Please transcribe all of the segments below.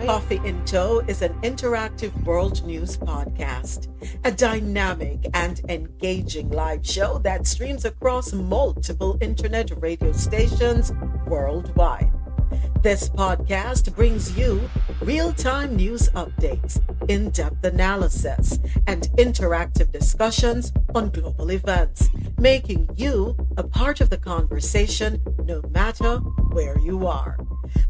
Coffee in Tow is an interactive world news podcast, a dynamic and engaging live show that streams across multiple internet radio stations worldwide. This podcast brings you real time news updates, in depth analysis, and interactive discussions on global events, making you a part of the conversation no matter where you are.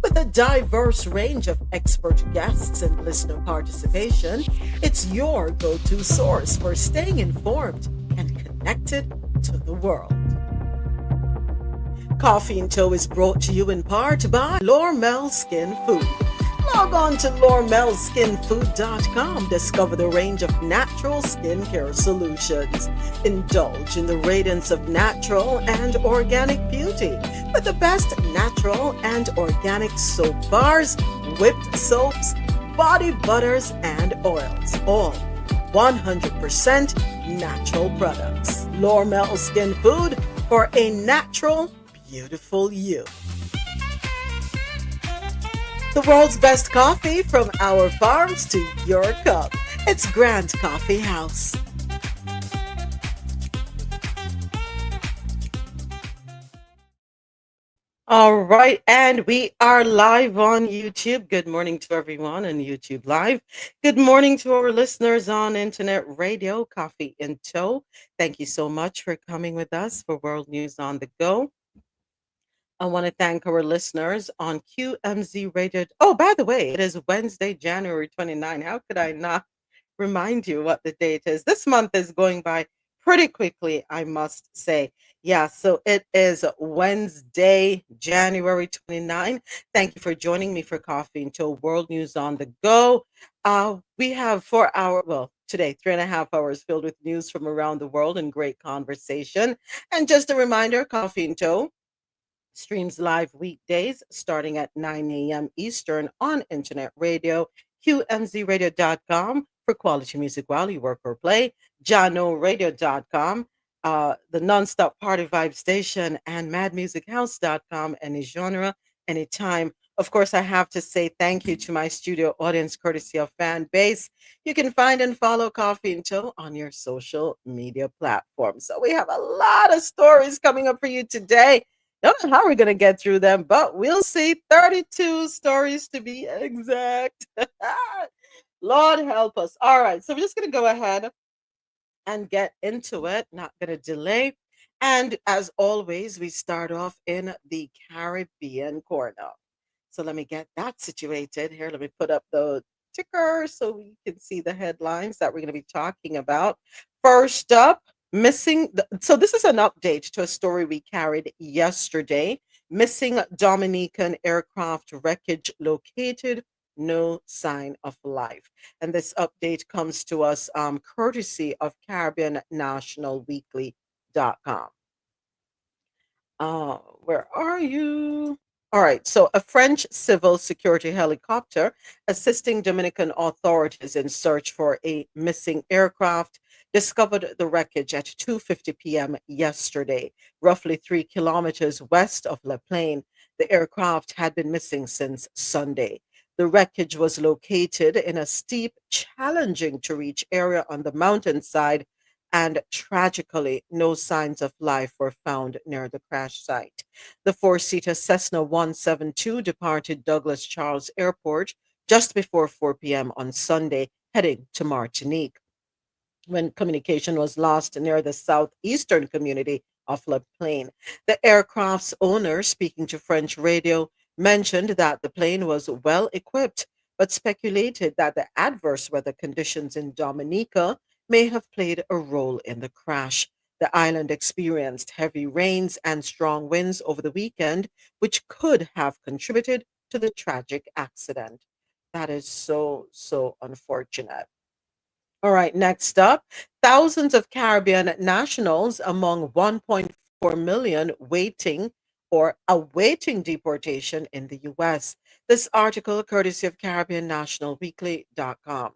With a diverse range of expert guests and listener participation, it's your go to source for staying informed and connected to the world. Coffee and Toe is brought to you in part by Lormel Skin Food. Log on to lormelskinfood.com. Discover the range of natural skincare solutions. Indulge in the radiance of natural and organic beauty with the best natural and organic soap bars, whipped soaps, body butters, and oils. All 100% natural products. Lormel Skin Food for a natural, beautiful you. The world's best coffee from our farms to your cup. It's Grand Coffee House. All right, and we are live on YouTube. Good morning to everyone on YouTube Live. Good morning to our listeners on Internet Radio, Coffee in Tow. Thank you so much for coming with us for World News on the Go. I want to thank our listeners on QMZ Radio. Oh, by the way, it is Wednesday, January 29. How could I not remind you what the date is? This month is going by pretty quickly, I must say. Yeah, so it is Wednesday, January 29. Thank you for joining me for Coffee until World News on the Go. We have 4 hours, well, today, 3.5 hours filled with news from around the world and great conversation. And just a reminder, Coffee and Toe streams live weekdays starting at 9 a.m. Eastern on internet radio, qmzradio.com for quality music while you work or play, janoradio.com, the nonstop party vibe station, and madmusichouse.com, any genre, anytime. Of course, I have to say thank you to my studio audience, courtesy of fan base. You can find and follow Coffee and Toe on your social media platforms. So we have a lot of stories coming up for you today. Don't know how we're going to get through them, but we'll see. 32 stories to be exact. Lord help us. All right, so we're just going to go ahead and get into it. Not going to delay. And as always, we start off in the Caribbean corner. So let me get that situated here. Let me put up the ticker so we can see the headlines that we're going to be talking about. First up, so this is an update to a story we carried yesterday. Missing Dominican aircraft wreckage located, no sign of life. And this update comes to us courtesy of Caribbean National Weekly.com. Where are you? All right, so a French civil security helicopter assisting Dominican authorities in search for a missing aircraft discovered the wreckage at 2:50 p.m. yesterday, roughly 3 kilometers west of La Plaine. The aircraft had been missing since Sunday. The wreckage was located in a steep, challenging to reach area on the mountainside, and tragically, no signs of life were found near the crash site. The four-seater Cessna 172 departed Douglas Charles Airport just before 4 p.m. on Sunday, heading to Martinique, when communication was lost near the southeastern community of La Plaine. The aircraft's owner, speaking to French radio, mentioned that the plane was well equipped, but speculated that the adverse weather conditions in Dominica may have played a role in the crash. The island experienced heavy rains and strong winds over the weekend, which could have contributed to the tragic accident. That is so unfortunate. All right, next up, thousands of Caribbean nationals among 1.4 million waiting or awaiting deportation in the U.S. This article, courtesy of Caribbean National Weekly.com.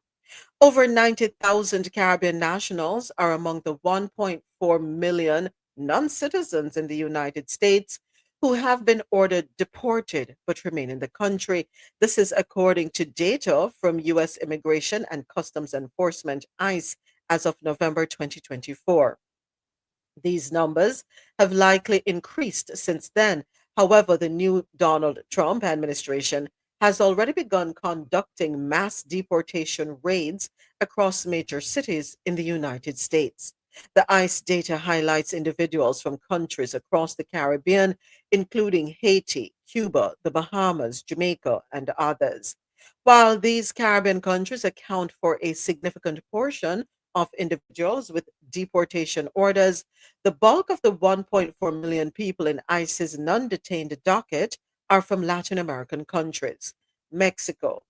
Over 90,000 Caribbean nationals are among the 1.4 million non citizens in the United States who have been ordered deported but remain in the country. This is according to data from U.S. Immigration and Customs Enforcement ICE as of November 2024. These numbers have likely increased since then. However, the new Donald Trump administration has already begun conducting mass deportation raids across major cities in the United States. The ICE data highlights individuals from countries across the Caribbean, including Haiti, Cuba, the Bahamas, Jamaica, and others. While these Caribbean countries account for a significant portion of individuals with deportation orders, the bulk of the 1.4 million people in ICE's non detained docket are from Latin American countries. Mexico,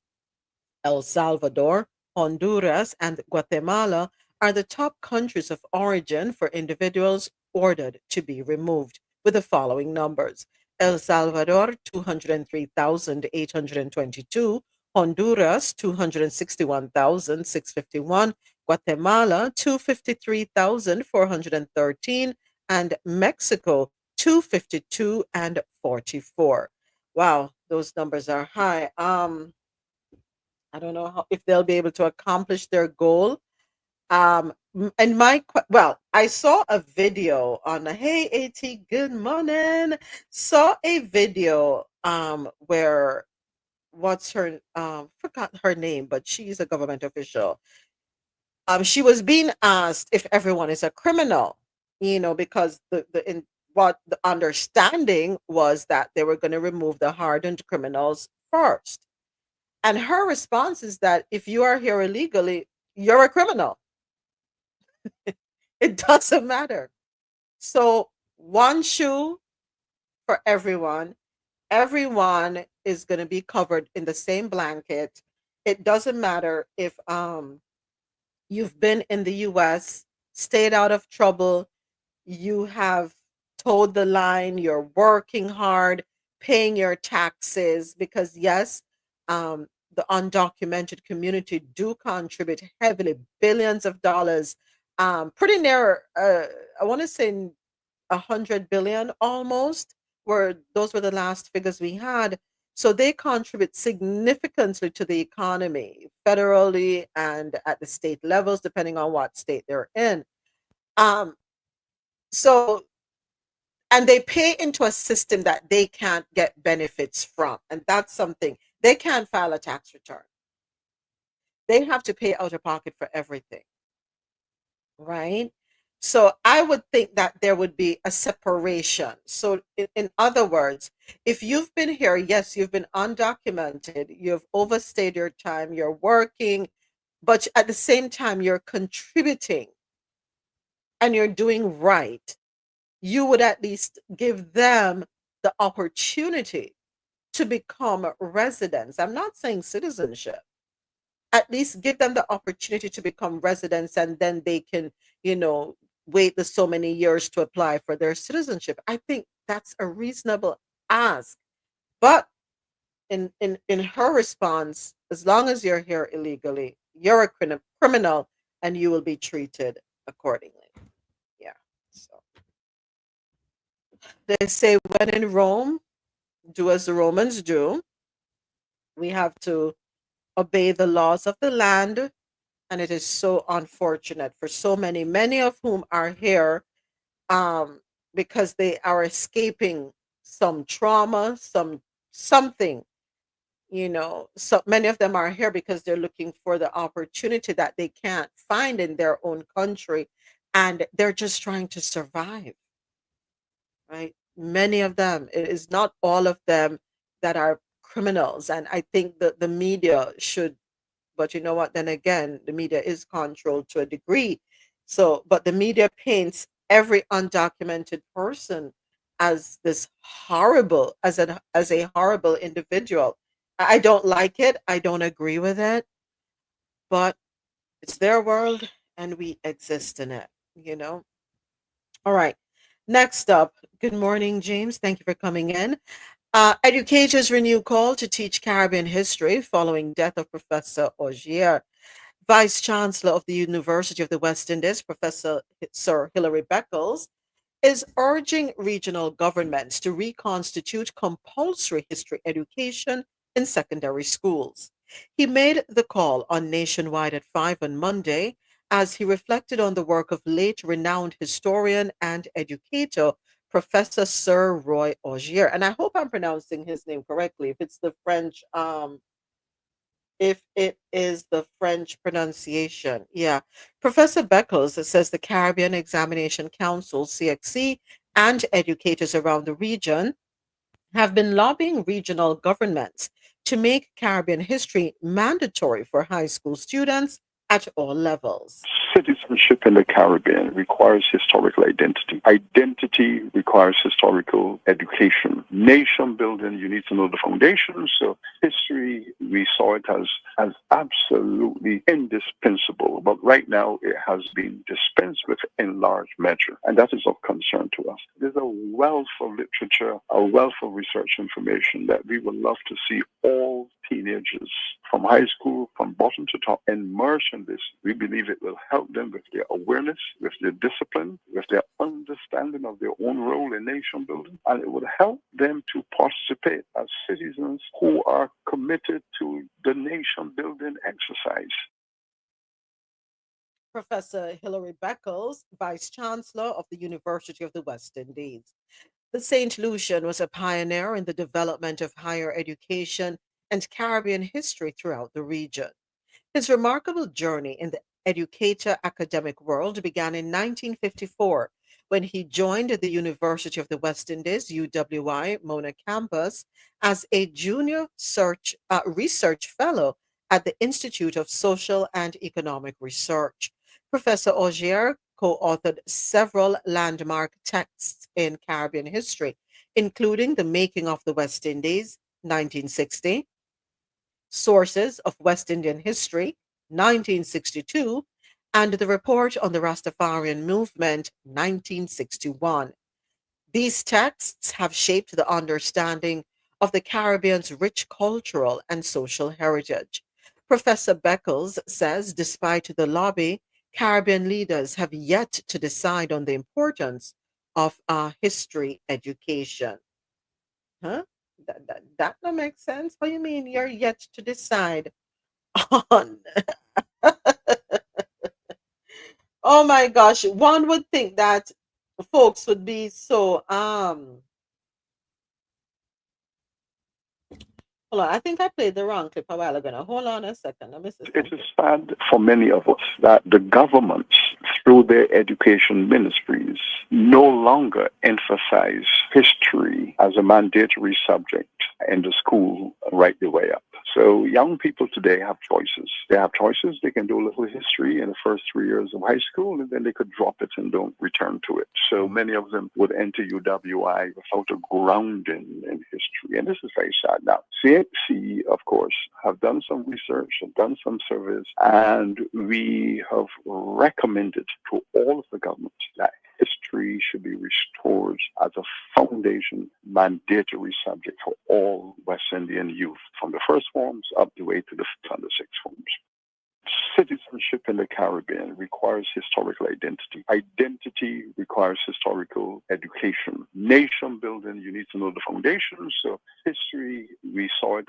El Salvador, Honduras, and Guatemala are the top countries of origin for individuals ordered to be removed, with the following numbers: El Salvador, 203,822; Honduras, 261,651; Guatemala, 253,413; and Mexico, 252 and 44. Wow, those numbers are high. I don't know if they'll be able to accomplish their goal. And well, I saw a video on the Hey AT, good morning. Saw a video where what's her forgot her name, but she's a government official. She was being asked if everyone is a criminal, because what the understanding was that they were going to remove the hardened criminals first. And her response is that if you are here illegally, you're a criminal. It doesn't matter. So, one shoe for everyone. Everyone is going to be covered in the same blanket. It doesn't matter if you've been in the US, stayed out of trouble, you have towed the line, you're working hard, paying your taxes, because yes, the undocumented community do contribute heavily, billions of dollars, pretty near, I want to say 100 billion almost, were those were the last figures we had. So they contribute significantly to the economy, federally and at the state levels, depending on what state they're in. Um, so and they pay into a system that they can't get benefits from, and that's something they can't file a tax return. They have to pay out of pocket for everything, right? So I would think that there would be a separation. So in other words, if you've been here, yes, you've been undocumented, you've overstayed your time, you're working, but at the same time you're contributing and you're doing right, you would at least give them the opportunity to become residents. I'm not saying citizenship. At least give them the opportunity to become residents, and then they can, you know, wait the so many years to apply for their citizenship. I think that's a reasonable ask. But in her response, as long as you're here illegally, you're a criminal and you will be treated accordingly. Yeah. So they say when in Rome, do as the Romans do. We have to obey the laws of the land. And it is so unfortunate for so many of whom are here um, because they are escaping some trauma, something, So many of them are here because they're looking for the opportunity that they can't find in their own country. And they're just trying to survive, right? Many of them, it is not all of them that are criminals. And I think that the media should, but you know what? Then again, the media is controlled to a degree. So, but the media paints every undocumented person as this horrible, as a horrible individual. I don't like it. I don't agree with it, but it's their world and we exist in it, you know? All right. Next up, good morning, James. Thank you for coming in. Educators renew call to teach Caribbean history following death of Professor Ogier. Vice Chancellor of the University of the West Indies, Professor Sir Hilary Beckles, is urging regional governments to reconstitute compulsory history education in secondary schools. He made the call on Nationwide at 5 on Monday as he reflected on the work of late renowned historian and educator Professor Sir Roy Augier. And I hope I'm pronouncing his name correctly. If it is the French pronunciation. Yeah. Professor Beckles says the Caribbean Examination Council, CXC, and educators around the region have been lobbying regional governments to make Caribbean history mandatory for high school students at all levels. Citizenship in the Caribbean requires historical identity. Identity requires historical education. Nation building, you need to know the foundations. So history, we saw it as absolutely indispensable. But right now, it has been dispensed with in large measure. And that is of concern to us. There's a wealth of literature, a wealth of research information that we would love to see all teenagers from high school, from bottom to top, immersed in this. We believe it will help them with their awareness, with their discipline, with their understanding of their own role in nation building, and it will help them to participate as citizens who are committed to the nation building exercise. Professor Hilary Beckles, Vice Chancellor of the University of the West Indies. The St. Lucian was a pioneer in the development of higher education and Caribbean history throughout the region. His remarkable journey in the educator academic world began in 1954 when he joined the University of the West Indies, UWI, Mona campus, as a junior research fellow at the Institute of Social and Economic Research. Professor Augier co authored several landmark texts in Caribbean history, including The Making of the West Indies, 1960, Sources of West Indian History, 1962, and The Report on the Rastafarian Movement, 1961. These texts have shaped the understanding of the Caribbean's rich cultural and social heritage. Professor Beckles says despite the lobby, Caribbean leaders have yet to decide on the importance of history education. Huh? That don't make sense. What do you mean you're yet to decide on? Oh my gosh, one would think that folks would be so hold on, I think I played the wrong clip a while ago. Now, hold on a second. Let me see It is something. sad for many of us that the governments, through their education ministries, no longer emphasize history as a mandatory subject in the school right the way up. So young people today have choices. They have choices. They can do a little history in the first 3 years of high school, and then they could drop it and don't return to it. So many of them would enter UWI without a grounding in history. And this is very sad. Now, CXC, of course, have done some research, have done some surveys, and we have recommended to all of the governments that history should be restored as a foundation mandatory subject for all West Indian youth, from the first forms up the way to the under sixth forms. Citizenship in the Caribbean requires historical identity. Identity requires historical education. Nation building, you need to know the foundations. So history, we saw it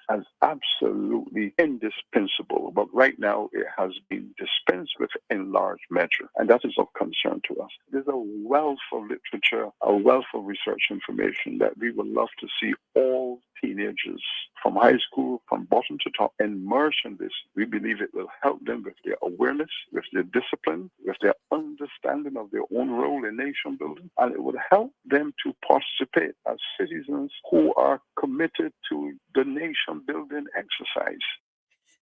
as absolutely indispensable. But right now, it has been dispensed with in large measure. And that is of concern to us. There's a wealth of literature, a wealth of research information that we would love to see all teenagers from high school, from bottom to top, immersed in this. We believe it will help them with their awareness, with their discipline, with their understanding of their own role in nation building, and it will help them to participate as citizens who are committed to the nation building exercise.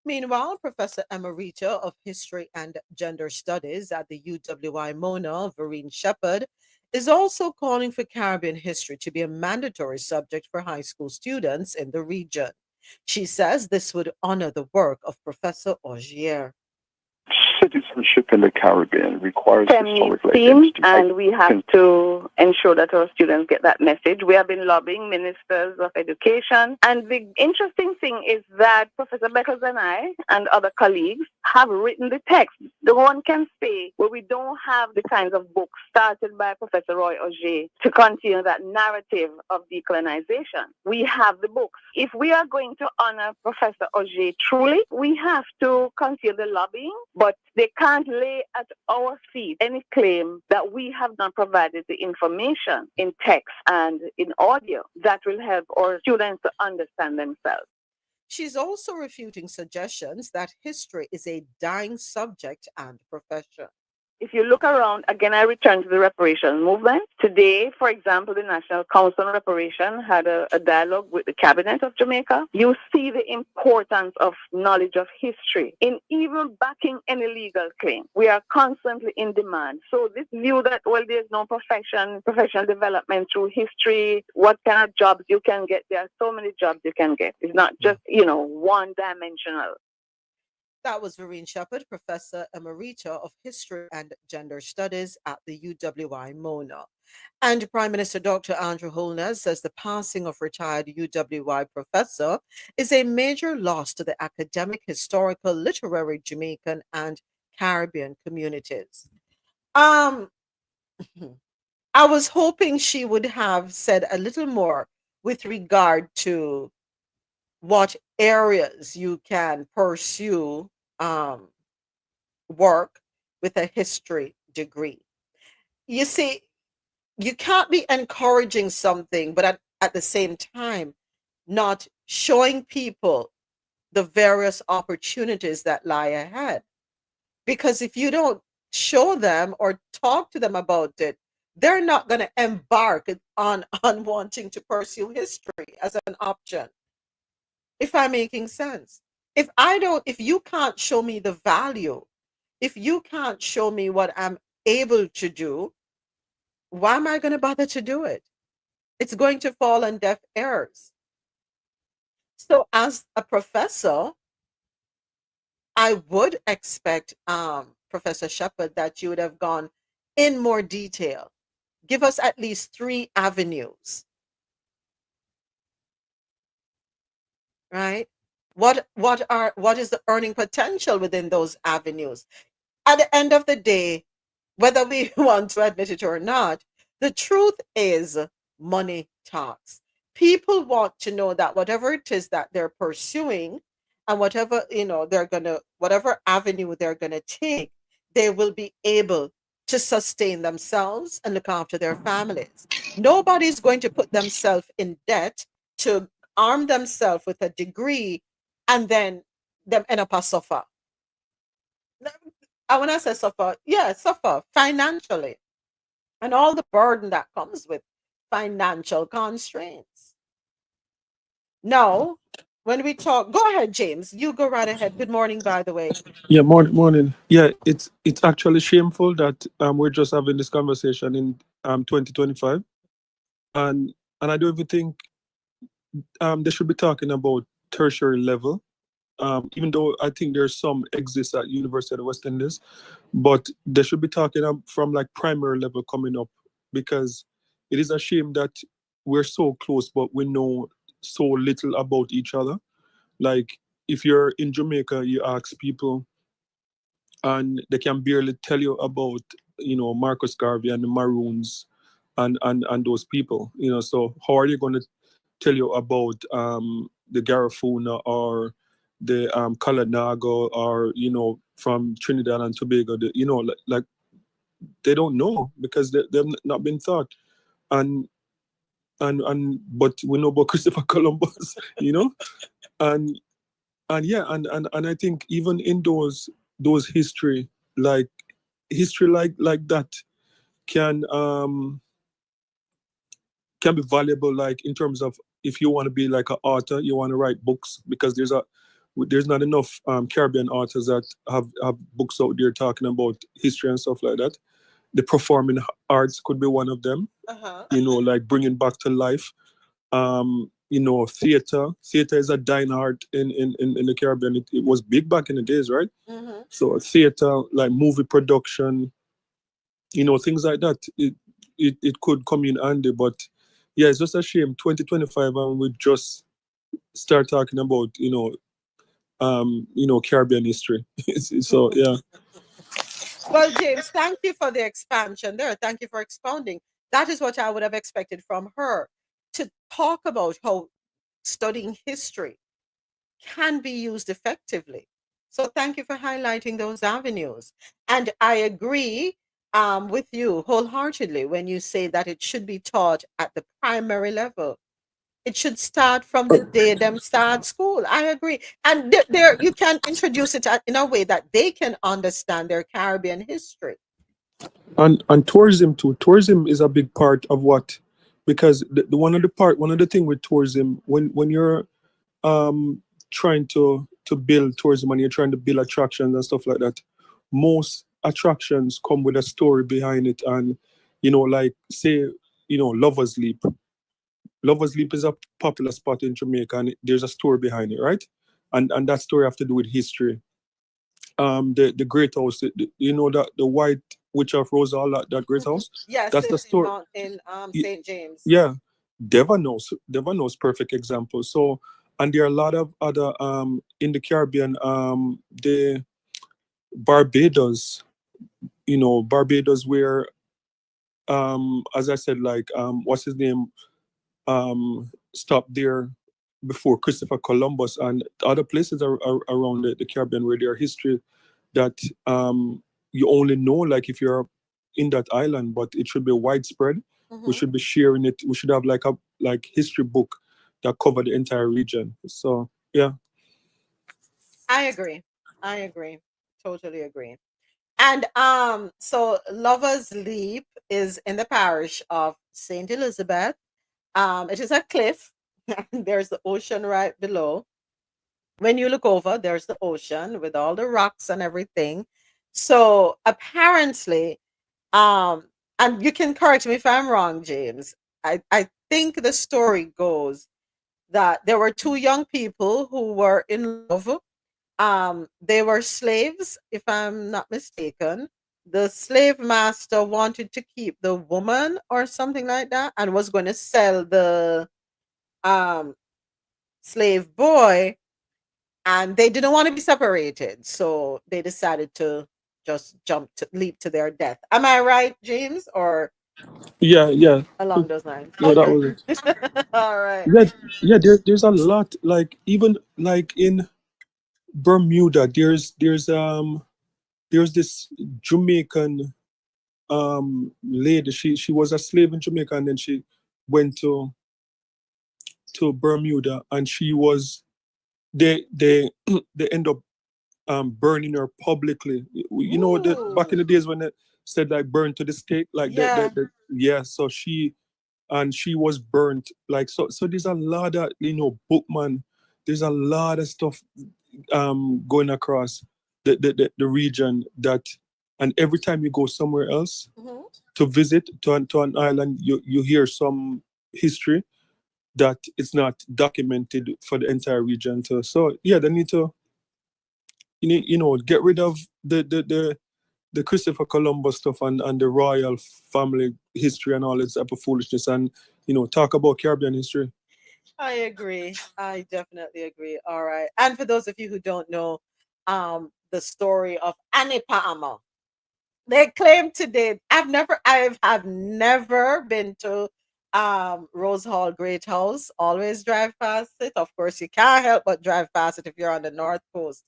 Meanwhile, Professor Emerita of History and Gender Studies at the UWI Mona, Vereen Shepherd, is also calling for Caribbean history to be a mandatory subject for high school students in the region. She says this would honor the work of Professor Augier. Citizenship in the Caribbean requires historical theme, identity. and we have to ensure that our students get that message. We have been lobbying ministers of education, and the interesting thing is that Professor Beckles and I and other colleagues have written the text. The one can say, well, we don't have the kinds of books started by Professor Roy Auger to continue that narrative of decolonization. We have the books. If we are going to honor Professor Auger truly, we have to continue the lobbying, but they can't lay at our feet any claim that we have not provided the information in text and in audio that will help our students to understand themselves. She's also refuting suggestions that history is a dying subject and profession. If you look around, again, I return to the reparations movement. Today, for example, the National Council on Reparation had a dialogue with the Cabinet of Jamaica. You see the importance of knowledge of history in even backing any legal claim. We are constantly in demand. So this view that, well, there's no professional development through history, what kind of jobs you can get, there are so many jobs you can get. It's not just, one-dimensional. That was Vereen Shepherd, Professor Emerita of History and Gender Studies at the UWI Mona. And Prime Minister Dr. Andrew Holness says the passing of retired UWI professor is a major loss to the academic, historical, literary Jamaican and Caribbean communities. I was hoping she would have said a little more with regard to what areas you can pursue work with a history degree. You see, you can't be encouraging something, but at the same time, not showing people the various opportunities that lie ahead. Because if you don't show them or talk to them about it, they're not going to embark on wanting to pursue history as an option. If I'm making sense. If you can't show me the value, if you can't show me what I'm able to do, why am I going to bother to do it? It's going to fall on deaf ears. So as a professor, I would expect Professor Shepherd that you would have gone in more detail. Give us at least 3 avenues. Right? What is the earning potential within those avenues? At the end of the day, whether we want to admit it or not, the truth is money talks. People want to know that whatever it is that they're pursuing and whatever, whatever avenue they're going to take, they will be able to sustain themselves and look after their families. Nobody's going to put themselves in debt to arm themselves with a degree and then them end up a suffer. I want to say suffer, yeah, suffer financially and all the burden that comes with financial constraints. Now, when we talk, go ahead, James. You go right ahead. Good morning, by the way. Yeah, morning. Yeah, it's actually shameful that we're just having this conversation in 2025, and I don't even think they should be talking about tertiary level. Even though I think there's some exists at University of the West Indies, but they should be talking from like primary level coming up, because it is a shame that we're so close, but we know so little about each other. Like if you're in Jamaica, you ask people and they can barely tell you about, Marcus Garvey and the Maroons and those people, so how are you going to tell you about the Garifuna or the Kalanago or, from Trinidad and Tobago, like they don't know because they've not been taught. And but we know about Christopher Columbus, and yeah, and I think even in those history like that can can be valuable, like in terms of if you want to be like an author, you want to write books, because there's not enough Caribbean authors that have books out there talking about history and stuff like that. The performing arts could be one of them. Like bringing back to life. Theater. Theater is a dying art in the Caribbean. It was big back in the days, right? So theater, like movie production, things like that. It could come in handy, but yeah, it's just a shame. 2025, and we just start talking about Caribbean history. So yeah. Well, James, thank you for the expansion there. Thank you for expounding. That is what I would have expected from her, to talk about how studying history can be used effectively. So thank you for highlighting those avenues. And I agree with you wholeheartedly when you say that it should be taught at the primary level. It should start from the day them start school. I agree. And there you can introduce it in a way that they can understand their Caribbean history. And tourism too. Tourism is a big part of what, because the one of the thing with tourism, when you're trying to build tourism and you're trying to build attractions and stuff like that, most attractions come with a story behind it. And like, say, Lovers Leap. Lovers Leap is a popular spot in Jamaica, and there's a story behind it, right? And that story have to do with history. The Great House, that the White Witch of Rosal, that Great Mhm. House. Yes, That's the story. in Y- St. James. Yeah, Devon knows perfect example. So, and there are a lot of other in the Caribbean, the Barbados, Barbados, where as I said, like what's his name, stopped there before Christopher Columbus, and other places around the Caribbean where there are history that you only know, like, if you're in that island, but it should be widespread. We Mhm. should be sharing it. We should have like a history book that cover the entire region. So yeah. I agree. I agree. Totally agree. And so Lover's Leap is in the parish of St. Elizabeth. It is a cliff. There's the ocean right below. When you look over, there's the ocean with all the rocks and everything. So apparently, um, and you can correct me if I'm wrong, James. I think the story goes that there were two young people who were in love. They were slaves, if I'm not mistaken. The slave master wanted to keep the woman or something like that, and was going to sell the um slave boy, and they didn't want to be separated, so they decided to just leap to their death. Am I right, James, or Yeah, yeah. along those lines? No, that Okay. was it. All right. Yeah, yeah. There's a lot, like, even like in Bermuda. There's this Jamaican lady. She was a slave in Jamaica, and then she went to Bermuda, and she was they they end up burning her publicly. That back in Ooh. the days when they said, like, burn to the stake, like Yeah. yeah. So she was burnt, like, so there's a lot of, bookman. There's a lot of stuff going across the region, that, and every time you go somewhere else Mhm. to visit to an island, you hear some history that it's not documented for the entire region too. So yeah, they need to, get rid of the Christopher Columbus stuff, and the royal family history and all this type of foolishness, and talk about Caribbean history. I agree. I definitely agree. All right. And for those of you who don't know, the story of Annie Palmer, they claim today. I have never been to Rose Hall Great House. Always drive past it. Of course, you can't help but drive past it if you're on the north coast,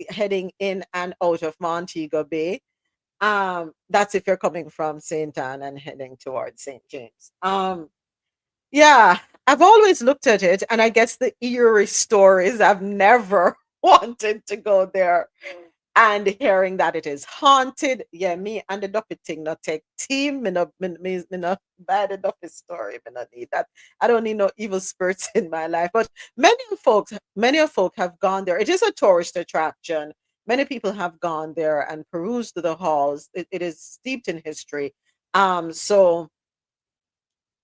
heading in and out of Montego Bay. That's if you're coming from St. Anne and heading towards St. James. Yeah, I've always looked at it, and I guess the eerie stories, I've never wanted to go there. And hearing that it is haunted, yeah, me and the Duppy thing not take team, me no bad the Duppy story, me not need that. I don't need no evil spirits in my life. But many of folk have gone there. It is a tourist attraction. Many people have gone there and perused the halls. It is steeped in history. So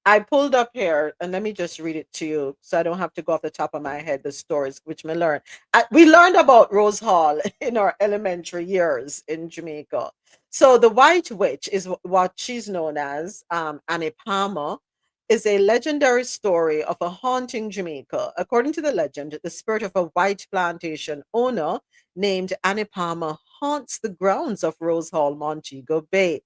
I pulled up here, and let me just read it to you so I don't have to go off the top of my head the stories which we learned. We learned about Rose Hall in our elementary years in Jamaica. So the White Witch is what she's known as, Annie Palmer, is a legendary story of a haunting Jamaica. According to the legend, the spirit of a white plantation owner named Annie Palmer haunts the grounds of Rose Hall, Montego Bay.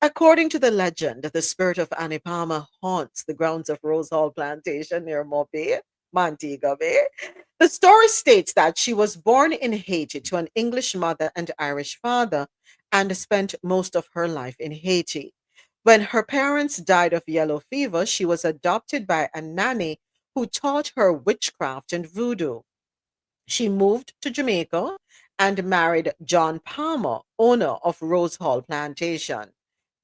According to the legend, the spirit of Annie Palmer haunts the grounds of Rose Hall Plantation near Mobay, Montego Bay. The story states that she was born in Haiti to an English mother and Irish father and spent most of her life in Haiti. When her parents died of yellow fever, she was adopted by a nanny who taught her witchcraft and voodoo. She moved to Jamaica and married John Palmer, owner of Rose Hall Plantation.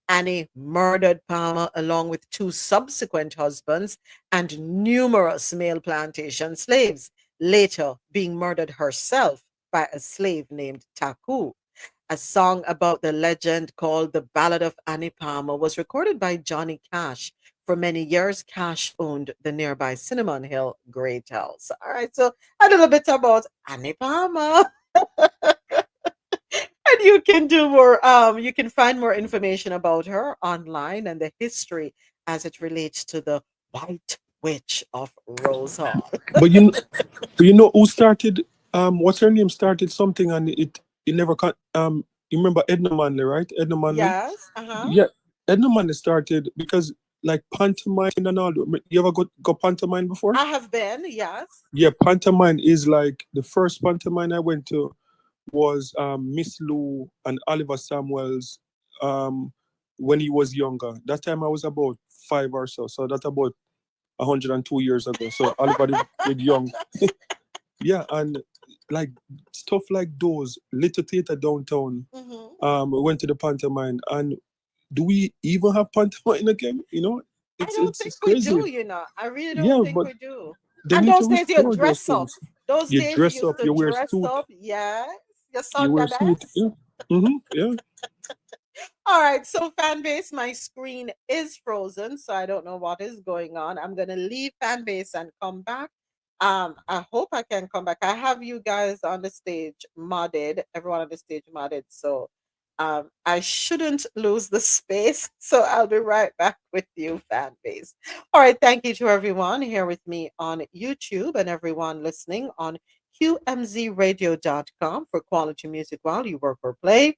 Annie murdered Palmer along with two subsequent husbands and numerous male plantation slaves, later being murdered herself by a slave named Taku. A song about the legend called The Ballad of Annie Palmer was recorded by Johnny Cash. For many years, Cash owned the nearby Cinnamon Hill Great House. All right, so a little bit about Annie Palmer. And you can do more, you can find more information about her online and the history as it relates to the White Witch of Rose Hall. But you know who started? What's her name? Started something, and it never got. You remember Edna Manley, right? Edna Manley. Yes, uh-huh. Yeah, Edna Manley started because like pantomime and all. You ever go pantomime before? I have been, yes. Yeah, pantomime is like the first pantomime I went to was Miss Lou and Oliver Samuels when he was younger. That time I was about 5 or so. So that's about 102 years ago. So Oliver did young. Yeah, and like stuff like those, Little Theatre downtown. We went to the pantomime, and do we even have pantomime again? You know, I don't think it's we crazy. do, I really don't Yeah, think but we do. they And need those to days you restore those dress up. things. Those You days you dress used up, to you wear dress suit, up. Yes. You saw you wear the suit. best. Yeah, yeah. All right, so fan base, my screen is frozen, so I don't know what is going on. I'm gonna leave fan base and come back. I hope I can come back. I have you guys on the stage modded, everyone on the stage modded, so I shouldn't lose the space. So I'll be right back with you, fan base. All right, thank you to everyone here with me on YouTube and everyone listening on qmzradio.com for quality music while you work or play,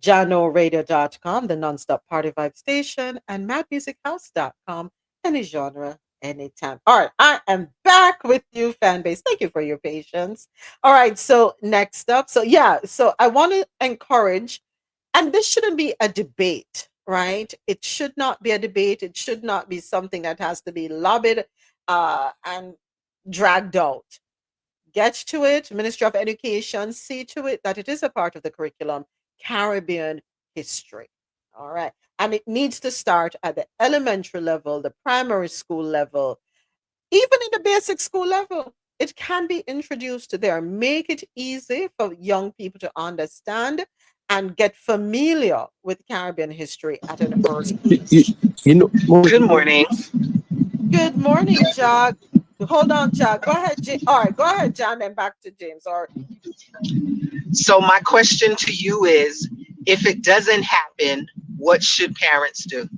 JanoRadio.com, the nonstop party vibe station, and madmusichouse.com, any genre, anytime. All right, I am back with you, fan base. Thank you for your patience. All right, so next up, so I want to encourage, and this shouldn't be a debate, right? It should not be a debate. It should not be something that has to be lobbied and dragged out. Get to it, Ministry of Education, see to it that it is a part of the curriculum, Caribbean history. All right. And it needs to start at the elementary level, the primary school level, even in the basic school level. It can be introduced there. Make it easy for young people to understand and get familiar with Caribbean history at an early You, age. you know, Good morning. Good morning, Jack. Hold on, Jack. Go ahead. All right, go ahead, John, and back to James. Or So, my question to you is, if it doesn't happen, what should parents do?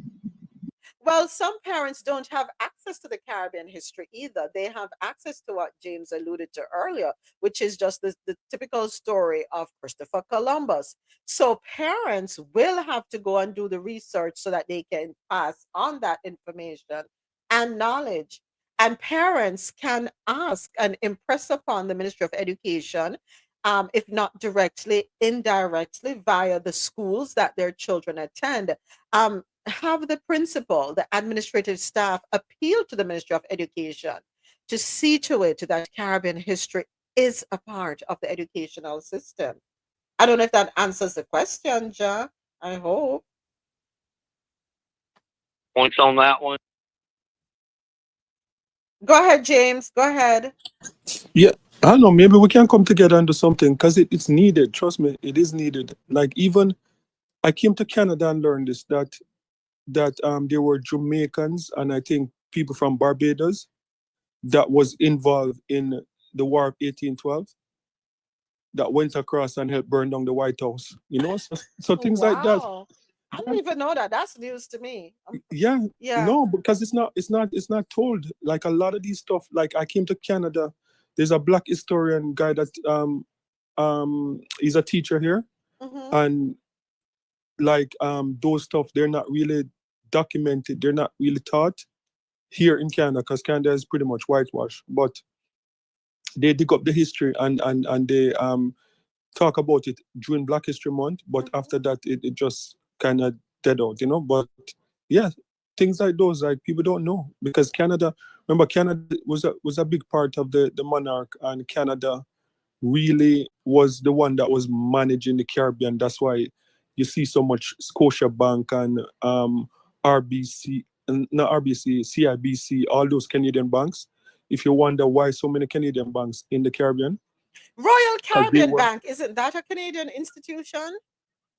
well, some parents don't have access to the Caribbean history either. They have access to what James alluded to earlier, which is just the typical story of Christopher Columbus. So parents will have to go and do the research so that they can pass on that information and knowledge. And parents can ask and impress upon the Ministry of Education, if not directly, indirectly via the schools that their children attend. Have the principal, the administrative staff appeal to the Ministry of Education to see to it that Caribbean history is a part of the educational system. I don't know if that answers the question, Ja. I hope. Points on that one. Go ahead, James. Go ahead. yeah, I don't know. Maybe we can come together and do something because it's needed. Trust me, it is needed. Like even I came to Canada and learned this that there were Jamaicans and I think people from Barbados that was involved in the War of 1812 that went across and helped burn down the White House. You know, so things like that. Wow. I don't even know that. That's news to me. Yeah, Yeah. no, because it's not told. Like a lot of these stuff. Like I came to Canada. There's a black historian guy that he's a teacher here, Mm-hmm. and like those stuff they're not really documented. They're not really taught here in Canada because Canada is pretty much whitewashed. But they dig up the history and they talk about it during Black History Month, but after that, it just kind of dead out, you know. But yeah, things like those, like people don't know because Canada. Remember, Canada was a big part of the monarch, and Canada really was the one that was managing the Caribbean. That's why you see so much Scotia Bank and RBC, and not RBC, CIBC, all those Canadian banks. If you wonder why so many Canadian banks in the Caribbean, Royal because they Caribbean were. Bank, isn't that a Canadian institution?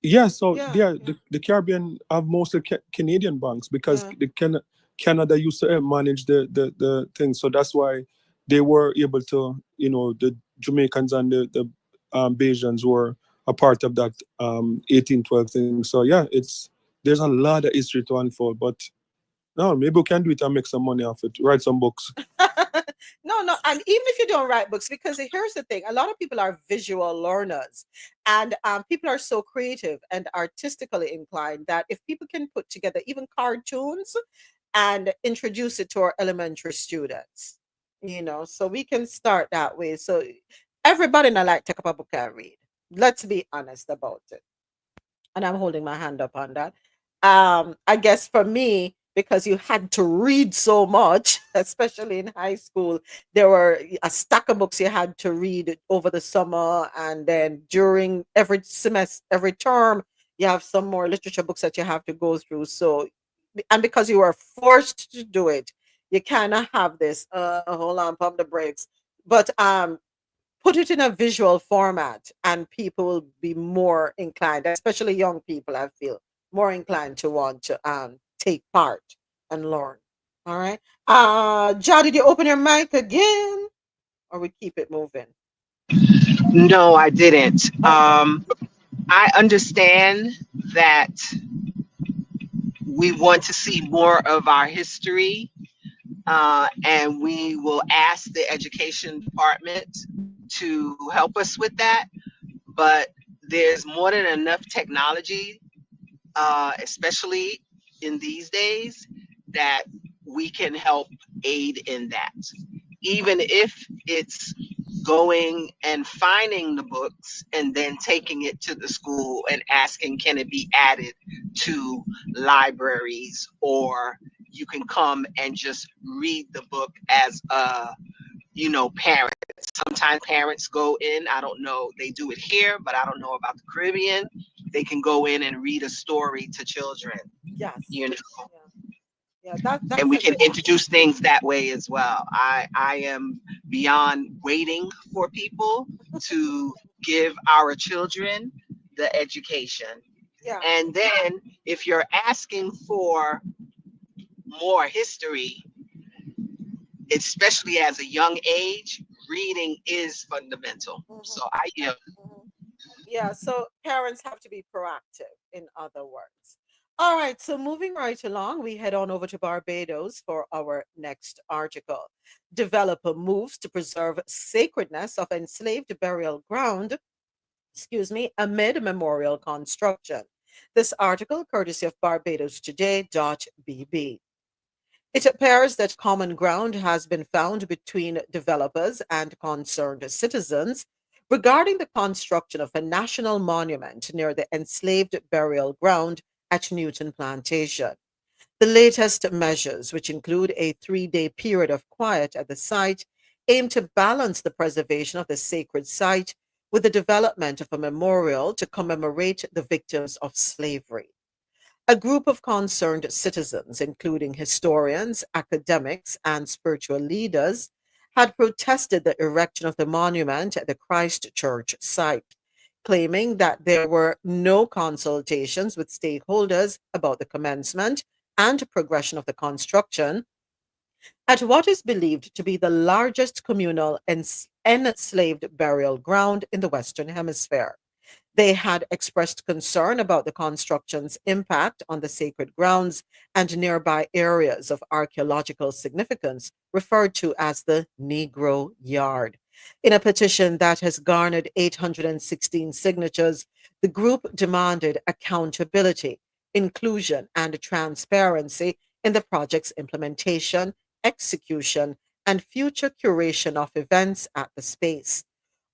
Yeah, so Yeah, yeah, yeah, the Caribbean have mostly Canadian banks because yeah. Canada used to manage the thing, so that's why they were able to, the Jamaicans and the Bajans were a part of that 1812 thing. So yeah, there's a lot of history to unfold, but no, maybe we can do it and make some money off it. Write some books. No, no, and even if you don't write books, because here's the thing: a lot of people are visual learners, and people are so creative and artistically inclined that if people can put together even cartoons and introduce it to our elementary students, so we can start that way. So everybody not like take up a book and read. Let's be honest about it. And I'm holding my hand up on that. I guess for me, because you had to read so much, especially in high school, there were a stack of books you had to read over the summer, and then during every semester, every term, you have some more literature books that you have to go through. So, and because you were forced to do it, you kind of have this. Hold on, pump the brakes. But put it in a visual format and people will be more inclined, especially young people, I feel more inclined to want to take part and learn. All right. Ja, did you open your mic again, or we keep it moving? No, I didn't. Okay. I understand that we want to see more of our history, and we will ask the education department to help us with that. But there's more than enough technology, especially in these days, that we can help aid in that. Even if it's going and finding the books and then taking it to the school and asking, can it be added to libraries, or you can come and just read the book as a parent. Sometimes parents go in, I don't know, they do it here, but I don't know about the Caribbean. They can go in and read a story to children, Yes. you know Yeah. Yeah. That and that's we a can good. introduce things that way as well. I am beyond waiting for people to give our children the education. Yeah. And then if you're asking for more history, especially as a young age, reading is fundamental. Mhm, So I am. mhm. Yeah, so parents have to be proactive, in other words. All right, so moving right along, we head on over to Barbados for our next article. Developer moves to preserve sacredness of enslaved burial ground, amid memorial construction. This article, courtesy of Barbados Today.bb. It appears that common ground has been found between developers and concerned citizens regarding the construction of a national monument near the enslaved burial ground at Newton Plantation. The latest measures, which include a 3-day period of quiet at the site, aim to balance the preservation of the sacred site with the development of a memorial to commemorate the victims of slavery. A group of concerned citizens, including historians, academics, and spiritual leaders, had protested the erection of the monument at the Christchurch site, claiming that there were no consultations with stakeholders about the commencement and progression of the construction at what is believed to be the largest communal enslaved burial ground in the Western Hemisphere. They had expressed concern about the construction's impact on the sacred grounds and nearby areas of archaeological significance, referred to as the Negro Yard. In a petition that has garnered 816 signatures, the group demanded accountability, inclusion, and transparency in the project's implementation, execution, and future curation of events at the space.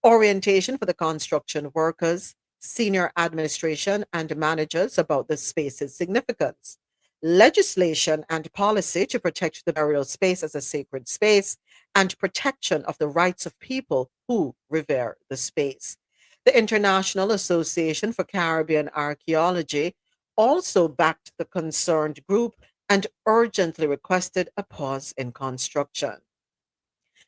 Orientation for the construction workers, senior administration, and managers about the space's significance. Legislation and policy to protect the burial space as a sacred space, and protection of the rights of people who revere the space. The International Association for Caribbean Archaeology also backed the concerned group and urgently requested a pause in construction.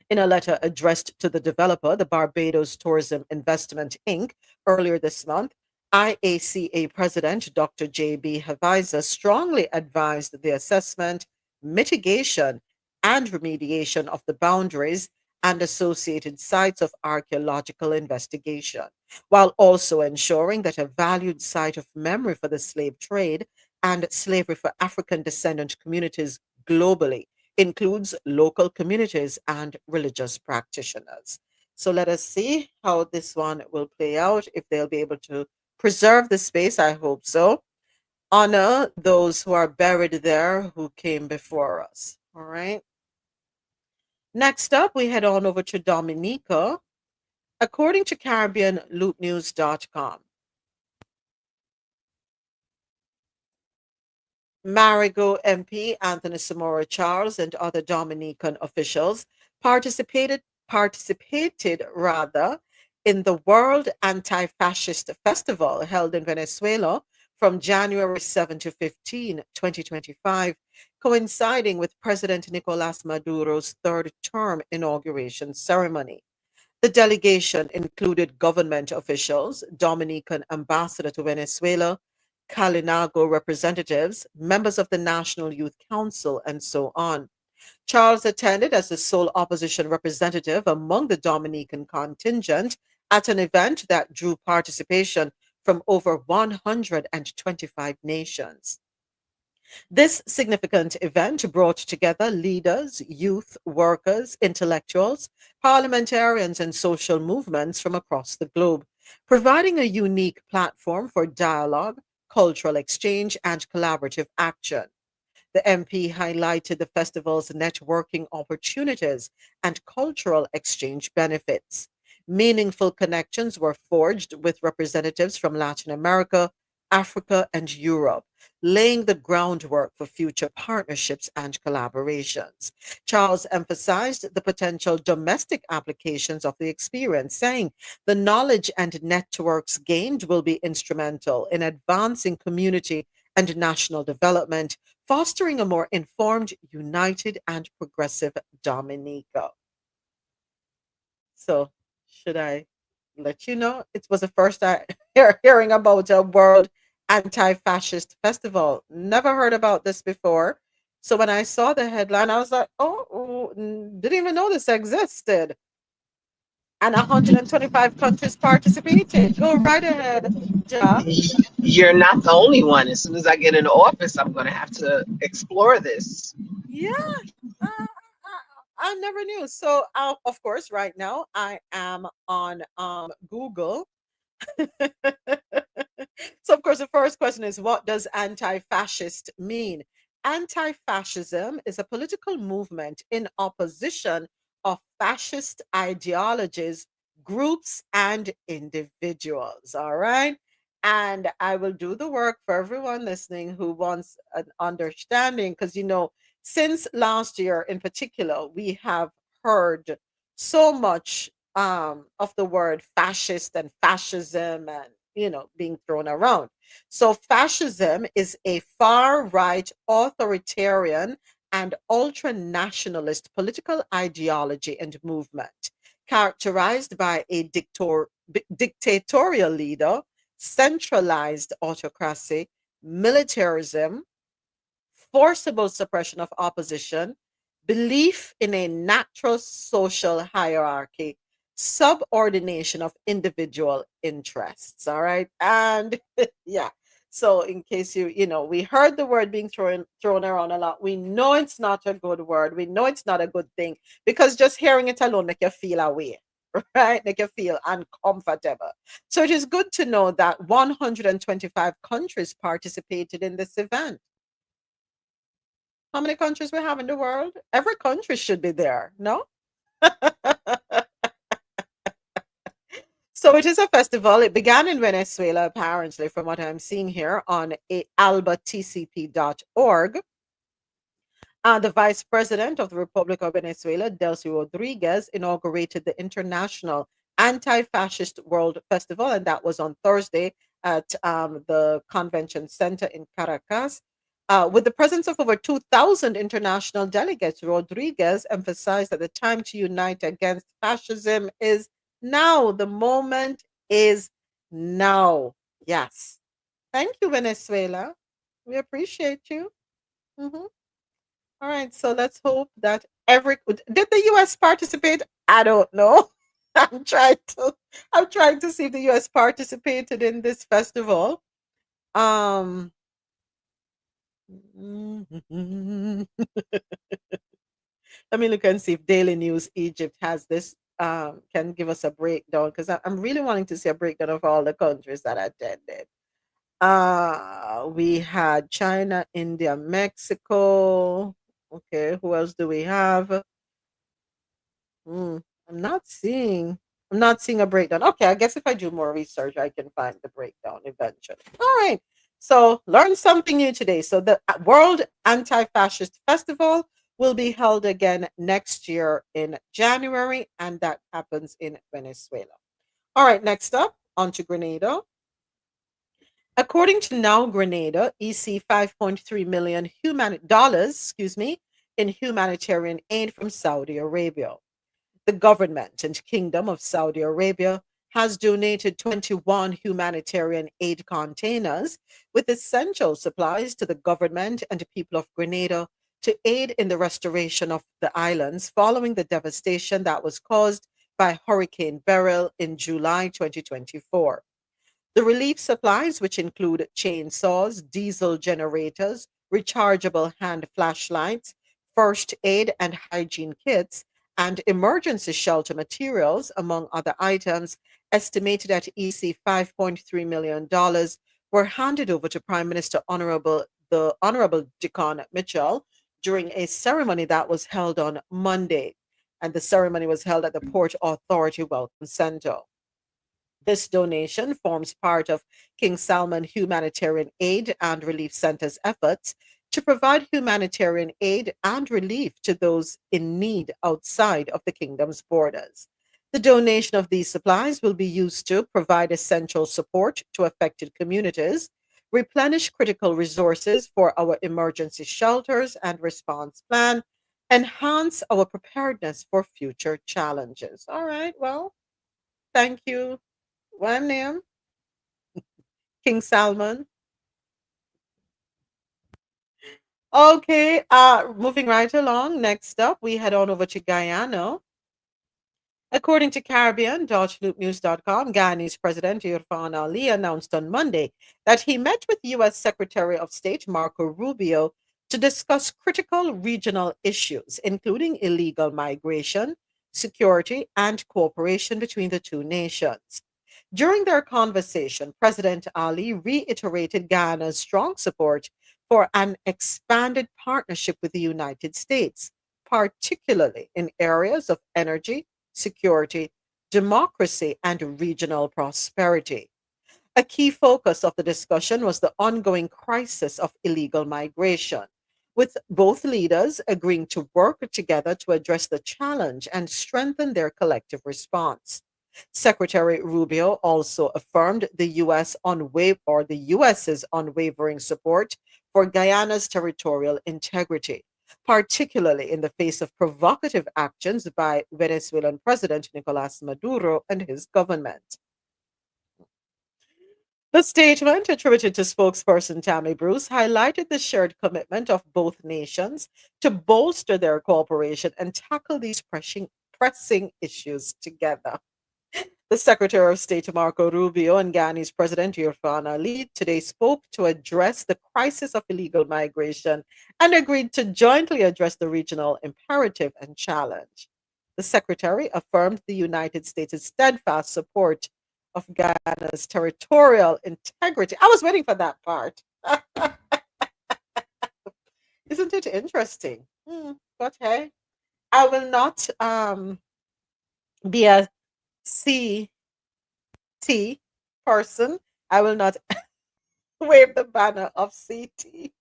In a letter addressed to the developer, the Barbados Tourism Investment Inc., earlier this month, IACA President Dr. J.B. Haviza strongly advised the assessment, mitigation, and remediation of the boundaries and associated sites of archaeological investigation, while also ensuring that a valued site of memory for the slave trade and slavery for African descendant communities globally includes local communities and religious practitioners. So let us see how this one will play out, if they'll be able to preserve the space. I hope so. Honor those who are buried there who came before us. All right. Next up, we head on over to Dominica. According to CaribbeanLoopNews.com, Marigot MP Anthony Samora Charles and other Dominican officials participated rather in the World Anti-Fascist Festival held in Venezuela from January 7 to 15, 2025, coinciding with President Nicolas Maduro's third term inauguration ceremony. The delegation included government officials, Dominican ambassador to Venezuela, Calinago representatives, members of the National Youth Council, and so on. Charles attended as the sole opposition representative among the Dominican contingent at an event that drew participation from over 125 nations. This significant event brought together leaders, youth, workers, intellectuals, parliamentarians, and social movements from across the globe, providing a unique platform for dialogue, cultural exchange, and collaborative action. The MP highlighted the festival's networking opportunities and cultural exchange benefits. Meaningful connections were forged with representatives from Latin America, Africa, and Europe, laying the groundwork for future partnerships and collaborations. Charles emphasized the potential domestic applications of the experience, saying the knowledge and networks gained will be instrumental in advancing community and national development, fostering a more informed, united, and progressive Dominica. So, should I let you know? It was the first I hearing about a World Anti-Fascist Festival. Never heard about this before. So when I saw the headline, I was like, oh, didn't even know this existed. And 125 countries participated. Go right ahead, Ja. You're not the only one. As soon as I get in office, I'm going to have to explore this. Yeah, I never knew. So, of course, right now I am on Google. So, of course, the first question is, what does anti fascist mean? Anti fascism is a political movement in opposition of fascist ideologies, groups, and individuals. All right. And I will do the work for everyone listening who wants an understanding, because, since last year in particular, we have heard so much of the word fascist and fascism and being thrown around. So fascism is a far right authoritarian and ultra nationalist political ideology and movement characterized by a dictatorial leader, centralized autocracy, militarism, forcible suppression of opposition, belief in a natural social hierarchy, subordination of individual interests. All right. And yeah. So in case we heard the word being thrown around a lot. We know it's not a good word. We know it's not a good thing because just hearing it alone make you feel away, right? Make you feel uncomfortable. So it is good to know that 125 countries participated in this event. How many countries we have in the world? Every country should be there, no? So it is a festival. It began in Venezuela, apparently, from what I'm seeing here on albatcp.org. The vice president of the Republic of Venezuela, Delcy Rodriguez, inaugurated the International Anti Fascist World Festival, and that was on Thursday at the Convention Center in Caracas. With the presence of over 2,000 international delegates, Rodriguez emphasized that the time to unite against fascism is now. The moment is now. Yes. Thank you, Venezuela. We appreciate you. Mhm. All right, so let's hope that every did the US participate? I don't know. I'm trying to I'm trying to see if the US participated in this festival. Um Let me look and see if Daily News Egypt has this can give us a breakdown because I'm really wanting to see a breakdown of all the countries that attended. We had China, India, Mexico. Okay, who else do we have? Mm, I'm not seeing I'm not seeing a breakdown. Okay, I guess if I do more research, I can find the breakdown eventually. All right. So learn something new today. So the World Anti-Fascist Festival will be held again next year in January, and that happens in Venezuela. All right, next up, on to Grenada. According to Now Grenada, EC $5.3 million dollars, in humanitarian aid from Saudi Arabia. The government and Kingdom of Saudi Arabia has donated 21 humanitarian aid containers with essential supplies to the government and people of Grenada to aid in the restoration of the islands following the devastation that was caused by Hurricane Beryl in July 2024. The relief supplies, which include chainsaws, diesel generators, rechargeable hand flashlights, first aid and hygiene kits, and emergency shelter materials, among other items, estimated at EC $5.3 million, were handed over to Prime Minister Honorable Deacon Mitchell during a ceremony that was held on Monday. And the ceremony was held at the Port Authority Welcome Center. This donation forms part of King Salman Humanitarian Aid and Relief Center's efforts to provide humanitarian aid and relief to those in need outside of the kingdom's borders. The donation of these supplies will be used to provide essential support to affected communities, replenish critical resources for our emergency shelters and response plan, enhance our preparedness for future challenges. All right, well, thank you, one name, King Salman. Okay, moving right along. Next up, we head on over to Guyana. According to Caribbean.loopnews.com, Guyanese President Irfan Ali announced on Monday that he met with U.S. Secretary of State Marco Rubio to discuss critical regional issues, including illegal migration, security, and cooperation between the two nations. During their conversation, President Ali reiterated Guyana's strong support for an expanded partnership with the United States, particularly in areas of energy, security, democracy, and regional prosperity. A key focus of the discussion was the ongoing crisis of illegal migration, with both leaders agreeing to work together to address the challenge and strengthen their collective response. Secretary Rubio also affirmed the US's unwavering support for Guyana's territorial integrity, particularly in the face of provocative actions by Venezuelan President Nicolas Maduro and his government. The statement, attributed to spokesperson Tammy Bruce, highlighted the shared commitment of both nations to bolster their cooperation and tackle these pressing issues together. The Secretary of State Marco Rubio and Ghana's President Irfan Ali today spoke to address the crisis of illegal migration and agreed to jointly address the regional imperative and challenge. The Secretary affirmed the United States' steadfast support of Ghana's territorial integrity. I was waiting for that part. Isn't it interesting? But hey, I will not be a CT person. I will not wave the banner of CT.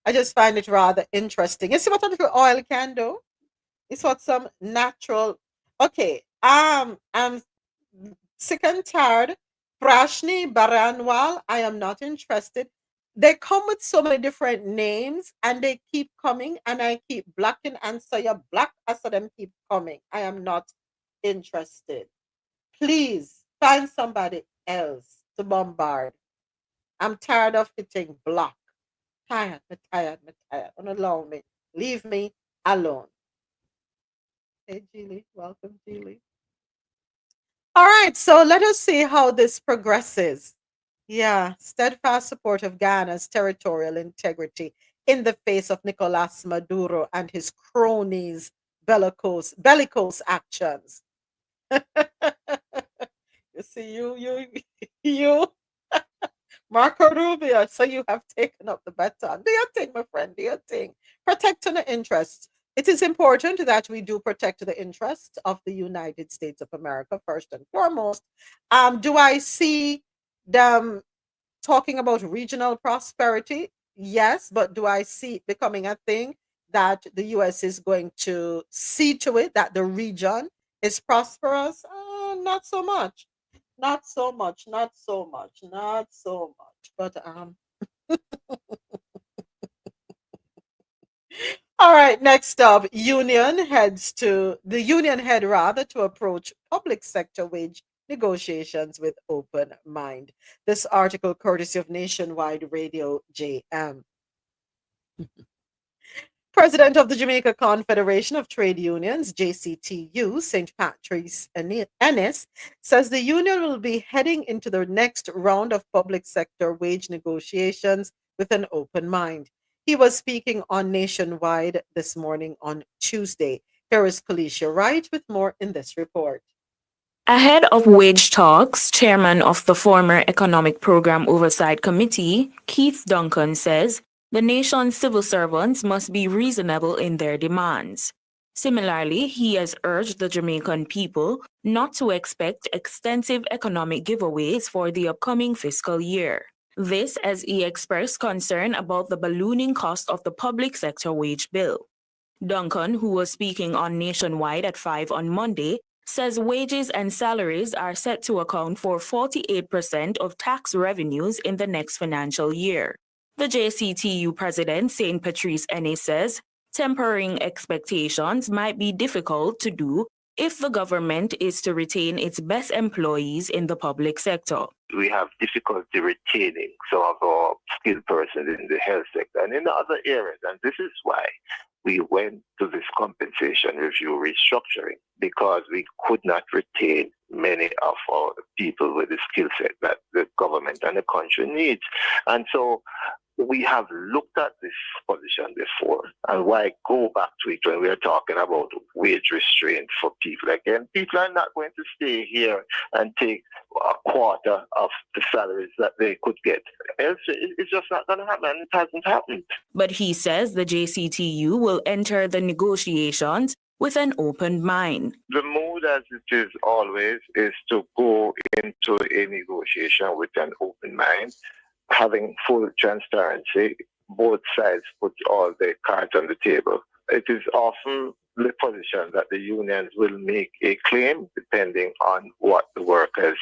I just find it rather interesting. You see what a little oil can do? It's what some natural. Okay, I'm sick and tired. Prashni Baranwal, I am not interested. They come with so many different names and they keep coming and I keep blocking and so you're black as so them keep coming. I am not interested. Please find somebody else to bombard. I'm tired of hitting block. Tired, me tired, me tired. Don't allow me. Leave me alone. Hey, Julie. Welcome, Julie. All right, so let us see how this progresses. Yeah, steadfast support of Ghana's territorial integrity in the face of Nicolas Maduro and his cronies' bellicose actions. You see, you, Marco Rubio. So you have taken up the baton. Do your thing, my friend. Do your thing. Protecting the interests. It is important that we do protect the interests of the United States of America first and foremost. Do I see them talking about regional prosperity? Yes, but do I see it becoming a thing that the US is going to see to it that the region is prosperous? Not so much. Not so much. Not so much. Not so much. But all right, next up, the union head rather to approach public sector wage negotiations with open mind. This article courtesy of Nationwide Radio JM. President of the Jamaica Confederation of Trade Unions, JCTU, St. Patrice Ennis, says the union will be heading into the next round of public sector wage negotiations with an open mind. He was speaking on Nationwide this morning on Tuesday. Here is Kalisha Wright with more in this report. Ahead of wage talks, chairman of the former Economic Program Oversight Committee, Keith Duncan, says the nation's civil servants must be reasonable in their demands. Similarly, he has urged the Jamaican people not to expect extensive economic giveaways for the upcoming fiscal year. This as he expressed concern about the ballooning cost of the public sector wage bill. Duncan, who was speaking on Nationwide at 5 on Monday, says wages and salaries are set to account for 48% of tax revenues in the next financial year. The JCTU president, St. Patrice Ennis, says tempering expectations might be difficult to do if the government is to retain its best employees in the public sector. We have difficulty retaining some of our skilled persons in the health sector and in the other areas, and this is why we went to this compensation review restructuring, because we could not retain many of our people with the skill set that the government and the country needs. And so we have looked at this position before, and why go back to it when we are talking about wage restraint for people again? People are not going to stay here and take a quarter of the salaries that they could get. It's just not going to happen, and it hasn't happened. But he says the JCTU will enter the negotiations with an open mind. The mood, as it is always, is to go into a negotiation with an open mind, having full transparency. Both sides put all their cards on the table. It is often the position that the unions will make a claim depending on what the workers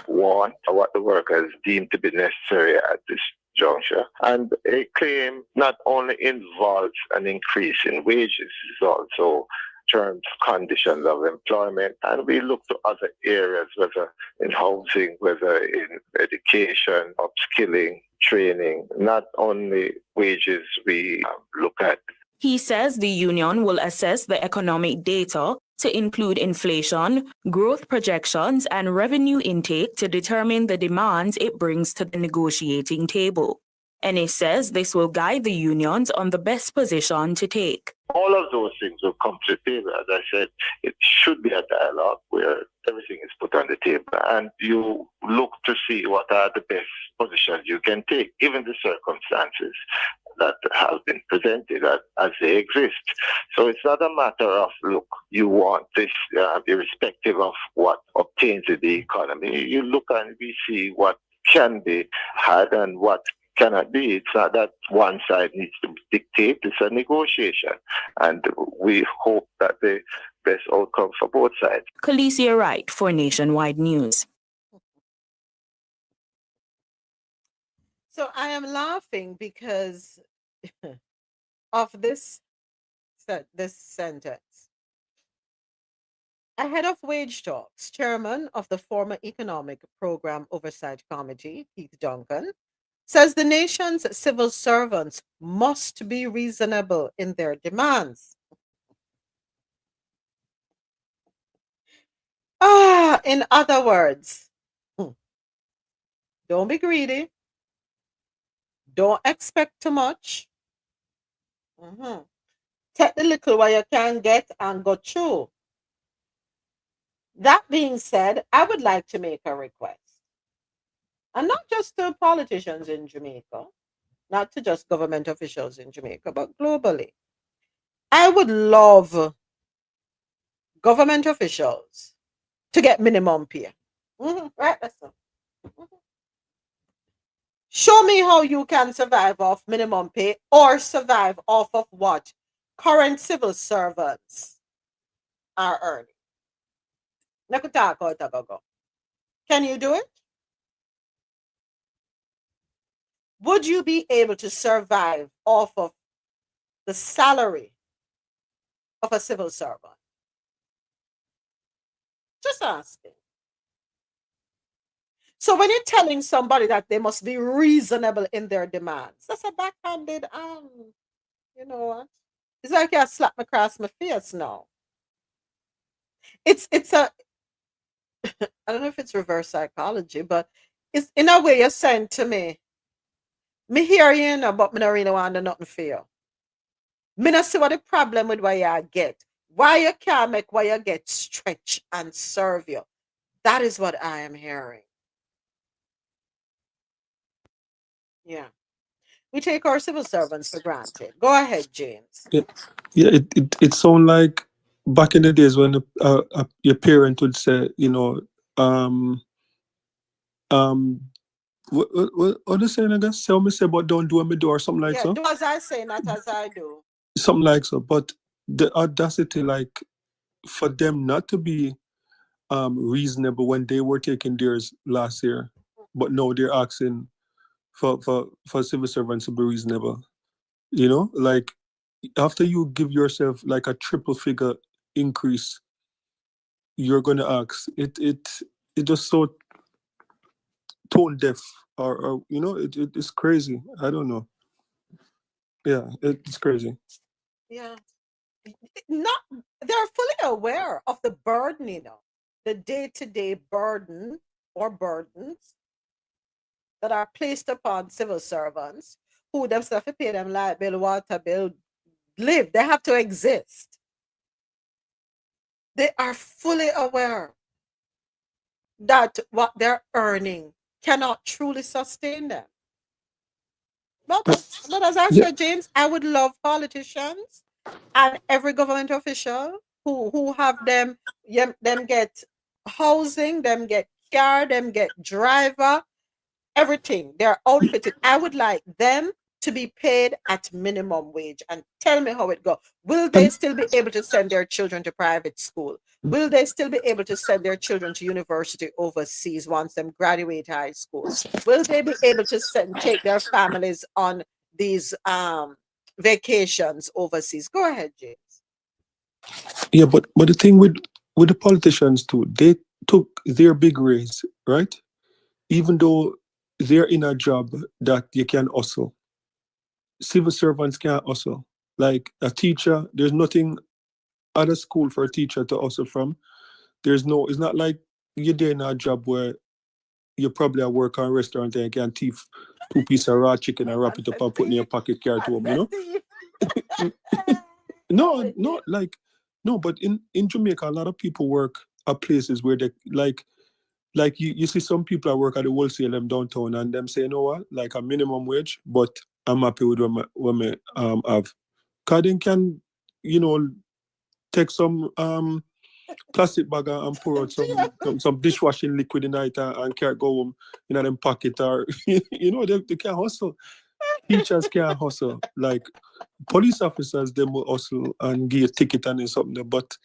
want or what the workers deem to be necessary at this juncture. And a claim not only involves an increase in wages, it's also terms, conditions of employment, and we look to other areas, whether in housing, whether in education, upskilling, training. Not only wages we look at. He says the union will assess the economic data to include inflation, growth projections, and revenue intake to determine the demands it brings to the negotiating table. And it says this will guide the unions on the best position to take. All of those things will come to the table. As I said, it should be a dialogue where everything is put on the table and you look to see what are the best positions you can take, given the circumstances that have been presented as they exist. So it's not a matter of, look, you want this irrespective of what obtains in the economy. You look and we see what can be had and what cannot be. It's not that one side needs to dictate. It's a negotiation. And we hope that the best outcome for both sides. Khaleesi Wright for Nationwide News. So I am laughing because of this sentence. Ahead of wage talks, chairman of the former Economic Program Oversight Committee, Keith Duncan, says the nation's civil servants must be reasonable in their demands. In other words, don't be greedy. Don't expect too much. Take the little what you can get and go through. That being said, I would like to make a request. And not just to politicians in Jamaica, not to just government officials in Jamaica, but globally. I would love government officials to get minimum pay. Right, that's all. Show me how you can survive off minimum pay or survive off of what current civil servants are earning. Can you do it? Would you be able to survive off of the salary of a civil servant? Just asking. So when you're telling somebody that they must be reasonable in their demands, that's a backhanded, you know what? It's like you slap me across my face now. It's a, I don't know if it's reverse psychology, but it's in a way you're saying to me hear you know, but me don't really want to do nothing for you. Me not see what the problem with what you get. Why you can't make what you get stretch and serve you. That is what I am hearing. Yeah. We take our civil servants for granted. Go ahead, James. Yeah, it sounds like back in the days when your parent would say, you know, what they saying again? Tell me say, but don't do what me do or something like so. Do as I say, not as I do. Something like so. But the audacity, like for them not to be reasonable when they were taking theirs last year, but now they're asking for civil servants to be reasonable. You know, like after you give yourself like a triple figure increase, you're gonna ask. It just so tone deaf, or you know, it's crazy. I don't know. Yeah, it's crazy. Yeah. Not they're fully aware of the burden, you know, the day-to-day burden or burdens that are placed upon civil servants who themselves pay them light bill, water bill, live. They have to exist. They are fully aware that what they're earning cannot truly sustain them. But as I said, James, I would love politicians and every government official who have them get housing, them get car, them get driver, everything. They're outfitted. I would like them to be paid at minimum wage and tell me how it goes. Will they still be able to send their children to private school? Will they still be able to send their children to university overseas once them graduate high school? Will they be able to take their families on these vacations overseas? Go ahead, James. Yeah, but the thing with the politicians too, they took their big raise, right? Even though they're in a job that you can hustle. Civil servants can't hustle. Like a teacher, there's nothing other school for a teacher to hustle from. It's not like you're doing a job where you probably at work on a restaurant and you can thief 2 pieces of raw chicken and wrap it up and put in your pocket, carry it home, you know? No, no, like, no, but in Jamaica, a lot of people work at places where they like you see some people that work at the wholesale them downtown and them say, you know what, like a minimum wage, but I'm happy with what I have. Cause they can, you know, take some plastic bag and pour out some dishwashing liquid in it and carry go home in them pocket or you know they can hustle. Teachers can hustle. Like police officers, they will hustle and give a ticket and something there. But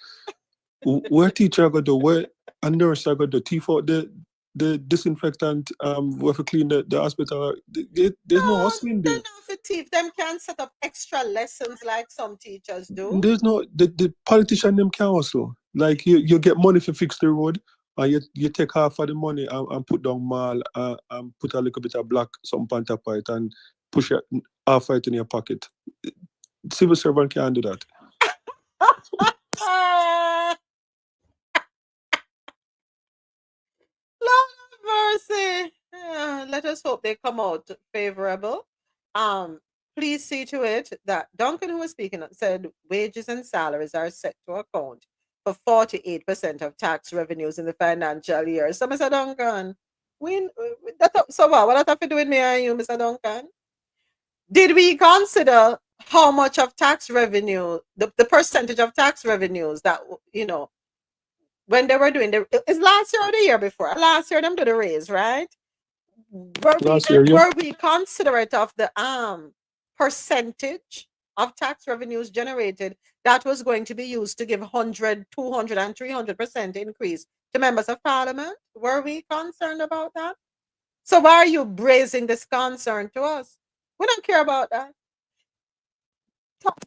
where teacher go do, where a nurse go do, thief out the disinfectant, we have to clean the hospital. There's no hustling they're there. not for thief. Them can set up extra lessons like some teachers do. There's no the politician them can hustle. Like you get money to fix the road, and you take half of the money and put down mall and put a little bit of black something on top of it and push it half of it in your pocket. Civil servant can't do that. Ah, Lord of mercy. Let us hope they come out favorable. Um, Please see to it that Duncan, who was speaking, said wages and salaries are set to account for 48% of tax revenues in the financial year. So, Mr. Duncan, so what that have to do with me and you, Mr. Duncan? Did we consider how much of tax revenue, the percentage of tax revenues that, when they were doing is last year or the year before? Last year, them did a raise, right? Last year, yeah. Were we considerate of the percentage of tax revenues generated that was going to be used to give 100, 200, and 300% increase to members of parliament? Were we concerned about that? So why are you raising this concern to us? We don't care about that.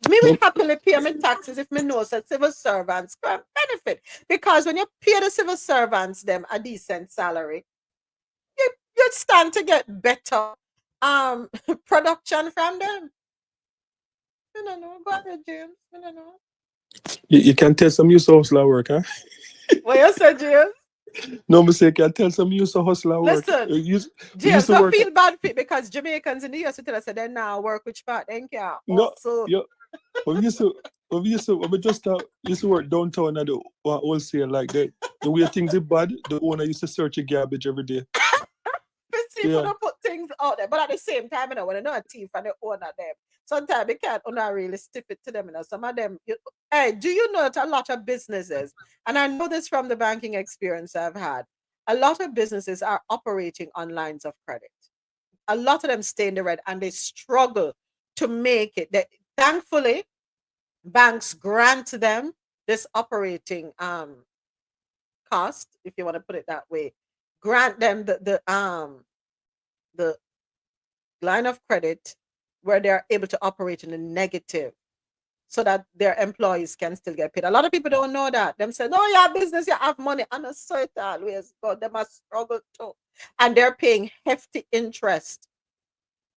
Me will happily pay my taxes if me know that civil servants can benefit. Because when you pay the civil servants them a decent salary, you stand to get better production from them. I don't know. Go ahead, James. I don't know. You can tell some use of hustler work, huh? What you say, James? No mistake, you can tell some use of hustler work. Listen, You James, used to don't work. feel bad for it because Jamaicans in the US tell us that they now work which part they can No, also. yeah. When we just used to work downtown at the wholesale like that. The way things are bad, the owner used to search your garbage every day. People Yeah. don't put things out there, but at the same time, when I know a thief and the owner them, sometimes they can't really stiff it to them. Some of them, hey, do you know that a lot of businesses, and I know this from the banking experience I've had, a lot of businesses are operating on lines of credit. A lot of them stay in the red and they struggle to make it. Thankfully, banks grant them this operating cost, if you want to put it that way, grant them the line of credit where they're able to operate in a negative so that their employees can still get paid. A lot of people don't know that. Them say, no, you have business, you have money. And I saw it always, but they must struggle too. And they're paying hefty interest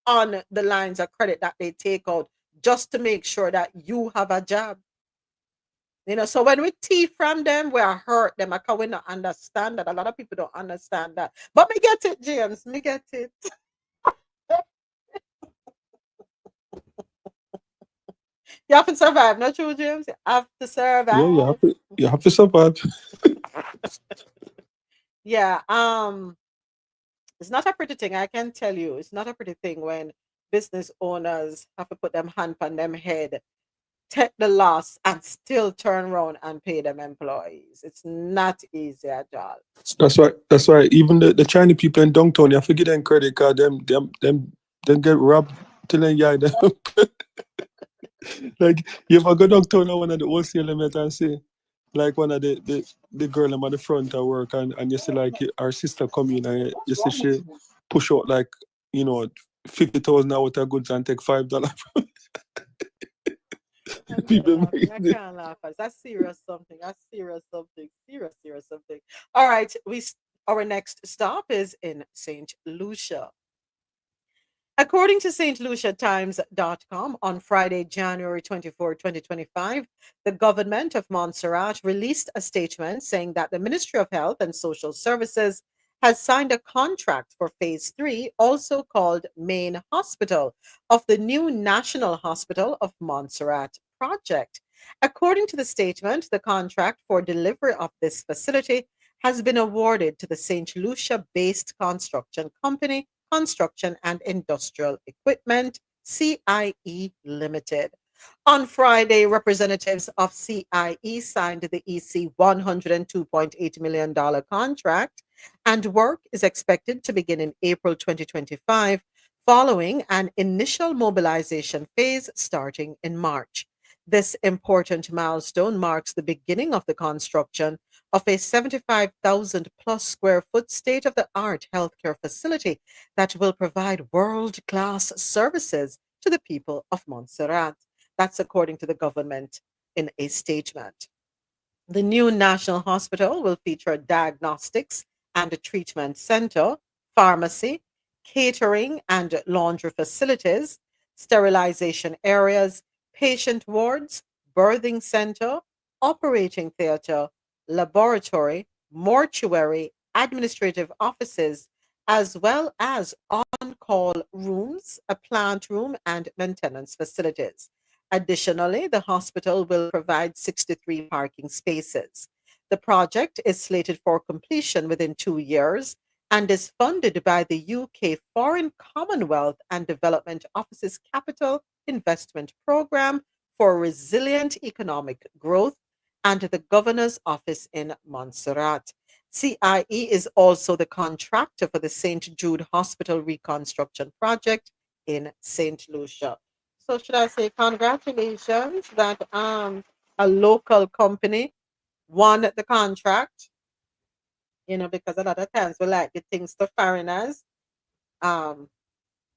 on the lines of credit that they take out just to make sure that you have a job. So when we thief from them, we are hurt them because we don't understand that. A lot of people don't understand that. But me get it, James. Me get it. You have to survive, not true, James? You have to survive. Yeah, you have to survive. Yeah. It's not a pretty thing, I can tell you. It's not a pretty thing when business owners have to put them hand on them head, take the loss, and still turn around and pay them employees. It's not easy at all. That's why even the Chinese people in downtown, you have to give them credit card, them get robbed till they yeah them. Like you ever go downtown and one of the wholesale them and say, like one of the girl them at the front at work and you see like our sister come in and you see she push out like, 50,000 out of goods and take $5. People I can't laugh. That's serious something. That's serious something. Serious something. All right. Our next stop is in St. Lucia. According to stluciatimes.com, on Friday, January 24, 2025, the government of Montserrat released a statement saying that the Ministry of Health and Social Services has signed a contract for Phase 3, also called Main Hospital, of the new National Hospital of Montserrat project. According to the statement, the contract for delivery of this facility has been awarded to the St. Lucia based construction company Construction and Industrial Equipment, CIE Limited. On Friday, representatives of CIE signed the EC $102.8 million contract, and work is expected to begin in April 2025, following an initial mobilization phase starting in March. This important milestone marks the beginning of the construction of a 75,000 plus square foot state of the art healthcare facility that will provide world class services to the people of Montserrat. That's according to the government in a statement. The new National Hospital will feature a diagnostics and a treatment center, pharmacy, catering and laundry facilities, sterilization areas, patient wards, birthing center, operating theater, laboratory, mortuary, administrative offices, as well as on call rooms, a plant room, and maintenance facilities. Additionally, the hospital will provide 63 parking spaces. The project is slated for completion within 2 years and is funded by the UK Foreign Commonwealth and Development Office's Capital Investment Programme for Resilient Economic Growth and the Governor's Office in Montserrat. CIE is also the contractor for the St. Jude Hospital reconstruction project in St. Lucia. So should I say congratulations that a local company won the contract, because a lot of times we like the things to foreigners. Um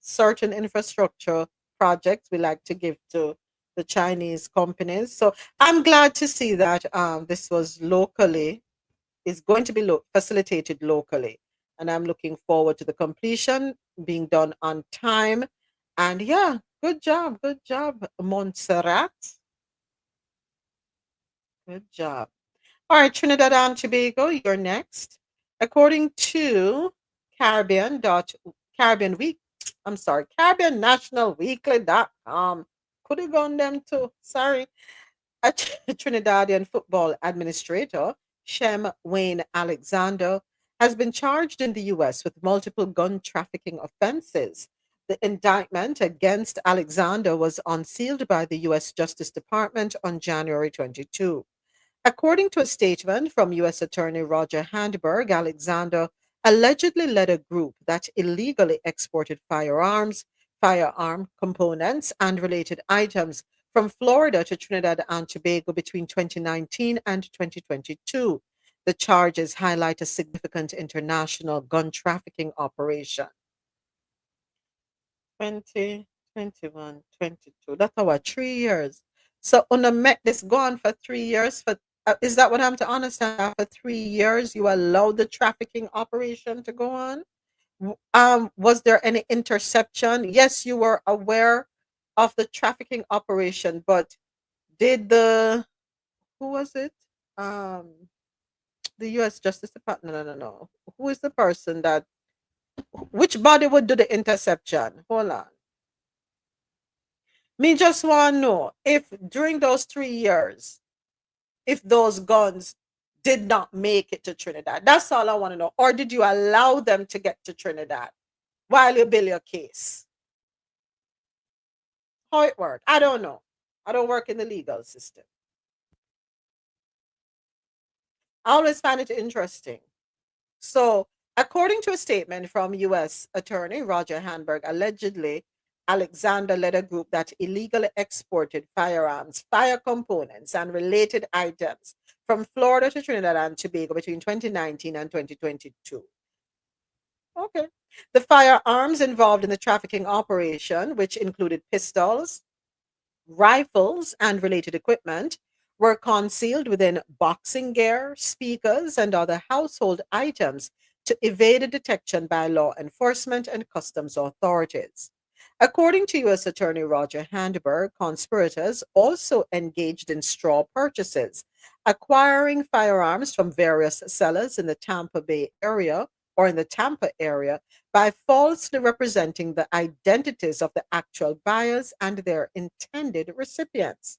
Certain infrastructure projects we like to give to the Chinese companies. So I'm glad to see that this was locally is going to be facilitated locally. And I'm looking forward to the completion being done on time. And yeah, good job, Montserrat. Good job. All right, Trinidad and Tobago, you're next. According to Caribbean dot Caribbean Week, I'm sorry, Caribbean National Weekly.com. Could have gone them too. Sorry. A Trinidadian football administrator, Shem Wayne Alexander, has been charged in the US with multiple gun trafficking offenses. The indictment against Alexander was unsealed by the US Justice Department on January 22. According to a statement from US Attorney Roger Handberg, Alexander allegedly led a group that illegally exported firearms, firearm components, and related items from Florida to Trinidad and Tobago between 2019 and 2022. The charges highlight a significant international gun trafficking operation. 20, 21, 22. That's our 3 years. So, Una met this go on for 3 years. Is that what I'm to understand? After 3 years, you allowed the trafficking operation to go on? Was there any interception? Yes, you were aware of the trafficking operation, but did who was it? Um, the U.S. Justice Department. No, no, no, no. Who is the person that? Which body would do the interception? Hold on. Me just want to know if during those 3 years, if those guns did not make it to Trinidad. That's all I want to know. Or did you allow them to get to Trinidad while you build your case? How it worked? I don't know. I don't work in the legal system. I always find it interesting. So, according to a statement from U.S. Attorney Roger Handberg, allegedly, Alexander led a group that illegally exported firearms, fire components, and related items from Florida to Trinidad and Tobago between 2019 and 2022. Okay. The firearms involved in the trafficking operation, which included pistols, rifles, and related equipment, were concealed within boxing gear, speakers, and other household items to evade detection by law enforcement and customs authorities. According to U.S. Attorney Roger Handberg, conspirators also engaged in straw purchases, acquiring firearms from various sellers in the Tampa Bay area or in the Tampa area by falsely representing the identities of the actual buyers and their intended recipients.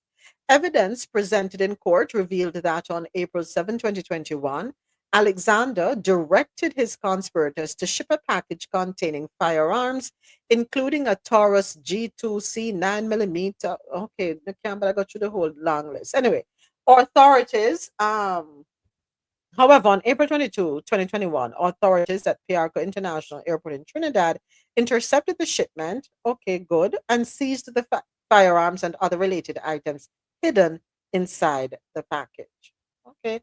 Evidence presented in court revealed that on April 7, 2021, Alexander directed his conspirators to ship a package containing firearms, including a Taurus G2C 9mm. Okay, I can't, but I got through the whole long list. Anyway, authorities, however, on April 22, 2021, authorities at Piarco International Airport in Trinidad intercepted the shipment, okay, good, and seized the firearms and other related items hidden inside the package. Okay.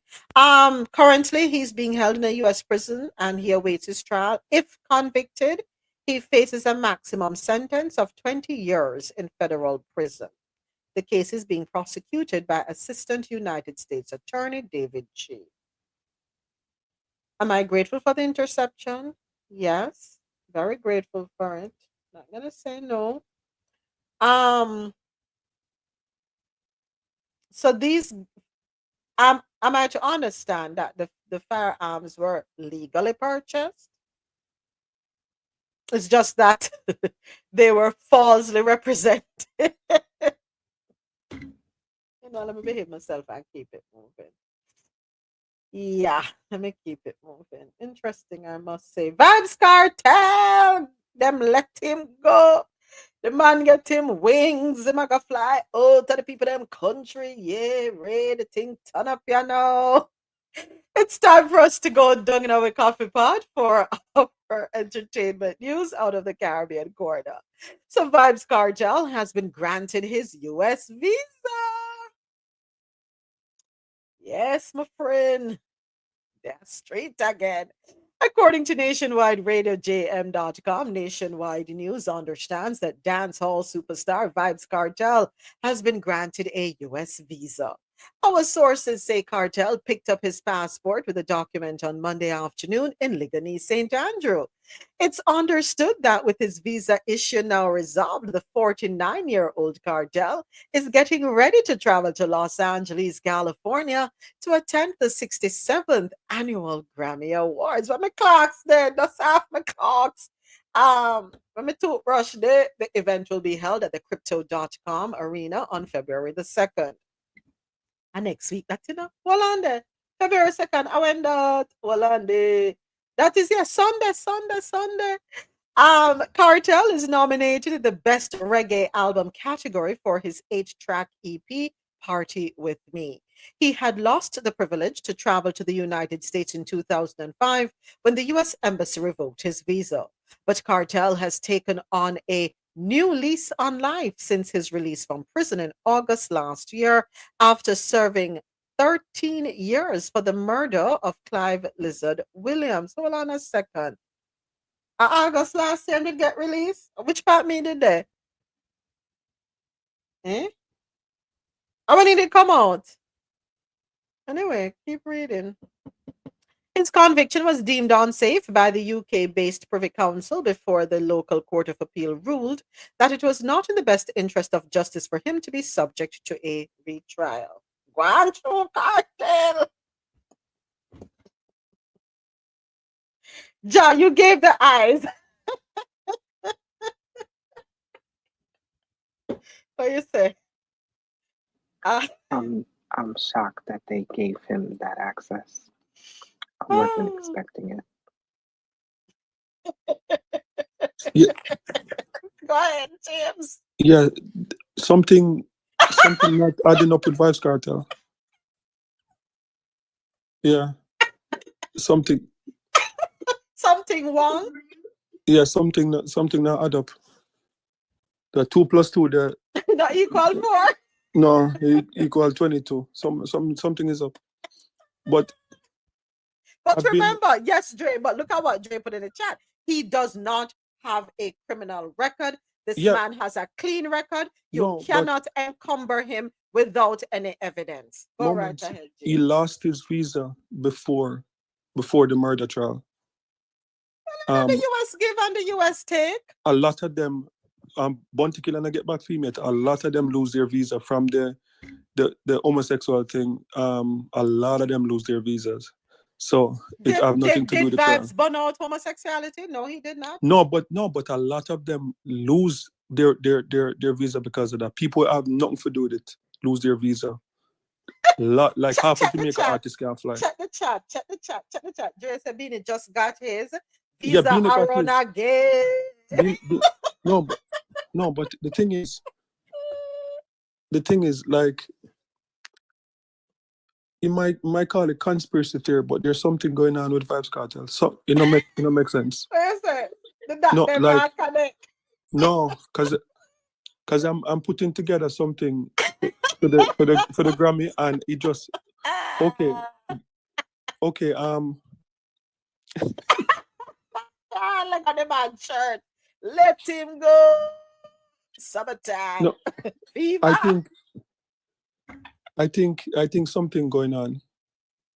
Currently he's being held in a US prison and he awaits his trial. If convicted, he faces a maximum sentence of 20 years in federal prison. The case is being prosecuted by Assistant United States Attorney David G. Am I grateful for the interception? Yes, very grateful for it. Not gonna say no. So these am I to understand that the firearms were legally purchased? It's just that they were falsely represented. Let me behave myself and keep it moving. Yeah, let me keep it moving. Interesting, I must say. Vibes Cartel! Them let him go. The man get him wings. Him a go fly out to the people them country. Yeah, Ray, the thing turn up, you know. It's time for us to go down in our coffee pot for our entertainment news out of the Caribbean corner. So Vibes Cartel has been granted his US visa. Yes, my friend. That's straight again. According to Nationwide Radio JM.com, Nationwide News understands that dancehall superstar Vibes Cartel has been granted a U.S. visa. Our sources say Cartel picked up his passport with a document on Monday afternoon in Ligonier, St. Andrew. It's understood that with his visa issue now resolved, the 49-year-old Cartel is getting ready to travel to Los Angeles, California to attend the 67th annual Grammy Awards. But my clocks there, that's half my clocks. When my toothbrush there, the event will be held at the crypto.com arena on February the 2nd. And next week, that's enough. Hold on there. February 2nd, I went out. Hold on there. That is, yeah, Sunday. Cartel is nominated in the Best Reggae Album category for his 8-track EP, Party With Me. He had lost the privilege to travel to the United States in 2005 when the U.S. Embassy revoked his visa. But Cartel has taken on a new lease on life since his release from prison in August last year after serving 13 years for the murder of Clive Lizard Williams. Hold on a second. August last year did get released? Which part me did they? When did it come out? Anyway, keep reading. His conviction was deemed unsafe by the UK-based Privy Council before the local Court of Appeal ruled that it was not in the best interest of justice for him to be subject to a retrial. Guancho Cartel! Ja, you gave the eyes. What you say? I'm shocked that they gave him that access. I wasn't expecting it. Yeah. Go ahead, James. Yeah, something not adding up with Vibes Cartel. Yeah, something wrong. Yeah, something not add up. The 2 + 2 there. Not equal 4. No, equal 22. Something is up. But remember, yes, Dre, but look at what Dre put in the chat. He does not have a criminal record. This man has a clean record. You cannot encumber him without any evidence. Go right ahead, James. He lost his visa before the murder trial. The US give and the US take. A lot of them Bounty Killer and Get Back Female, a lot of them lose their visa from the homosexual thing. A lot of them lose their visas. So it have nothing to do with Did the trial. Vibes burn out homosexuality? No, he did not. No, but a lot of them lose their visa because of that. People have nothing to do with it. Lose their visa. Like half of Jamaica artists can't fly. Check the chat. Dre said Beanie just got his Yeah, visa Beanie got around his. again. No, but the thing is, like, you might call it conspiracy theory, but there's something going on with Vibes Cartel. So it don't make sense. What is it? No, because I'm putting together something for the Grammy, and it just okay. Look at the man shirt. Let him go. Summertime. No, Fever. I think something going on.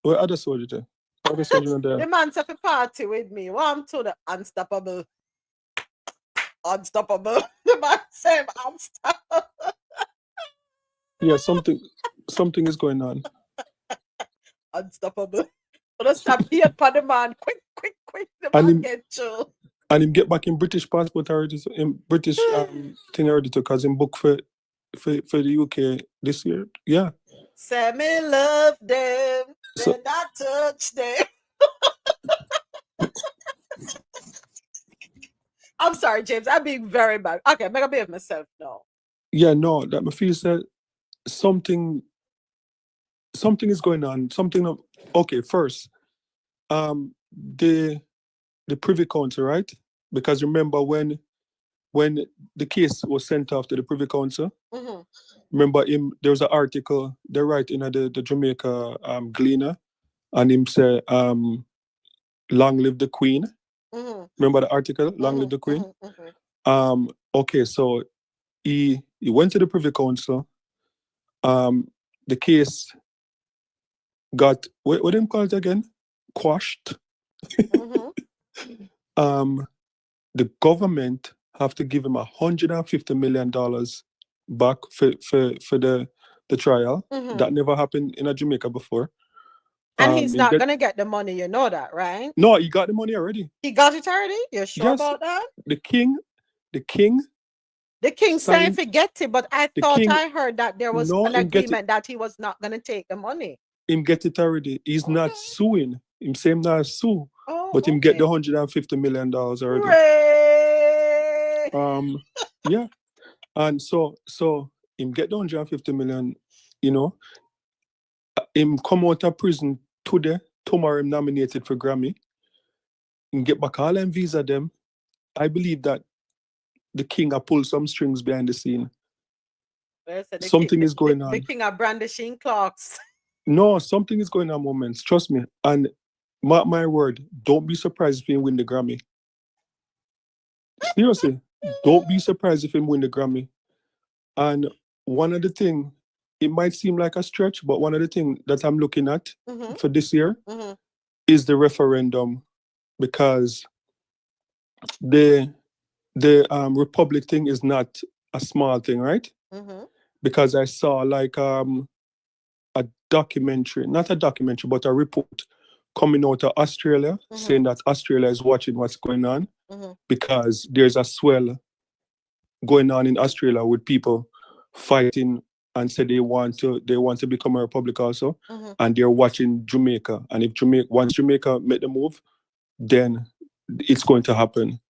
Where other soldiers there? Other soldiers there. The man said party with me. Warm to the unstoppable. Unstoppable. The man said unstoppable. Yeah, something is going on. Unstoppable. Let's stop here for the man. Quick. The man get you. And him get back in British passport already, in British thing already too, because him book for the UK this year. Yeah. Say me love them, then I touch them. I'm sorry, James. I'm being very bad. Okay, I'm gonna be of myself now. Yeah, no, that my feel said something is going on. Okay, first, the Privy Council, right? Because remember when the case was sent off to the Privy Council, remember there was an article they write in the Jamaica Gleaner, and him say long live the Queen. Remember the article, long live the Queen. Okay, so he went to the Privy Council. The case got what them call it again? Quashed. The government have to give him $150 million back for the trial. That never happened in Jamaica before. And he's not gonna get the money, you know that, right? No, he got the money already. He got it already? You're sure about that? The king saying forget it, but I thought I heard that there was an agreement that he was not gonna take the money. Him get it already. He's not suing. Him say him not sue. But him get the $150 million already. Yeah. And so him get the 150 million, you know. Him come out of prison today. Tomorrow him nominated for Grammy. Him get back all them visa them. I believe that the king have pulled some strings behind the scene. Something is going on. The king are brandishing clocks. No, something is going on, moments. Trust me. And mark my word, don't be surprised if he win the Grammy. Seriously, don't be surprised if he win the Grammy. And one of the things, it might seem like a stretch, but one of the things that I'm looking at for this year is the referendum, because the Republic thing is not a small thing, right? Because I saw like a documentary, not a documentary, but a report coming out of Australia saying that Australia is watching what's going on because there's a swell going on in Australia with people fighting and say they want to become a republic also, and they're watching Jamaica. And if once Jamaica make the move, then it's going to happen.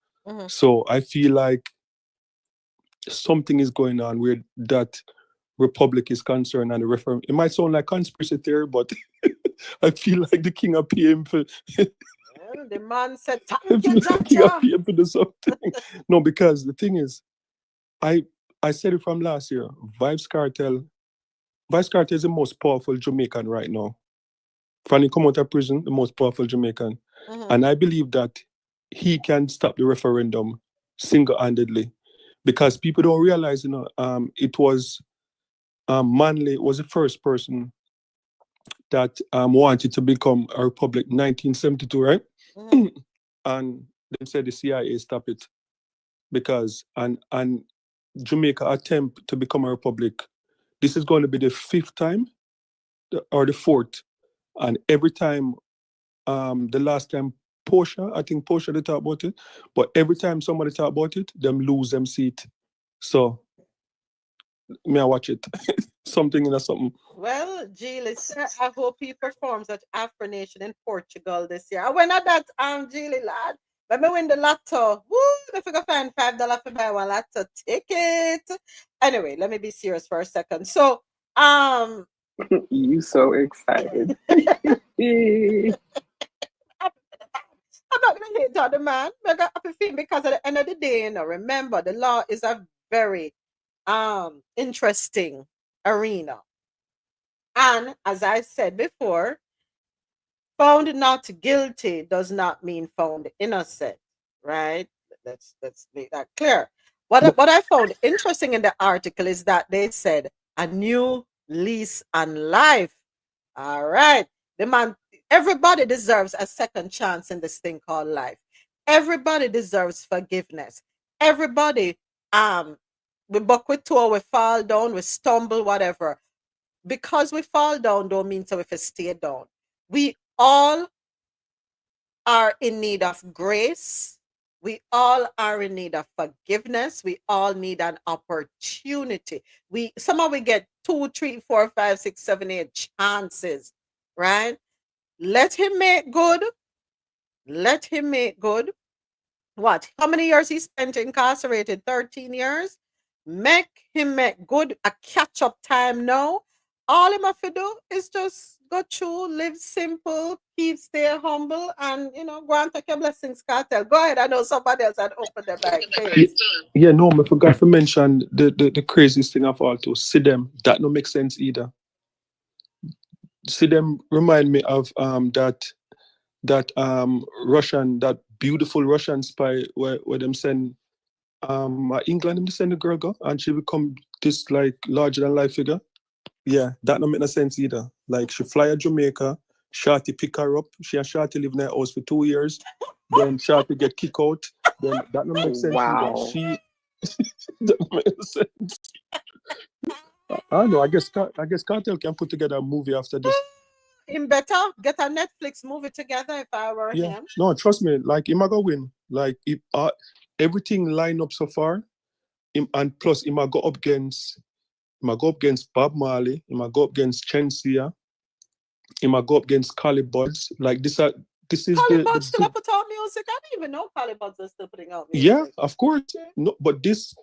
So I feel like something is going on where that republic is concerned and the referendum. It might sound like conspiracy theory, but I feel like the king of PM for the man said, king of PM for the something. No, because the thing is, I said it from last year. Vibes Cartel is the most powerful Jamaican right now. From he come out of prison, the most powerful Jamaican. And I believe that he can stop the referendum single-handedly. Because people don't realize, it was Manley was the first person that wanted to become a republic in 1972, right? And they said the CIA stop it. Because, and Jamaica attempt to become a republic. This is going to be the 5th time or the 4th, and every time, the last time Portia, I think Portia they talk about it, but every time somebody talk about it, them lose them seat. So may I watch it? Something in a something. Well, Geely, sir, I hope he performs at Afro Nation in Portugal this year. I went at that, Geely, lad. When me win the lotto, woo, if I go find $5 for buy one lotto ticket. Anyway, let me be serious for a second. So, You so excited. I'm not gonna hate on the man. I got happy feeling because at the end of the day, remember the law is a very interesting arena. And as I said before, found not guilty does not mean found innocent, right? Let's make that clear. What I found interesting in the article is that they said a new lease on life. All right. The man, everybody deserves a second chance in this thing called life. Everybody deserves forgiveness. Everybody, we buck with toe, we fall down, we stumble, whatever. Because we fall down don't mean so if we stay down. We all are in need of grace. We all are in need of forgiveness. We all need an opportunity. Somehow we get 2, 3, 4, 5, 6, 7, 8 chances, right? Let him make good. Let him make good. What? How many years he spent incarcerated? 13 years. Make him make good a catch-up time now. All him have to do is just go through, live simple, stay humble, and go and take your blessings, Cartel. Go ahead. I know somebody else had opened their mic. Yeah, no, I forgot to mention the craziest thing of all to see them. That don't make sense either. See them remind me of that beautiful Russian spy where them send England them send the girl go and she become this like larger than life figure. Yeah, that don't make no sense either. Like she fly to Jamaica, Shorty pick her up. She and Shorty live in her house for 2 years. Then Shorty get kicked out. Then that don't make sense either. Wow. She that don't make sense. I don't know. I guess Cartel can put together a movie after this. Him better get a Netflix movie together if I were him. No, trust me. Like him, I go win. Like if everything line up so far, and plus him, I go up against Bob Marley. Him, I go up against Chensia. Him, I go up against Carib Buds. Like this is Carib Buds still put out music. I didn't even know Carib Buds are still putting out music. Yeah, of course. No, but this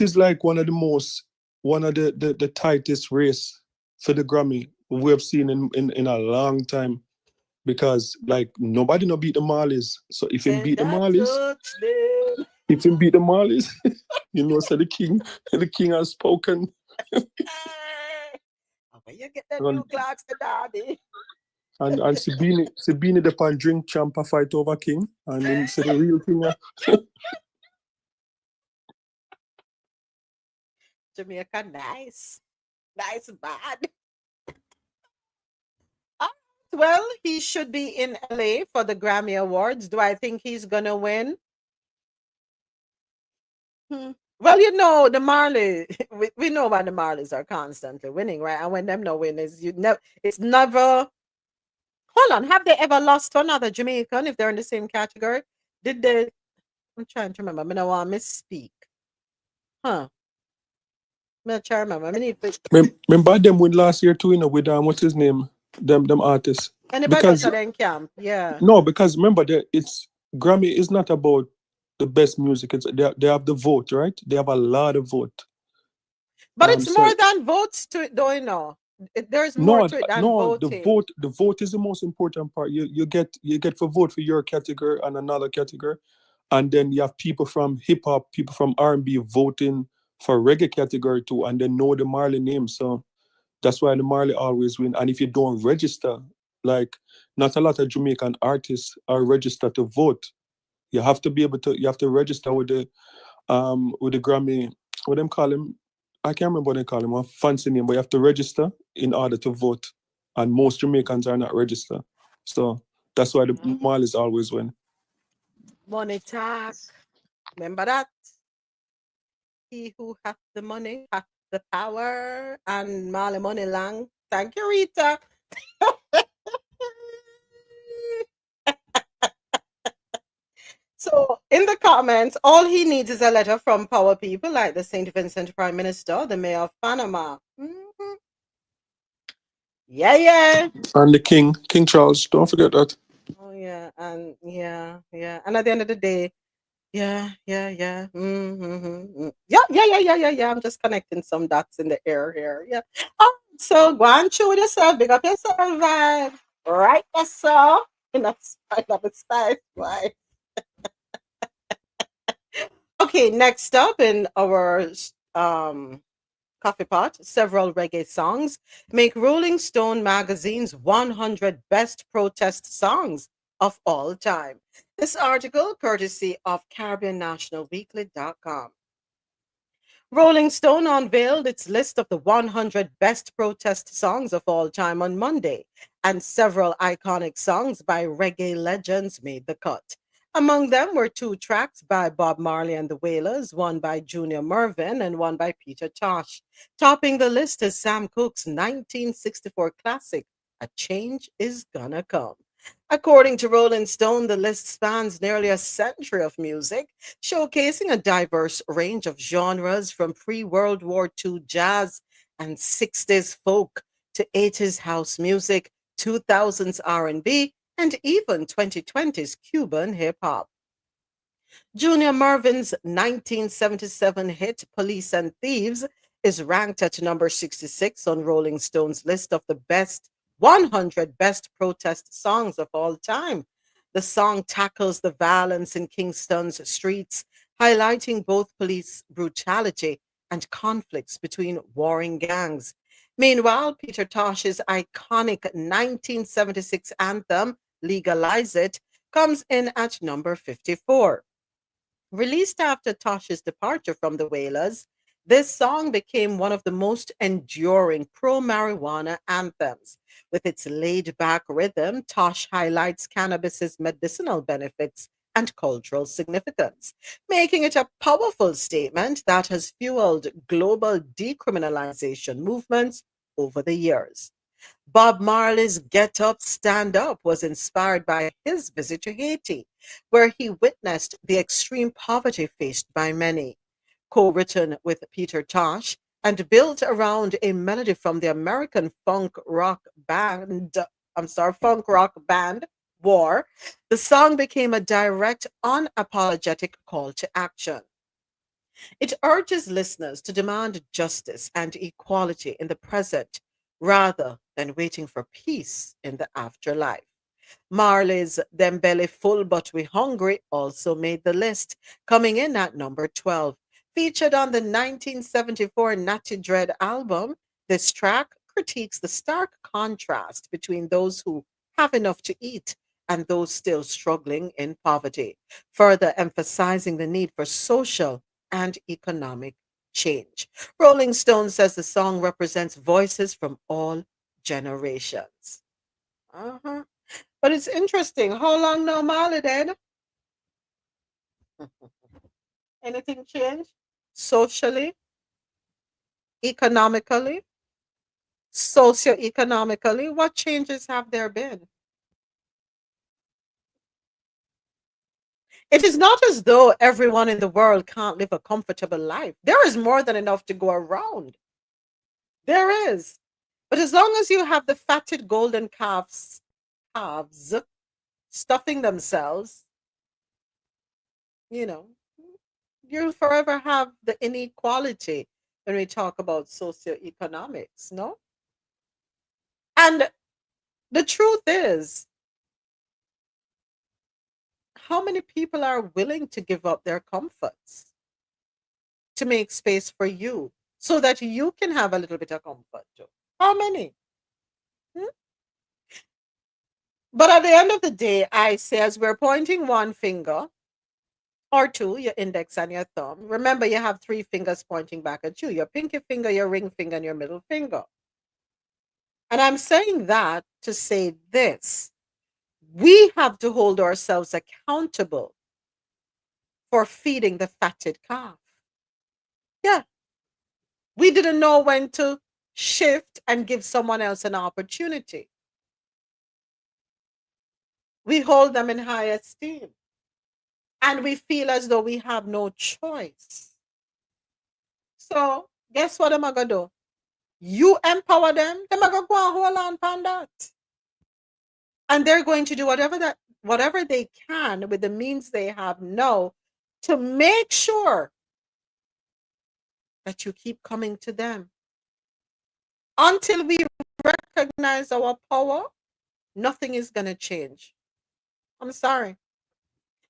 is like one of the tightest race for the Grammy we have seen in a long time. Because like nobody no beat the Marleys. So if him beat the Marleys, so the king has spoken. Where you get the new clocks, the daddy? And Sabini the pan drink champa fight over king, and then say the real king. Jamaica, nice bad. Well, he should be in LA for the Grammy Awards. Do I think he's gonna win? Well, the Marley, we know why the Marleys are constantly winning, right? And when them no win is it's never. Hold on, have they ever lost to another Jamaican if they're in the same category? Did they? I'm trying to remember. I don't want to misspeak. Huh? I'm trying to remember. I mean, remember them win last year too, with what's his name? Them artists. Anybody else in camp? Yeah. No, because remember it's Grammy is not about the best music. It's they have the vote, right? They have a lot of vote. But it's more than votes to it, though, There's more to it than voting. The vote is the most important part. You get for vote for your category and another category, and then you have people from hip hop, people from R&B voting for reggae category too, and then know the Marley name. So that's why the Marley always win. And if you don't register, like not a lot of Jamaican artists are registered to vote. You have to be able to. You have to register with the Grammy. What them call him? I can't remember what they call him. A fancy name, but you have to register in order to vote. And most Jamaicans are not registered. So that's why the Marleys always win. Money talk. Remember that? He who hath the money hath the power, and Mali Money Lang. Thank you, Rita. So, in the comments, all he needs is a letter from power people like the St. Vincent Prime Minister, the Mayor of Panama. Mhm. Yeah, yeah. And the King Charles. Don't forget that. Oh, yeah. And yeah, yeah. And at the end of the day, yeah, yeah, yeah. Yeah, yeah, yeah, yeah, yeah, yeah. I'm just connecting some dots in the air here. Yeah. Oh, so go and chill with yourself. Big up yourself, vibe. Right, yes, sir. In that spite of a spice, right? Okay, next up in our um coffee pot, several reggae songs make Rolling Stone magazine's 100 best protest songs of all time. This article, courtesy of CaribbeanNationalWeekly.com. Rolling Stone unveiled its list of the 100 best protest songs of all time on Monday, and several iconic songs by reggae legends made the cut. Among them were two tracks by Bob Marley and the Wailers, one by Junior Mervin and one by Peter Tosh. Topping the list is Sam Cooke's 1964 classic, A Change Is Gonna Come. According to Rolling Stone, the list spans nearly a century of music, showcasing a diverse range of genres from pre-World War II jazz and 60s folk to 80s house music, 2000s R&B, and even 2020s Cuban hip hop. Junior Marvin's 1977 hit Police and Thieves is ranked at number 66 on Rolling Stone's list of the best 100 best protest songs of all time. The song tackles the violence in Kingston's streets, highlighting both police brutality and conflicts between warring gangs. Meanwhile, Peter Tosh's iconic 1976 anthem, Legalize It, comes in at number 54. Released after Tosh's departure from the Wailers, this song became one of the most enduring pro marijuana anthems. With its laid back rhythm, Tosh highlights cannabis's medicinal benefits and cultural significance, making it a powerful statement that has fueled global decriminalization movements over the years. Bob Marley's Get Up, Stand Up was inspired by his visit to Haiti, where he witnessed the extreme poverty faced by many. Co written with Peter Tosh and built around a melody from the American funk rock band War, the song became a direct, unapologetic call to action. It urges listeners to demand justice and equality in the present rather than waiting for peace in the afterlife. Marley's Them Belly Full But We Hungry also made the list, coming in at number 12. Featured on the 1974 Natty Dread album, this track critiques the stark contrast between those who have enough to eat and those still struggling in poverty, further emphasizing the need for social and economic change. Rolling Stone says the song represents voices from all generations. Uh-huh. But it's interesting. How long now, Marley then? Anything changed? Socially, economically, socioeconomically? What changes have there been? It is not as though everyone in the world can't live a comfortable life. There is more than enough to go around. There is. But as long as you have the fatted golden calves stuffing themselves, you know, you'll forever have the inequality when we talk about socioeconomics, no? And the truth is, how many people are willing to give up their comforts to make space for you so that you can have a little bit of comfort too? How many? Hmm? But at the end of the day, I say, as we're pointing one finger or two, your index and your thumb, remember you have three fingers pointing back at you, your pinky finger, your ring finger, and your middle finger. And I'm saying that to say this: we have to hold ourselves accountable for feeding the fatted calf. Yeah. We didn't know when to shift and give someone else an opportunity. We hold them in high esteem. And we feel as though we have no choice. So, guess what I'm going to do? You empower them, they're going to go and hold on on that. And they're going to do whatever they can with the means they have now to make sure that you keep coming to them. Until we recognize our power, nothing is going to change. I'm sorry.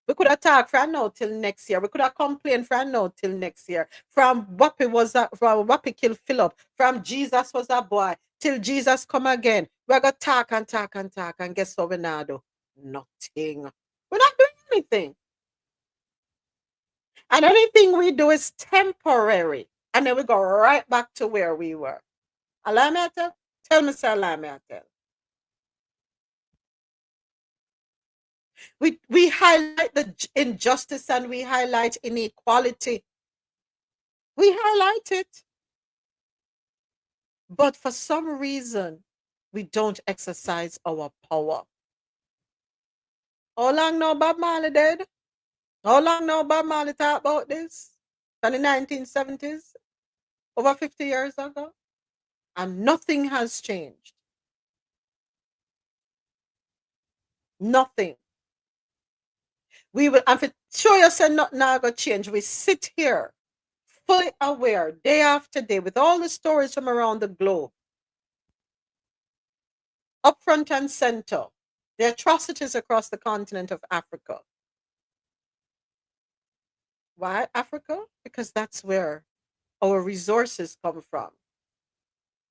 We could have talked from now till next year. We could have complained from now till next year. From Wappy kill Philip, from Jesus was a boy, till Jesus come again. We're going to talk and talk and talk. And guess what we now do? Nothing. We're not doing anything. And anything we do is temporary. And then we go right back to where we were. Allow me to tell me, sir, allow me to tell. We highlight the injustice and we highlight inequality. We highlight it. But for some reason, we don't exercise our power. How long now Bob Marley dead? How long now Bob Marley talk about this? From the 1970s? Over 50 years ago? And nothing has changed. Nothing. We will, and if show yourself nothing now going to change, we sit here fully aware day after day with all the stories from around the globe. Up front and center, the atrocities across the continent of Africa. Why Africa? Because that's where our resources come from.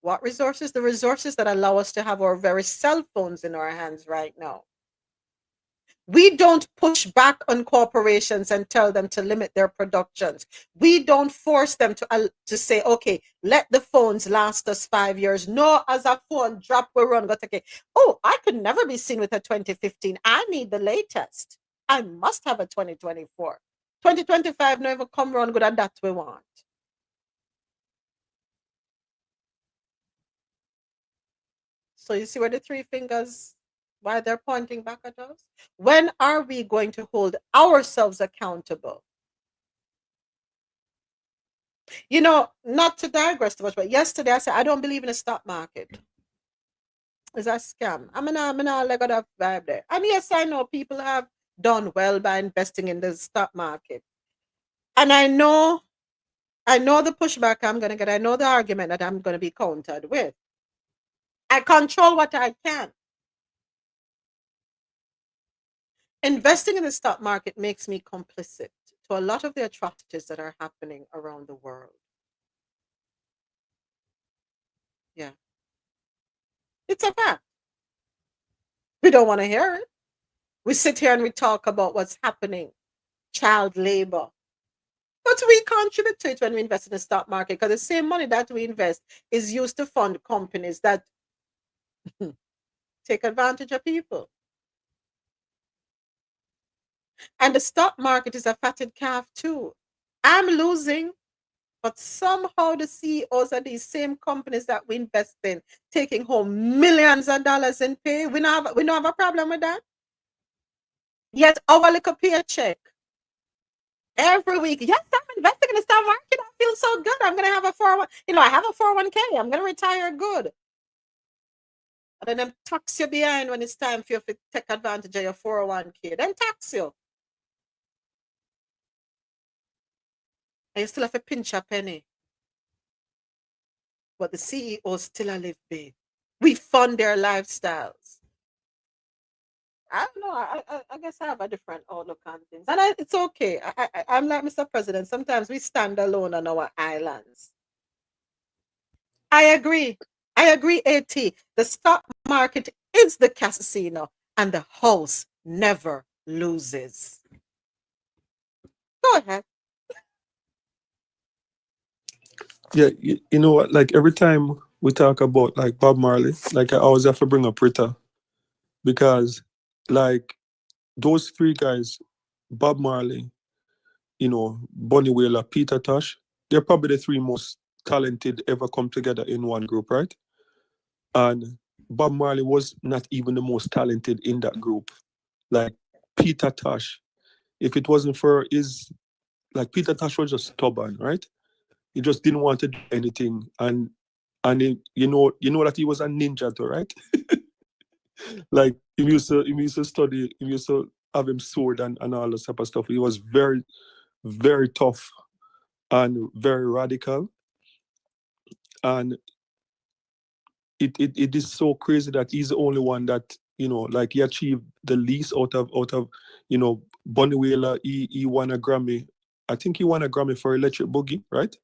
What resources? The resources that allow us to have our very cell phones in our hands right now. We don't push back on corporations and tell them to limit their productions. We don't force them to say, okay, let the phones last us 5 years. No, as a phone drop, we run. Okay. Oh, I could never be seen with a 2015. I need the latest. I must have a 2024. 2025 never come around good, and that's what we want. So you see where the three fingers, why they're pointing back at us? When are we going to hold ourselves accountable? You know, not to digress too much, but yesterday I said I don't believe in the stock market. It's a scam. I'm not let go that vibe there. And yes, I know people have done well by investing in the stock market. And I know the pushback I'm gonna get. I know the argument that I'm gonna be countered with. I control what I can. Investing in the stock market makes me complicit to a lot of the atrocities that are happening around the world. Yeah. It's a fact. We don't want to hear it. We sit here and we talk about what's happening, child labor. But we contribute to it when we invest in the stock market because the same money that we invest is used to fund companies that take advantage of people. And the stock market is a fatted calf too. I'm losing, but somehow the CEOs of these same companies that we invest in taking home millions of dollars in pay. We don't have a problem with that. Yet our little paycheck every week. Yes, I'm investing in the stock market. I feel so good. I'm gonna have a 401. I have a 401k. I'm gonna retire good. And then them tax you behind when it's time for you to take advantage of your 401k. Then tax you. And you still have to pinch a penny. But the CEOs still live big. We fund their lifestyles. I don't know. I guess I have a different outlook on things. And it's okay. I'm like Mr. President. Sometimes we stand alone on our islands. I agree. AT. The stock market is the casino and the house never loses. Go ahead. Yeah, you know what? Like every time we talk about like Bob Marley, like I always have to bring up Rita because like those three guys, Bob Marley, Bunny Wailer, Peter Tosh, they're probably the three most talented ever come together in one group, right? And Bob Marley was not even the most talented in that group. Like Peter Tosh, if it wasn't for his, like Peter Tosh was just stubborn, right? He just didn't want to do anything, and you know that he was a ninja too, right? Like he used to study, he used to have him sword and all that type of stuff. He was very, very tough and very radical. And it is so crazy that he's the only one that, like he achieved the least out of Bunny Wailer. He won a Grammy. I think he won a Grammy for Electric Boogie, right?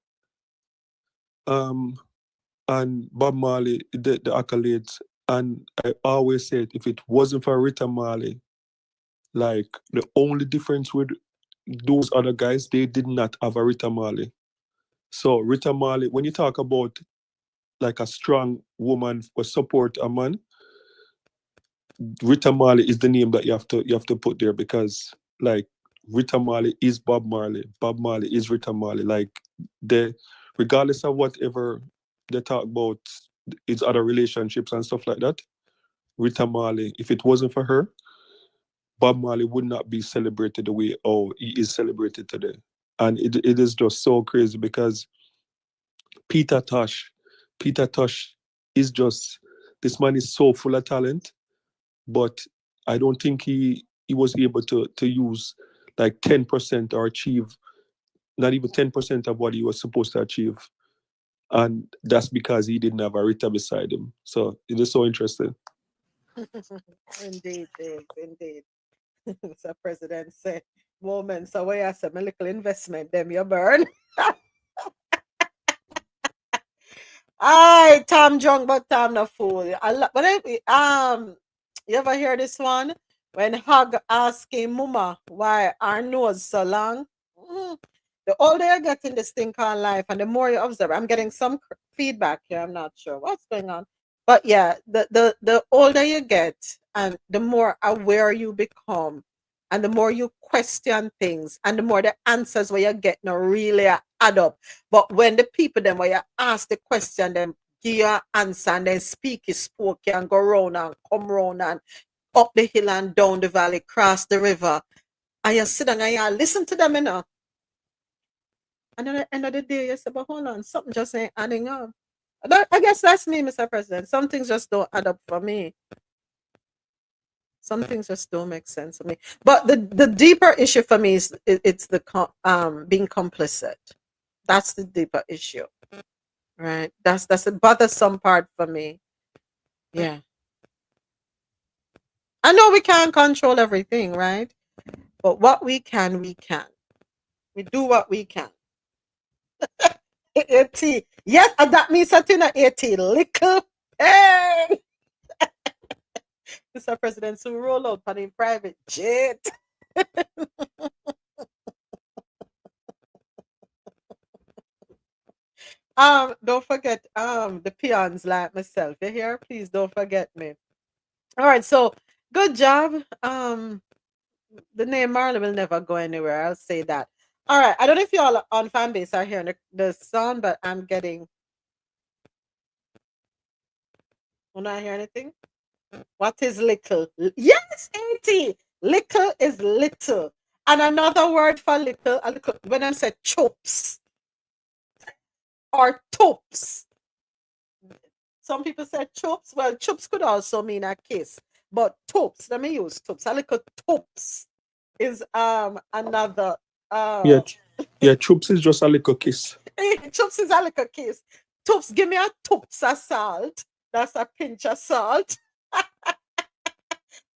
And Bob Marley, the accolades. And I always said, if it wasn't for Rita Marley, like the only difference with those other guys, they did not have a Rita Marley. So Rita Marley, when you talk about like a strong woman for support a man, Rita Marley is the name that you have to put there, because like Rita Marley is Bob Marley. Bob Marley is Rita Marley. Like regardless of whatever they talk about its other relationships and stuff like that, Rita Marley, if it wasn't for her, Bob Marley would not be celebrated the way he is celebrated today. And it is just so crazy, because Peter Tosh is just, this man is so full of talent, but I don't think he was able to use like 10% or achieve not even 10% of what he was supposed to achieve. And that's because he didn't have a Rita beside him. So it is so interesting. Indeed, Dave, indeed. So President said, moments away as a little investment, them you burn. Aye, Tom drunk, but Tom no fool. You ever hear this one? When Hug asking Mama why our nose so long? The older you get in this thing called life, and the more you observe, I'm getting some feedback here. I'm not sure what's going on, but yeah, the older you get, and the more aware you become, and the more you question things, and the more the answers where you get no really add up. But when the people then where you ask the question, then give you an answer, and then speak you spoke you, and go round and come round and up the hill and down the valley, cross the river, and you sit down and you listen to them, And then at the end of the day, you say, but hold on, something just ain't adding up. I guess that's me, Mr. President. Some things just don't add up for me. Some things just don't make sense for me. But the deeper issue for me is it's the being complicit. That's the deeper issue, right? That's a bothersome part for me. Yeah. I know we can't control everything, right? But what we can, we can. We do what we can. 80. Yes, and that means something at 80. Little pain. Mr. President, so roll out on a private jet. Don't forget the peons like myself. You hear? Please don't forget me. All right, so good job. The name Marley will never go anywhere. I'll say that. All right. I don't know if you all on fan base are hearing the sound, but I'm getting. Will I hear anything? What is little? Yes, 80. Little is little. And another word for little, when I say chops or tops. Some people say chops. Well, chops could also mean a kiss. But tops, let me use tops. A little tops is another Yeah, chops is just a little kiss. Chops is a little kiss. Tops, give me a tops of salt. That's a pinch of salt.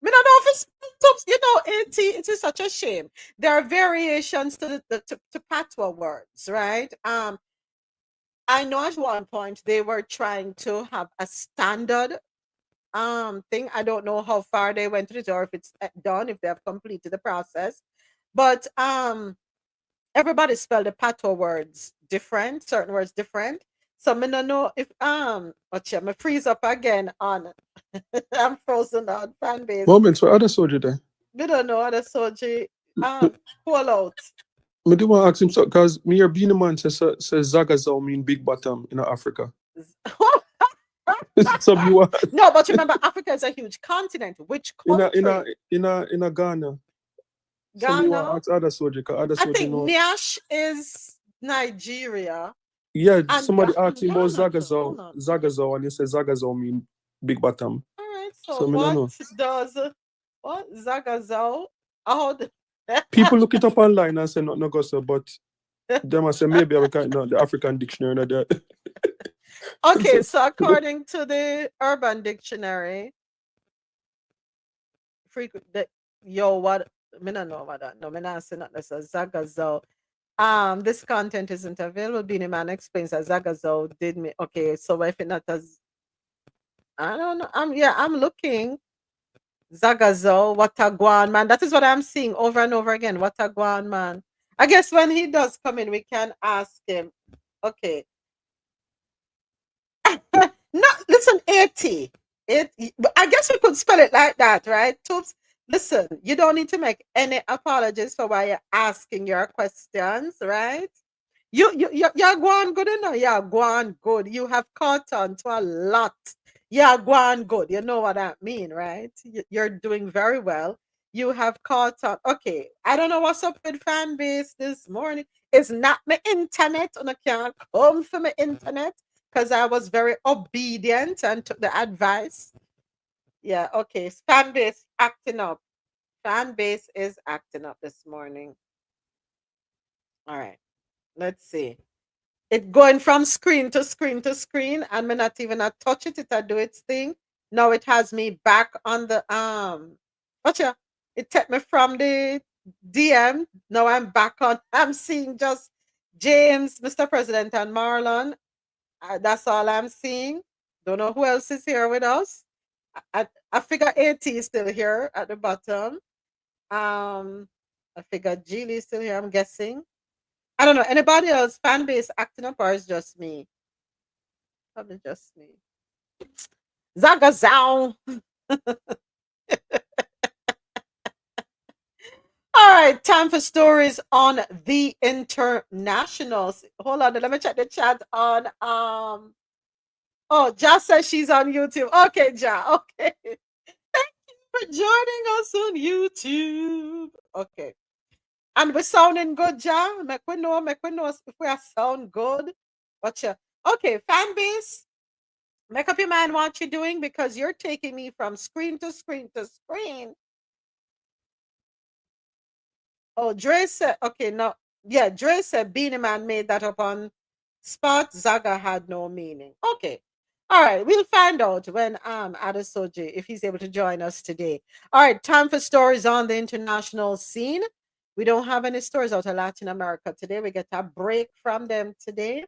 Me don't know if it's tops, it is such a shame. There are variations to to patois words, right? I know at one point they were trying to have a standard thing. I don't know how far they went with it or if it's done, if they have completed the process. But everybody spelled the patois words different, certain words different. So I don't know if me freeze up again on I'm frozen on fan base. Moments for Adesoji there. We don't know Adesoji pull out. Me do want to ask him so because me or Benin man says Zagazao mean big bottom in Africa. Some you want No, but remember, Africa is a huge continent. Which in a country? Ghana. Some you want Ghana? to ask Adesoji because I Adesoji think know. Nyash is Nigeria Yeah, and somebody asked him about Ghana too. Hold Zagazao, on. Zagazao, and he said Zagazao mean big bottom. All right. So So me don't what know. does what Zagazao? Oh, People look it up online and say not no go so, but them I say maybe I can not the African dictionary not there. okay. So according to the Urban Dictionary, frequent yo what me not know about that. No, me not say not this Zagazao. This content isn't available. Beanie Man explains that Zagazao did me. Okay, so if it not as I don't know. I'm looking. Zagazo, Watagwan, man. That is what I'm seeing over and over again. Watagwan, man. I guess when he does come in, we can ask him. Okay. No, listen, 80. I guess we could spell it like that, right? Toops, listen, you don't need to make any apologies for why you're asking your questions, right? You're going good enough. You're going good. You have caught on to a lot. You're going good. You know what I mean, right? You're doing very well. You have caught on. Okay, I don't know what's up with fan base this morning. It's not my internet, and I can't come for my internet because I was very obedient and took the advice. Yeah, okay. Fan base acting up. Fan base is acting up this morning. All right, let's see. It going from screen to screen to screen, and me not even a touch it. It a do its thing. Now it has me back on the Watcha. It took me from the DM. Now I'm back on. I'm seeing just James, Mr. President, and Marlon. That's all I'm seeing. Don't know who else is here with us. I figure AT is still here at the bottom. I figure Geely is still here. I'm guessing. I don't know. Anybody else fan base acting up, or is just me? Probably just me. Zagazow. All right, time for stories on the internationals. Hold on, let me check the chat on oh, Ja says she's on YouTube. Okay, Ja. Okay. Thank you for joining us on YouTube. Okay. And we're sounding good, Ja. Make we know if we are sound good. Gotcha. Okay, fan base. Make up your mind what you're doing because you're taking me from screen to screen to screen. Oh, Dre said, okay, no. Yeah, Dre said Beanie Man made that up on spot. Zaga had no meaning. Okay. All right, we'll find out when Adesoji, if he's able to join us today. All right, time for stories on the international scene. We don't have any stories out of Latin America today. We get a break from them today.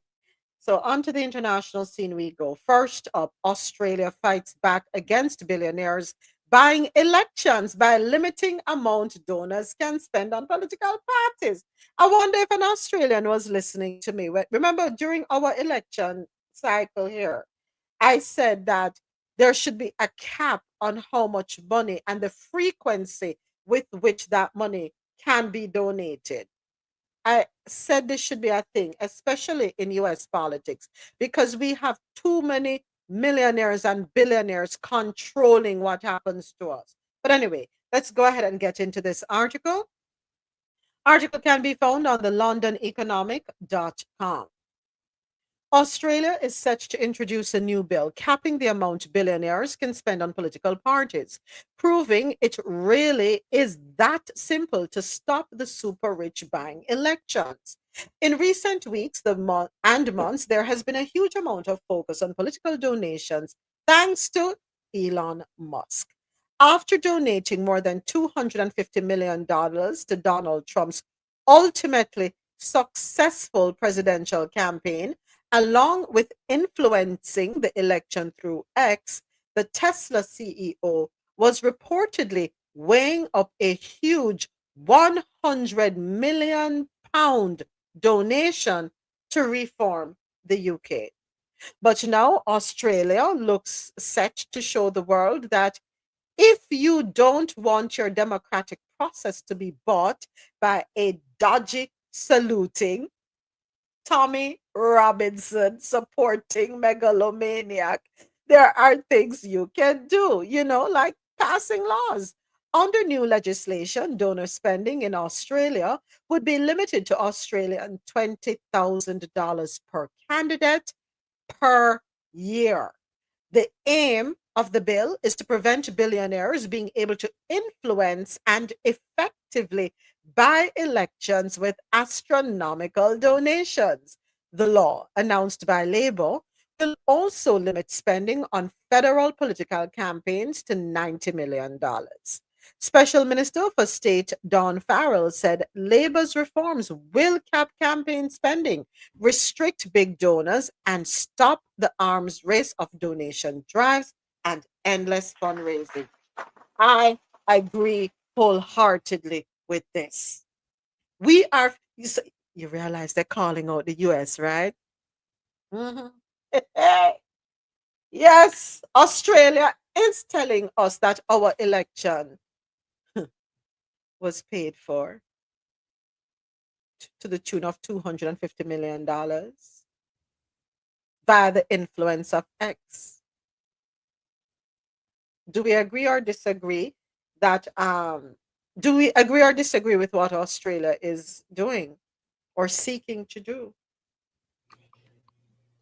So onto the international scene we go. First up, Australia fights back against billionaires buying elections by limiting amount donors can spend on political parties. I wonder if an Australian was listening to me. Remember during our election cycle here, I said that there should be a cap on how much money and the frequency with which that money can be donated. I said this should be a thing, especially in US politics, because we have too many millionaires and billionaires controlling what happens to us. But anyway, let's go ahead and get into this article. Article can be found on the londoneconomic.com. Australia is set to introduce a new bill capping the amount billionaires can spend on political parties, proving it really is that simple to stop the super rich buying elections. In recent weeks and months, there has been a huge amount of focus on political donations thanks to Elon Musk. After donating more than $250 million to Donald Trump's ultimately successful presidential campaign, along with influencing the election through X, the Tesla CEO was reportedly weighing up a huge £100 million donation to reform the UK. But now Australia looks set to show the world that if you don't want your democratic process to be bought by a dodgy saluting Tommy Robinson supporting megalomaniac. There are things you can do, like passing laws. Under new legislation, donor spending in Australia would be limited to Australian $20,000 per candidate per year. The aim of the bill is to prevent billionaires being able to influence and effectively buy elections with astronomical donations. The law, announced by Labour, will also limit spending on federal political campaigns to $90 million. Special Minister for State Don Farrell said Labour's reforms will cap campaign spending, restrict big donors, and stop the arms race of donation drives and endless fundraising. I agree wholeheartedly with this. We are, you realize they're calling out the US, right? Mhm. Yes, Australia is telling us that our election was paid for to the tune of $250 million via the influence of X. Do we agree or disagree that do we agree or disagree with what Australia is doing or seeking to do?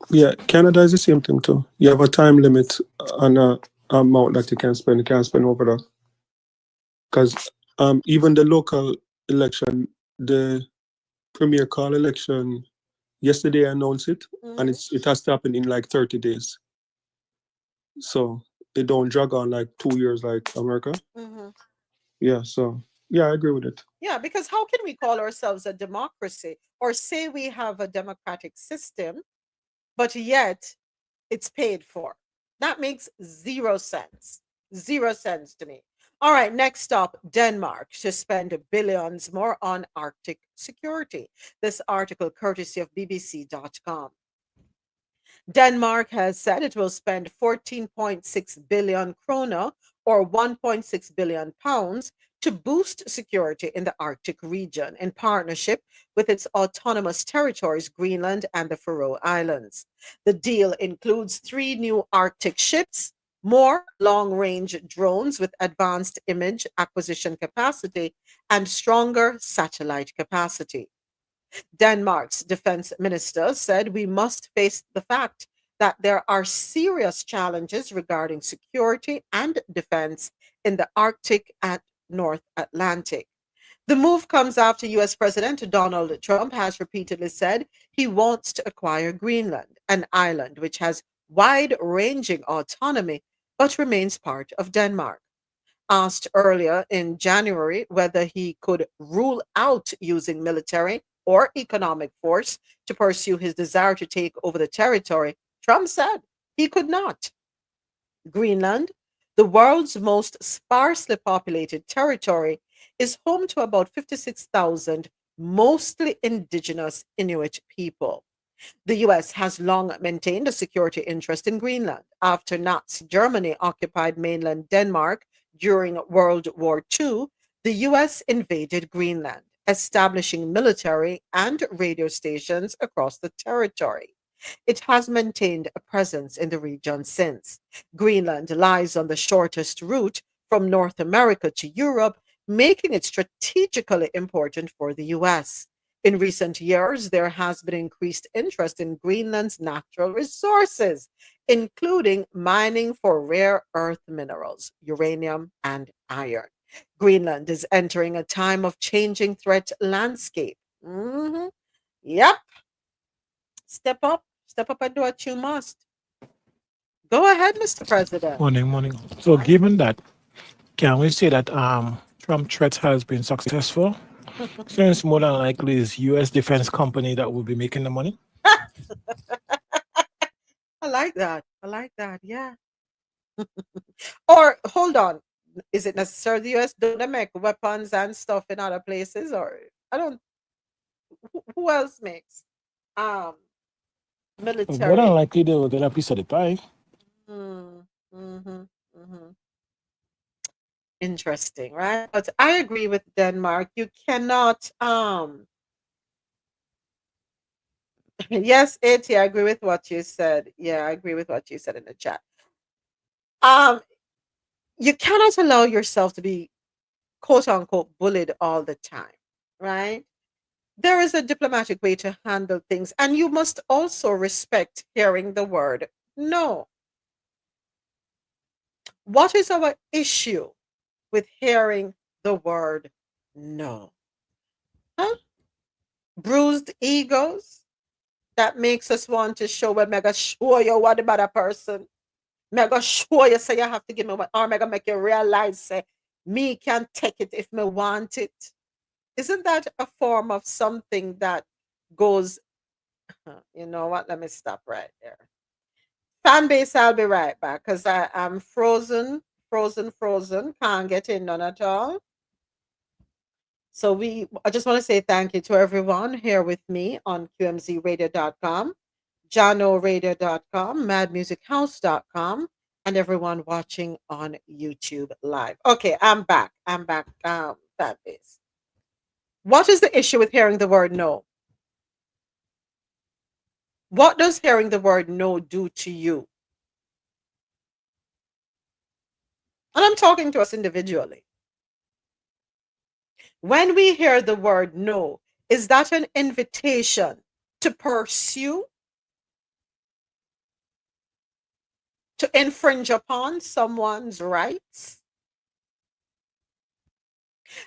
Yeah, Canada is the same thing too. You have a time limit on a amount that you can spend. You can't spend over that. Because even the local election, the premier call election, yesterday I announced it, and it has to happen in like 30 days. So it don't drag on like 2 years like America. Yeah, so yeah, I agree with it. Yeah, because how can we call ourselves a democracy or say we have a democratic system, but yet it's paid for? That makes zero sense. Zero sense to me. All right, next up, Denmark to spend billions more on Arctic security. This article courtesy of BBC.com. Denmark has said it will spend 14.6 billion krona or 1.6 billion pounds to boost security in the Arctic region in partnership with its autonomous territories, Greenland and the Faroe Islands. The deal includes 3 new Arctic ships, more long range drones with advanced image acquisition capacity, and stronger satellite capacity. Denmark's defense minister said we must face the fact that there are serious challenges regarding security and defense in the Arctic and North Atlantic. The move comes after US President Donald Trump has repeatedly said he wants to acquire Greenland, an island which has wide ranging autonomy but remains part of Denmark. Asked earlier in January whether he could rule out using military or economic force to pursue his desire to take over the territory, Trump said he could not. Greenland, the world's most sparsely populated territory, is home to about 56,000 mostly indigenous Inuit people. The US has long maintained a security interest in Greenland. After Nazi Germany occupied mainland Denmark during World War II, the US invaded Greenland, establishing military and radio stations across the territory. It has maintained a presence in the region since. Greenland lies on the shortest route from North America to Europe, making it strategically important for the US. In recent years, there has been increased interest in Greenland's natural resources, including mining for rare earth minerals, uranium, and iron. Greenland is entering a time of changing threat landscape. Yep. Step up and do what you must. Go ahead, Mr. President. Morning. So, given that, can we say that Trump threat has been successful? Since more than likely is U.S. defense company that will be making the money. I like that. Yeah. Or hold on. Is it necessary the US don't they make weapons and stuff in other places? Or I don't who else makes um More military? than likely they will get a piece of the pie. Mm, hmm Interesting, right? But I agree with Denmark. You cannot Yes, AT, I agree with what you said. Yeah, I agree with what you said in the chat. Um, you cannot allow yourself to be quote unquote bullied all the time, right? There is a diplomatic way to handle things, and you must also respect hearing the word no. What is our issue with hearing the word no? Huh? Bruised egos that makes us want to show where mega show you what about a person. Mega show you say you have to give me what, or mega make you realize say me can take it if me want it. Isn't that a form of something that goes, you know what? Let me stop right there. Fan base, I'll be right back because I am frozen, frozen, frozen. Can't get in none at all. So I just want to say thank you to everyone here with me on qmzradio.com, janoradio.com, madmusichouse.com, and everyone watching on YouTube live. Okay, I'm back. I'm back. Fan base. What is the issue with hearing the word no? What does hearing the word no do to you? And I'm talking to us individually. When we hear the word no, is that an invitation to pursue, to infringe upon someone's rights?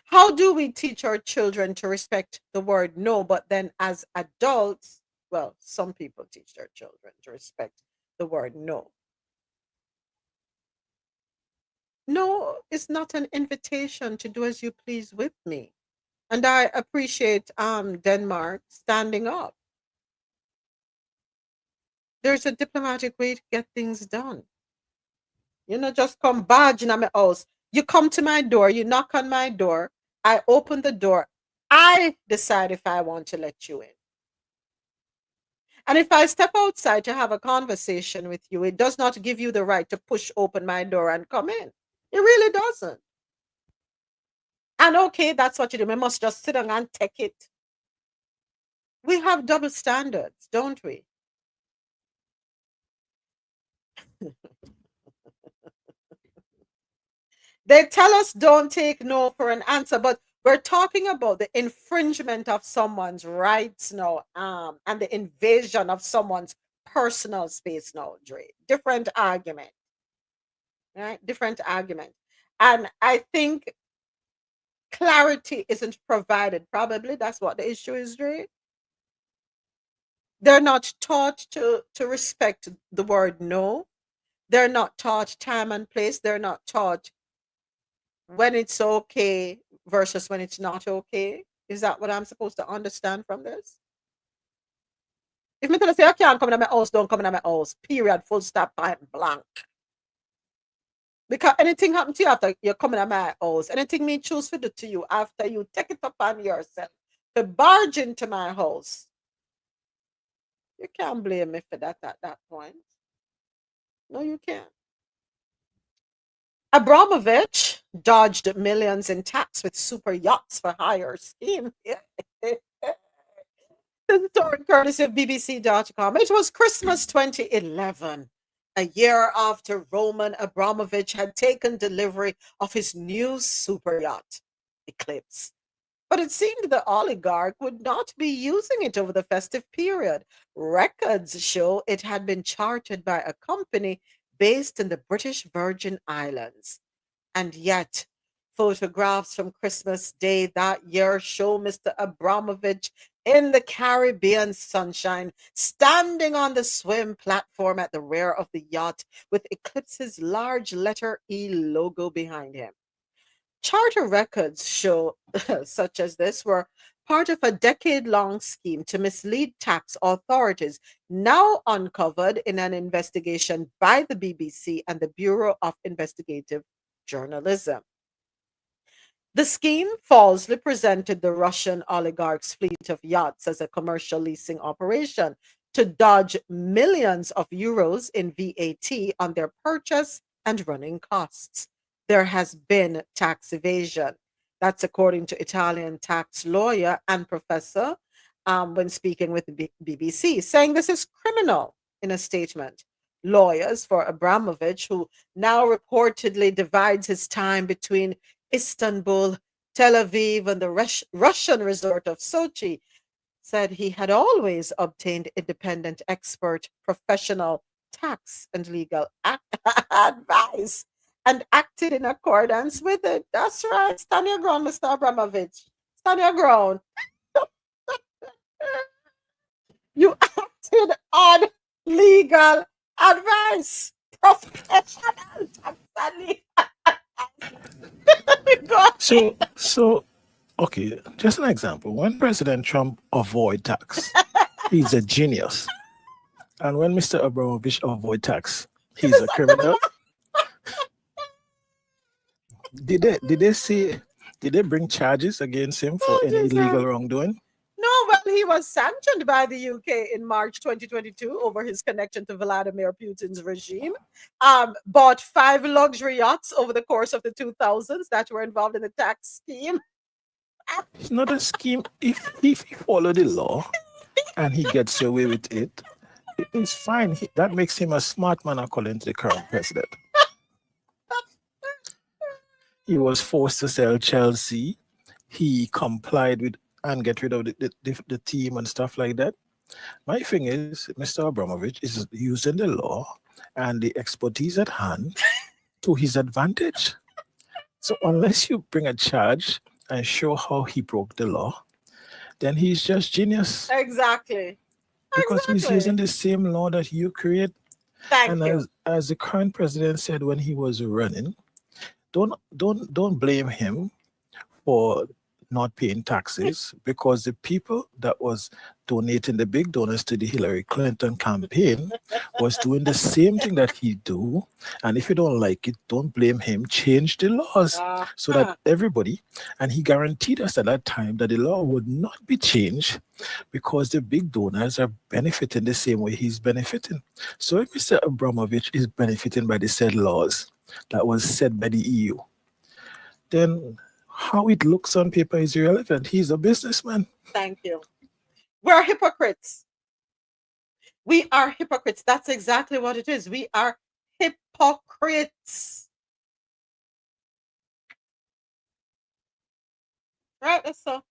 How do we teach our children to respect the word no, but then as adults, well, some people teach their children to respect the word no. No is not an invitation to do as you please with me. And I appreciate Denmark standing up. There's a diplomatic way to get things done. You know, just come barging at my house. You come to my door, you knock on my door, I open the door, I decide if I want to let you in. And if I step outside to have a conversation with you, it does not give you the right to push open my door and come in. It really doesn't. And okay, that's what you do. We must just sit down and take it. We have double standards, don't we? They tell us don't take no for an answer, but we're talking about the infringement of someone's rights now, and the invasion of someone's personal space now, Dre. Different argument, right? Different argument. And I think clarity isn't provided. Probably that's what the issue is, Dre. They're not taught to respect the word no. They're not taught time and place. They're not taught when it's okay versus when it's not okay. Is that what I'm supposed to understand from this? If me tell you say I can't come in my house, don't come in my house. Period. Full stop. Point blank. Because anything happen to you after you're coming to my house, anything me choose to do to you after you take it upon yourself to barge into my house, you can't blame me for that at that point. No, you can't. Abramovich dodged millions in tax with super yachts for hire scheme. The story courtesy of BBC.com. It was Christmas 2011, a year after Roman Abramovich had taken delivery of his new super yacht, Eclipse. But it seemed the oligarch would not be using it over the festive period. Records show it had been chartered by a company based in the British Virgin Islands. And yet, photographs from Christmas Day that year show Mr. Abramovich in the Caribbean sunshine, standing on the swim platform at the rear of the yacht with Eclipse's large letter E logo behind him. Charter records show, such as this, were part of a decade long scheme to mislead tax authorities, now uncovered in an investigation by the BBC and the Bureau of Investigative Journalism. The scheme falsely presented the Russian oligarch's fleet of yachts as a commercial leasing operation to dodge millions of euros in VAT on their purchase and running costs. There has been tax evasion. That's according to Italian tax lawyer and professor when speaking with the BBC, saying this is criminal in a statement. Lawyers for Abramovich, who now reportedly divides his time between Istanbul, Tel Aviv, and the Russian resort of Sochi, said he had always obtained independent expert professional tax and legal advice and acted in accordance with it. That's right. Stand your ground, Mr. Abramovich. Stand your ground. You acted on legal advice. Professional tax and legal advice. So, okay, just an example. When President Trump avoid tax, he's a genius. And when Mr. Abramovich avoid tax, he's a criminal. Did they bring charges against him for any illegal wrongdoing? No, well, he was sanctioned by the UK in March 2022 over his connection to Vladimir Putin's regime. Bought 5 luxury yachts over the course of the 2000s that were involved in the tax scheme. It's not a scheme. If he follow the law and he gets away with it, it's fine. That makes him a smart man according to the current president. He was forced to sell Chelsea. He complied with and get rid of the team and stuff like that. My thing is, Mr. Abramovich is using the law and the expertise at hand to his advantage. So unless you bring a charge and show how he broke the law, then he's just genius. Exactly. Because he's using the same law that you create. Thank you. As the current president said when he was running, don't blame him for not paying taxes, because the people that was donating, the big donors to the Hillary Clinton campaign, was doing the same thing that he do. And if you don't like it, don't blame him. Change the laws so that everybody, and he guaranteed us at that time that the law would not be changed because the big donors are benefiting the same way he's benefiting. So if Mr. Abramovich is benefiting by the said laws that was set by the EU, then how it looks on paper is irrelevant. He's a businessman. Thank you. We're hypocrites. We are hypocrites. That's exactly what it is. We are hypocrites. Right? That's so.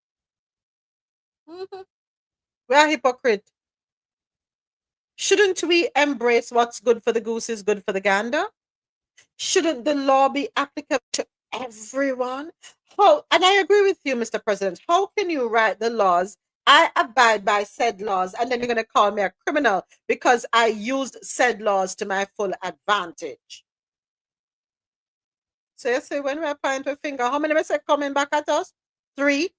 We are hypocrites. Shouldn't we embrace what's good for the goose is good for the gander? Shouldn't the law be applicable to everyone? And I agree with you, Mr. President. How can you write the laws? I abide by said laws, and then you're going to call me a criminal because I used said laws to my full advantage. So you say when we point a finger, how many say coming back at us? 3.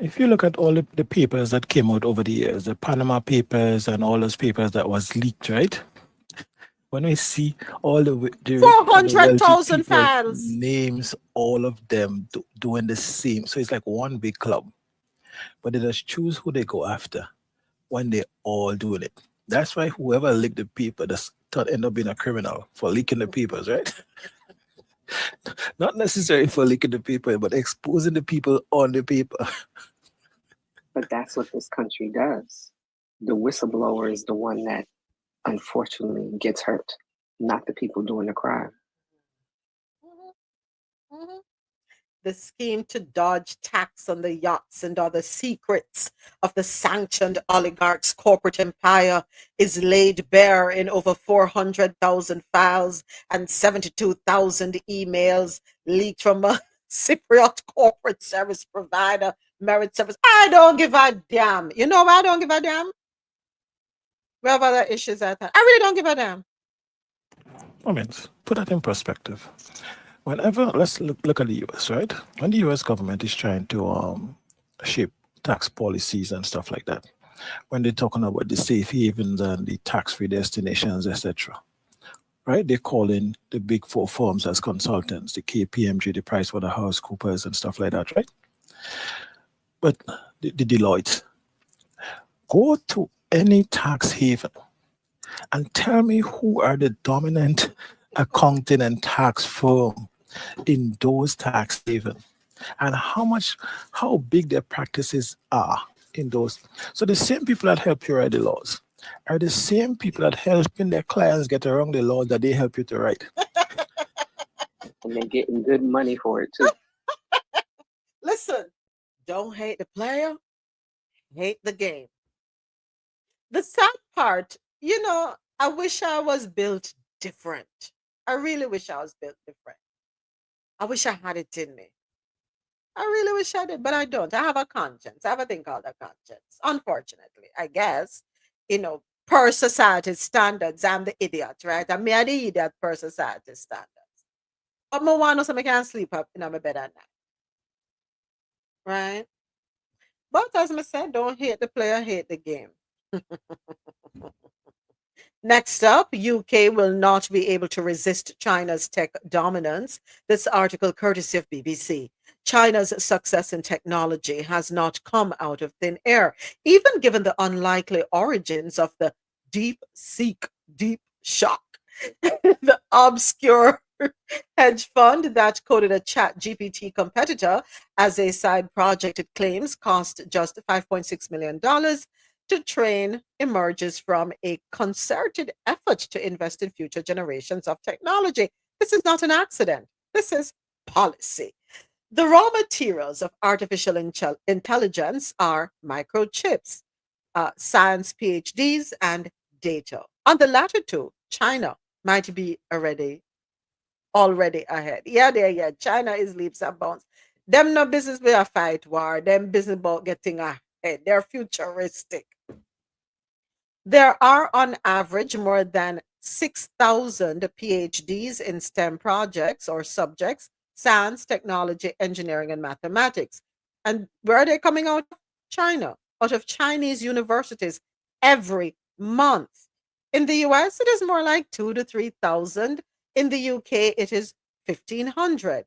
If you look at all the papers that came out over the years, the Panama Papers and all those papers that was leaked, right? When we see all the 400,000 files, names, all of them doing the same. So it's like one big club. But they just choose who they go after when they all doing it. That's why whoever leaked the paper does end up being a criminal for leaking the papers, right? Not necessarily for leaking the paper, but exposing the people on the paper. But that's what this country does. The whistleblower is the one that unfortunately gets hurt, not the people doing the crime. The scheme to dodge tax on the yachts and other secrets of the sanctioned oligarch's corporate empire is laid bare in over 400,000 files and 72,000 emails leaked from a Cypriot corporate service provider, Merit Service. I don't give a damn. You know why I don't give a damn? We have other issues at that. I really don't give a damn. I mean, put that in perspective. Whenever, let's look at the US, right? When the US government is trying to shape tax policies and stuff like that, when they're talking about the safe havens and the tax-free destinations, etc., right? They call in the big 4 firms as consultants, the KPMG, the PricewaterhouseCoopers and stuff like that, right? But the Deloitte, go to any tax haven and tell me who are the dominant accounting and tax firm in those tax havens. and how big their practices are in those. So the same people that help you write the laws are the same people that helping their clients get around the laws that they help you to write. And they're getting good money for it too. Listen, don't hate the player, hate the game. The sad part, I wish I was built different. I really wish I was built different. I wish I had it in me. I really wish I did, but I don't. I have a conscience. I have a thing called a conscience. Unfortunately, I guess, per society's standards, I'm the idiot, right? I'm the idiot per society's standards. But I want to so I can sleep up in my bed at night, right? But as I said, don't hate the player, hate the game. Next up, UK will not be able to resist China's tech dominance. This article courtesy of BBC. China's success in technology has not come out of thin air, even given the unlikely origins of the deep shock. The obscure hedge fund that coded a chat GPT competitor as a side project, it claims, cost just $5.6 million to train emerges from a concerted effort to invest in future generations of technology. This is not an accident. This is policy. The raw materials of artificial intelligence are microchips, science PhDs, and data. On the latter two, China might be already ahead. Yeah. China is leaps and bounds. Them no business with a fight war. Them business about getting ahead. They're futuristic. There are on average more than 6,000 PhDs in STEM projects or subjects, science, technology, engineering, and mathematics. And where are they coming out of? China, out of Chinese universities every month. In the US, it is more like 2,000 to 3,000. In the UK, it is 1,500.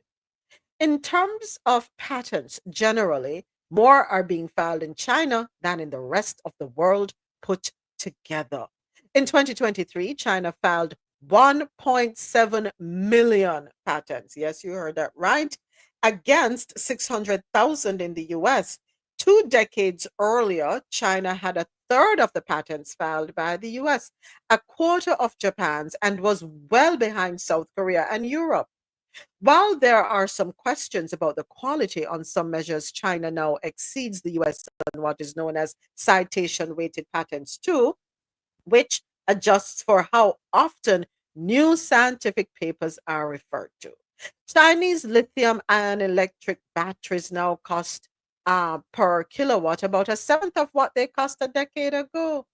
In terms of patents, generally, more are being filed in China than in the rest of the world put together. In 2023, China filed 1.7 million patents. Yes, you heard that right. Against 600,000 in the US. 2 decades earlier, China had a third of the patents filed by the US, a quarter of Japan's, and was well behind South Korea and Europe. While there are some questions about the quality on some measures, China now exceeds the US on what is known as citation weighted patents too, which adjusts for how often new scientific papers are referred to. Chinese lithium ion electric batteries now cost per kilowatt about a seventh of what they cost a decade ago.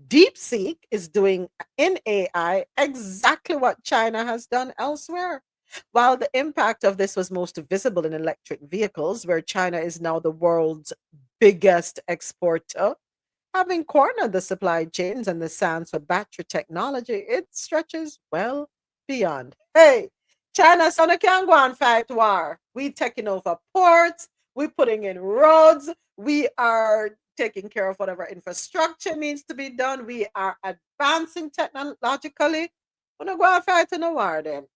DeepSeek is doing in AI exactly what China has done elsewhere. While the impact of this was most visible in electric vehicles, where China is now the world's biggest exporter, having cornered the supply chains and the science for battery technology, it stretches well beyond. Hey, China son can go and fight war. We taking over ports, we putting in roads, we are taking care of whatever infrastructure needs to be done. We are advancing technologically. We're not going to fight in a war then.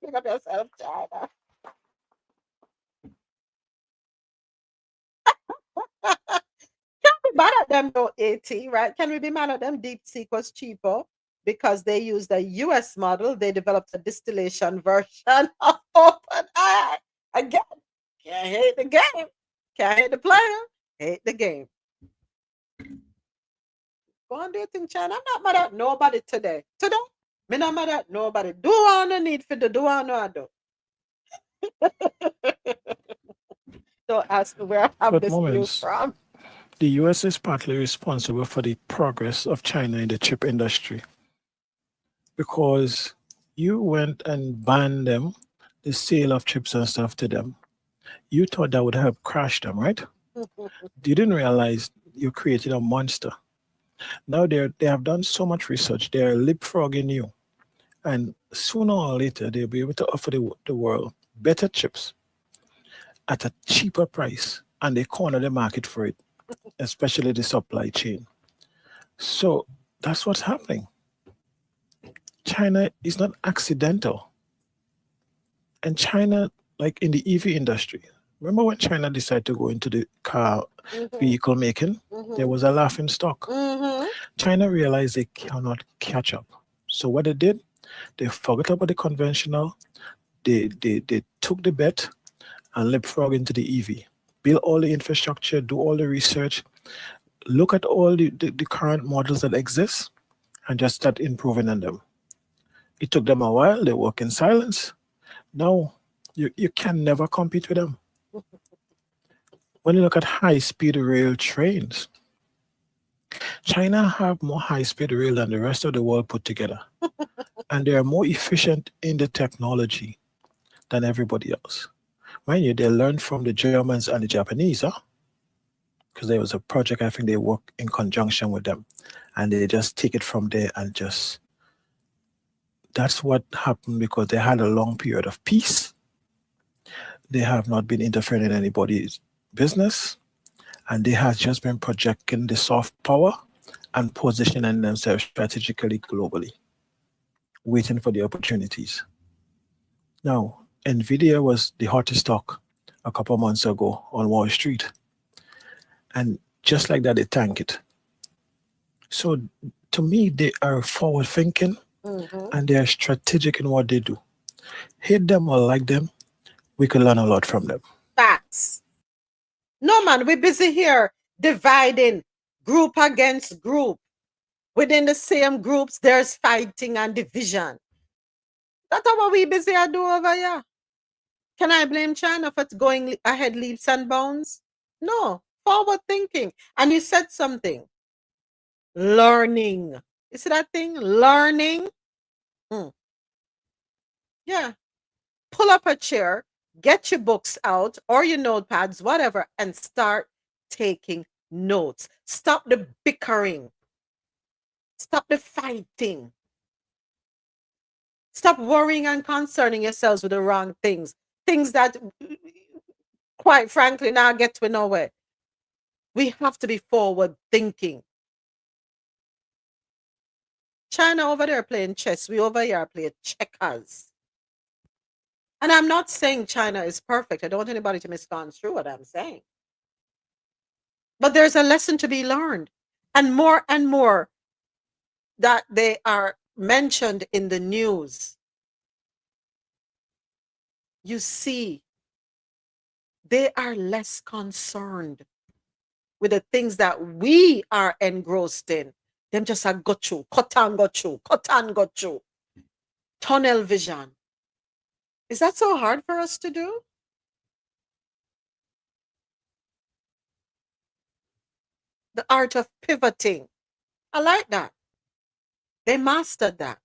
Pick up yourself, China. Can't be mad at them though, AT, right? Can we be mad at them? DeepSeek was cheaper because they used a US model. They developed a distillation version of OpenAI. Again, can't hate the game. Can't hate the player. Hate the game. Go and do it in China. I'm not mad at nobody today. Today, me not mad at nobody. Do what I need for the do what I do. Don't ask me where I have But this view moments, from. the US is partly responsible for the progress of China in the chip industry because you went and banned them, the sale of chips and stuff to them. You thought that would help crash them, right? You didn't realize you're creating a monster. Now they have done so much research, they're leapfrogging you. And sooner or later, they'll be able to offer the world better chips at a cheaper price. And they corner the market for it, especially the supply chain. So that's what's happening. China is not accidental. And China like in the EV industry. Remember when China decided to go into the car vehicle making? There was a laughing stock. China realized they cannot catch up. So what they did, they forgot about the conventional. They took the bet and leapfrog into the EV. Build all the infrastructure, do all the research, look at all the current models that exist, and just start improving on them. It took them a while. They work in silence. Now, you can never compete with them. When you look at high-speed rail trains, China have more high-speed rail than the rest of the world put together. And they are more efficient in the technology than everybody else. Mind you, they learned from the Germans and the Japanese, huh? Because there was a project, I think they work in conjunction with them. And they just take it from there and just... That's what happened because they had a long period of peace. They have not been interfering in anybody's business. And they have just been projecting the soft power and positioning themselves strategically globally, waiting for the opportunities. Now, NVIDIA was the hottest stock a couple of months ago on Wall Street. And just like that, they tank it. So to me, they are forward thinking and they are strategic in what they do. Hate them or like them, we could learn a lot from them. Facts. No, man, we're busy here dividing group against group. Within the same groups, there's fighting and division. That's what we busy I do over here. Can I blame China for going ahead leaps and bounds? No, forward thinking. And you said something. Learning. You see that thing? Learning. Yeah. Pull up a chair, get your books out or your notepads, whatever, and start taking notes. Stop the bickering. Stop the fighting. Stop worrying and concerning yourselves with the wrong things. Things that, quite frankly, now get to nowhere. We have to be forward thinking. China over there playing chess. We over here playing checkers. And I'm not saying China is perfect. I don't want anybody to misconstrue what I'm saying. But there's a lesson to be learned. And more that they are mentioned in the news. You see, they are less concerned with the things that we are engrossed in. Them just a got you, cut and got you, cut and got you. Tunnel vision. Is that so hard for us to do? The art of pivoting. I like that. They mastered that.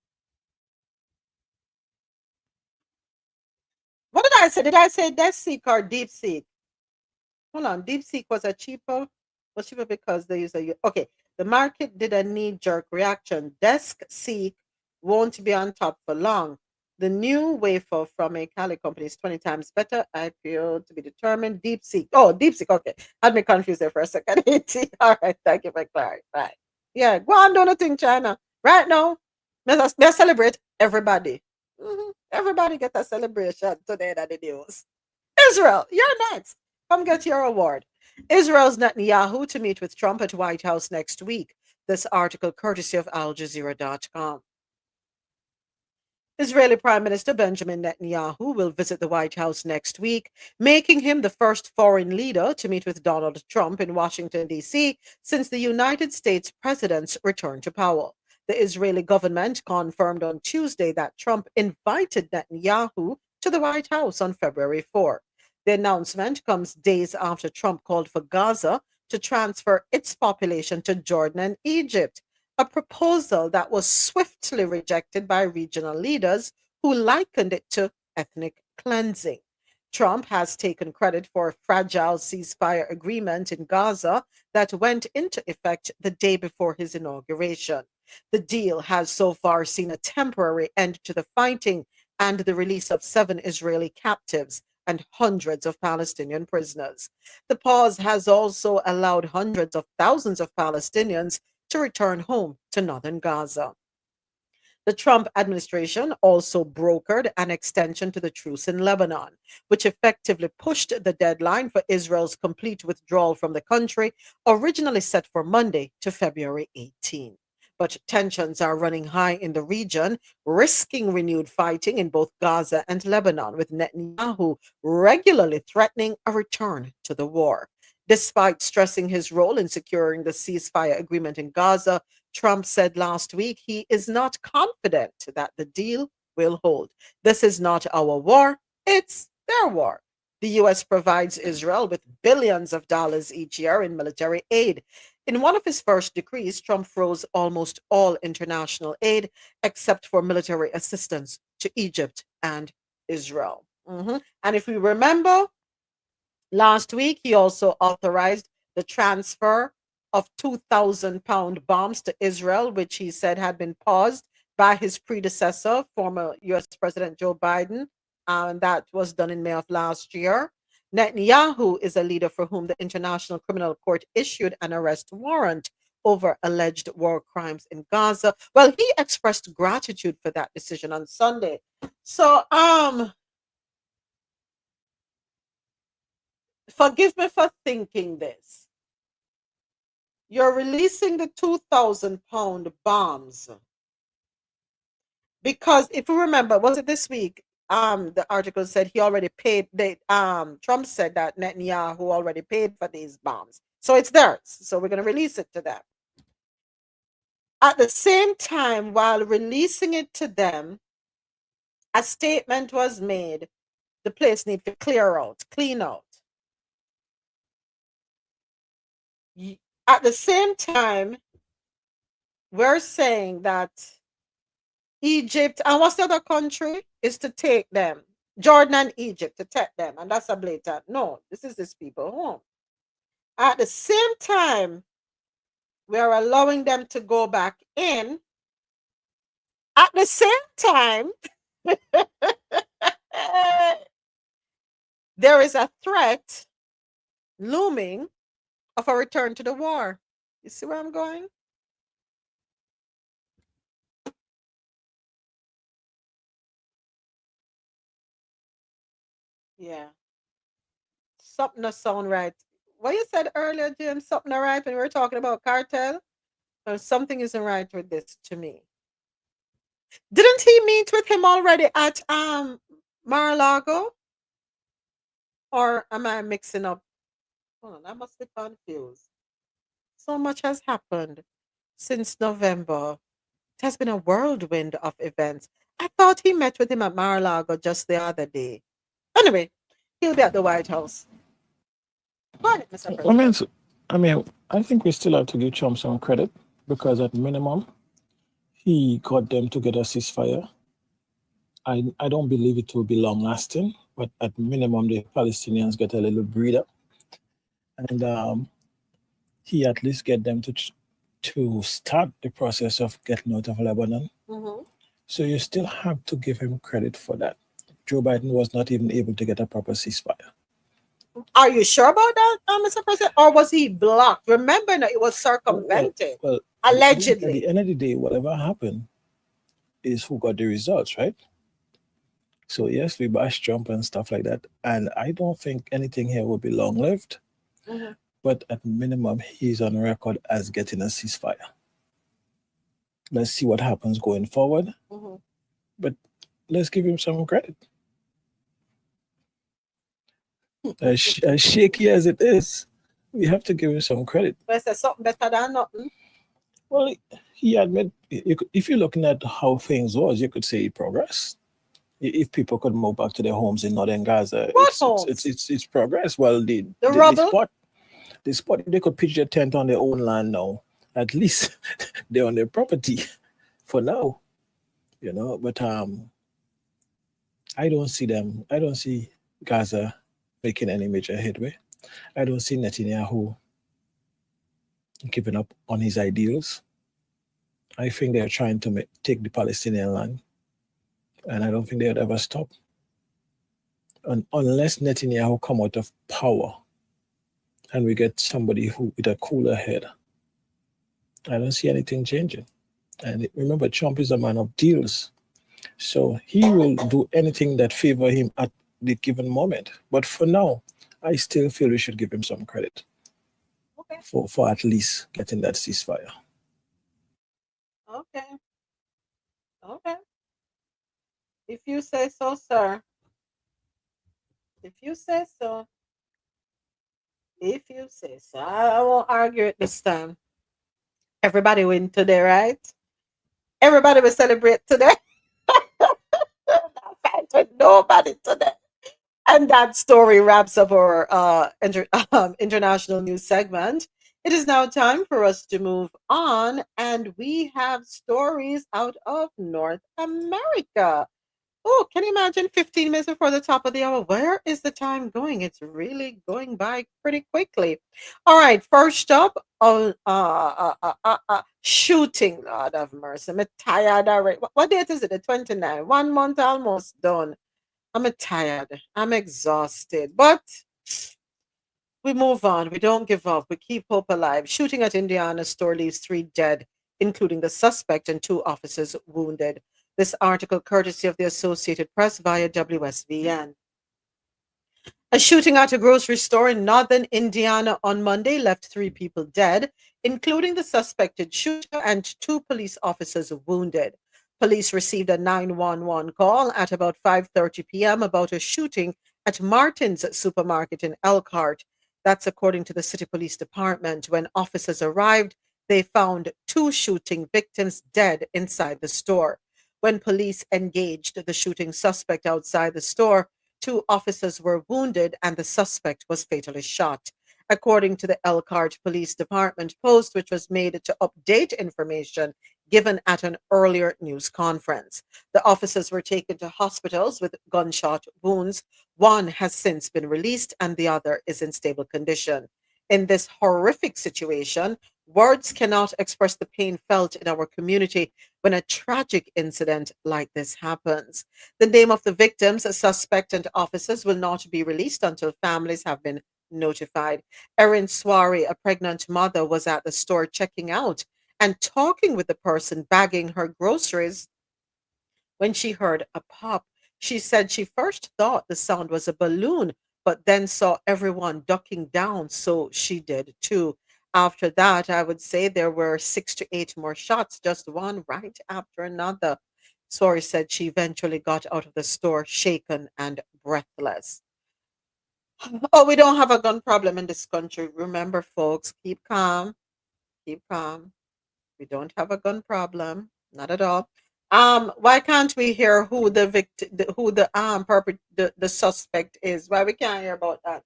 What did I say? Did I say desk seek or deep seek? Hold on. Deep seek was cheaper because they use a, okay. The market did a knee-jerk reaction. Desk seek won't be on top for long. The new wafer from a Cali company is 20 times better. IPO to be determined. Deep seek. Oh, deep seek. Okay. Had me confused there for a second. All right. Thank you for clarifying. Right. Yeah. Go on, do nothing, China. Right now, let's celebrate everybody. Everybody get a celebration today that the news. Israel, you're next. Come get your award. Israel's Netanyahu to meet with Trump at White House next week. This article courtesy of AlJazeera.com. Israeli Prime Minister Benjamin Netanyahu will visit the White House next week, making him the first foreign leader to meet with Donald Trump in Washington, D.C. since the United States president's return to power. The Israeli government confirmed on Tuesday that Trump invited Netanyahu to the White House on February 4. The announcement comes days after Trump called for Gaza to transfer its population to Jordan and Egypt, a proposal that was swiftly rejected by regional leaders who likened it to ethnic cleansing. Trump has taken credit for a fragile ceasefire agreement in Gaza that went into effect the day before his inauguration. The deal has so far seen a temporary end to the fighting and the release of 7 Israeli captives and hundreds of Palestinian prisoners. The pause has also allowed hundreds of thousands of Palestinians to return home to northern Gaza. The Trump administration also brokered an extension to the truce in Lebanon, which effectively pushed the deadline for Israel's complete withdrawal from the country, originally set for Monday, to February 18. But tensions are running high in the region, risking renewed fighting in both Gaza and Lebanon, with Netanyahu regularly threatening a return to the war. Despite stressing his role in securing the ceasefire agreement in Gaza, Trump said last week he is not confident that the deal will hold. This is not our war, it's their war. The U.S. provides Israel with billions of dollars each year in military aid. In one of his first decrees, Trump froze almost all international aid except for military assistance to Egypt and Israel. And if we remember, last week, he also authorized the transfer of 2,000-pound bombs to Israel, which he said had been paused by his predecessor, former U.S. President Joe Biden. And that was done in May of last year. Netanyahu is a leader for whom the International Criminal Court issued an arrest warrant over alleged war crimes in Gaza. Well, he expressed gratitude for that decision on Sunday. So, forgive me for thinking this. You're releasing the 2,000-pound bombs because if you remember, was it this week? The article said he already paid. Trump said that Netanyahu already paid for these bombs, so it's theirs. So we're going to release it to them. At the same time, while releasing it to them, a statement was made: the place needs to clean out. At the same time, we're saying that Egypt and what's the other country is to take them. Jordan and Egypt to take them. And that's a blatant no. This is these people home. At the same time, we are allowing them to go back in. At the same time, there is a threat looming of a return to the war. You see where I'm going? Yeah. Something does sound right. What you said earlier, Jim, something not right when we were talking about cartel? Or something isn't right with this to me. Didn't he meet with him already at Mar-a-Lago? Or am I mixing up? Hold on, I must be confused. So much has happened since November. It has been a whirlwind of events. I thought he met with him at Mar-a-Lago just the other day. Anyway, he'll be at the White House. Go ahead, Mr. President. I think we still have to give Trump some credit because at minimum, he got them to get a ceasefire. I don't believe it will be long lasting, but at minimum, the Palestinians get a little breather. And he at least get them to start the process of getting out of Lebanon. So you still have to give him credit for that. Joe Biden was not even able to get a proper ceasefire. Are you sure about that, Mr. President? Or was he blocked? Remember that it was circumvented, Well, allegedly. At the end of the day, whatever happened is who got the results, right? So yes, we bash Trump and stuff like that. And I don't think anything here will be long-lived. But at minimum, he's on record as getting a ceasefire. Let's see what happens going forward. But let's give him some credit. As shaky as it is, we have to give him some credit. But it's something better than nothing. Well, he admit, if you're looking at how things was, you could say progress. If people could move back to their homes in northern Gaza, it's progress. Well, the spot, if they could pitch their tent on their own land now, at least they're on their property for now, But I don't see Gaza making any major headway. I don't see Netanyahu giving up on his ideals. I think they're trying to take the Palestinian land, and I don't think they would ever stop. Unless Netanyahu come out of power and we get somebody who with a cooler head, I don't see anything changing. And remember, Trump is a man of deals. So he will do anything that favor him at the given moment. But for now, I still feel we should give him some credit for at least getting that ceasefire. Okay. Okay. If you say so, sir. If you say so. If you say so. I won't argue it this time. Everybody win today, right? Everybody will celebrate today. Not fight with nobody today. And that story wraps up our international news segment. It is now time for us to move on, and we have stories out of North America. Oh, can you imagine 15 minutes before the top of the hour? Where is the time going? It's really going by pretty quickly. All right, first up, shooting. Lord of mercy. I'm tired already. What date is it? The 29th. 1 month almost done. I'm tired. I'm exhausted. But we move on. We don't give up. We keep hope alive. Shooting at Indiana store leaves 3 dead, including the suspect and 2 officers wounded. This article courtesy of the Associated Press via WSVN. A shooting at a grocery store in northern Indiana on Monday left 3 people dead, including the suspected shooter and 2 police officers wounded. Police received a 911 call at about 5:30 p.m. about a shooting at Martin's supermarket in Elkhart. That's according to the city police department. When officers arrived, they found 2 shooting victims dead inside the store. When police engaged the shooting suspect outside the store, 2 officers were wounded and the suspect was fatally shot. According to the Elkhart Police Department post, which was made to update information given at an earlier news conference. The officers were taken to hospitals with gunshot wounds. One has since been released and the other is in stable condition. In this horrific situation, words cannot express the pain felt in our community when a tragic incident like this happens. The name of the victims, a suspect, and officers will not be released until families have been notified. Erin Swari, a pregnant mother, was at the store checking out and talking with the person bagging her groceries when she heard a pop. She said she first thought the sound was a balloon, but then saw everyone ducking down, so she did too. After that, I would say there were 6 to 8 more shots, just one right after another. Sori said she eventually got out of the store shaken and breathless. Oh, we don't have a gun problem in this country. Remember, folks, keep calm. Keep calm. We don't have a gun problem. Not at all. Why can't we hear who the the suspect is? Why we can't hear about that?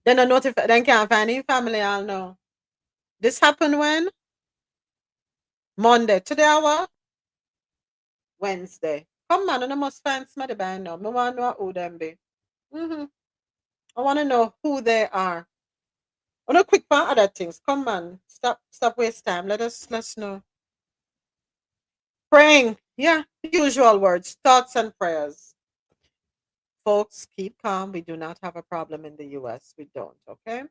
Then a notify. Then can't find any family. I'll know. This happened when Monday. Today, our Wednesday. Come on, I must find somebody by now. I want to know who them be. I want to know who they are. On a quick part other things. Come on, stop waste time. Let's know. Praying. Yeah, the usual words, thoughts and prayers. Folks, keep calm. We do not have a problem in the US. We don't, okay?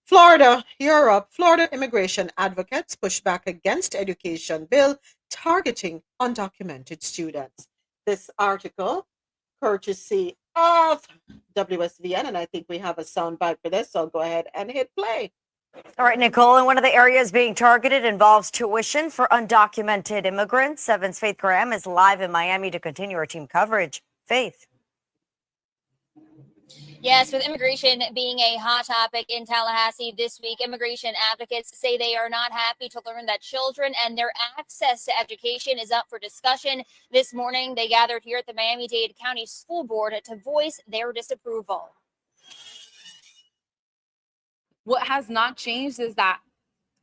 Florida, Europe. Florida immigration advocates push back against education bill targeting undocumented students. This article, courtesy of WSVN, and I think we have a soundbite for this, so I'll go ahead and hit play. All right, Nicole, and one of the areas being targeted involves tuition for undocumented immigrants. 7's Faith Graham is live in Miami to continue our team coverage. Faith. Yes, with immigration being a hot topic in Tallahassee this week, immigration advocates say they are not happy to learn that children and their access to education is up for discussion. This morning, they gathered here at the Miami-Dade County School Board to voice their disapproval. What has not changed is that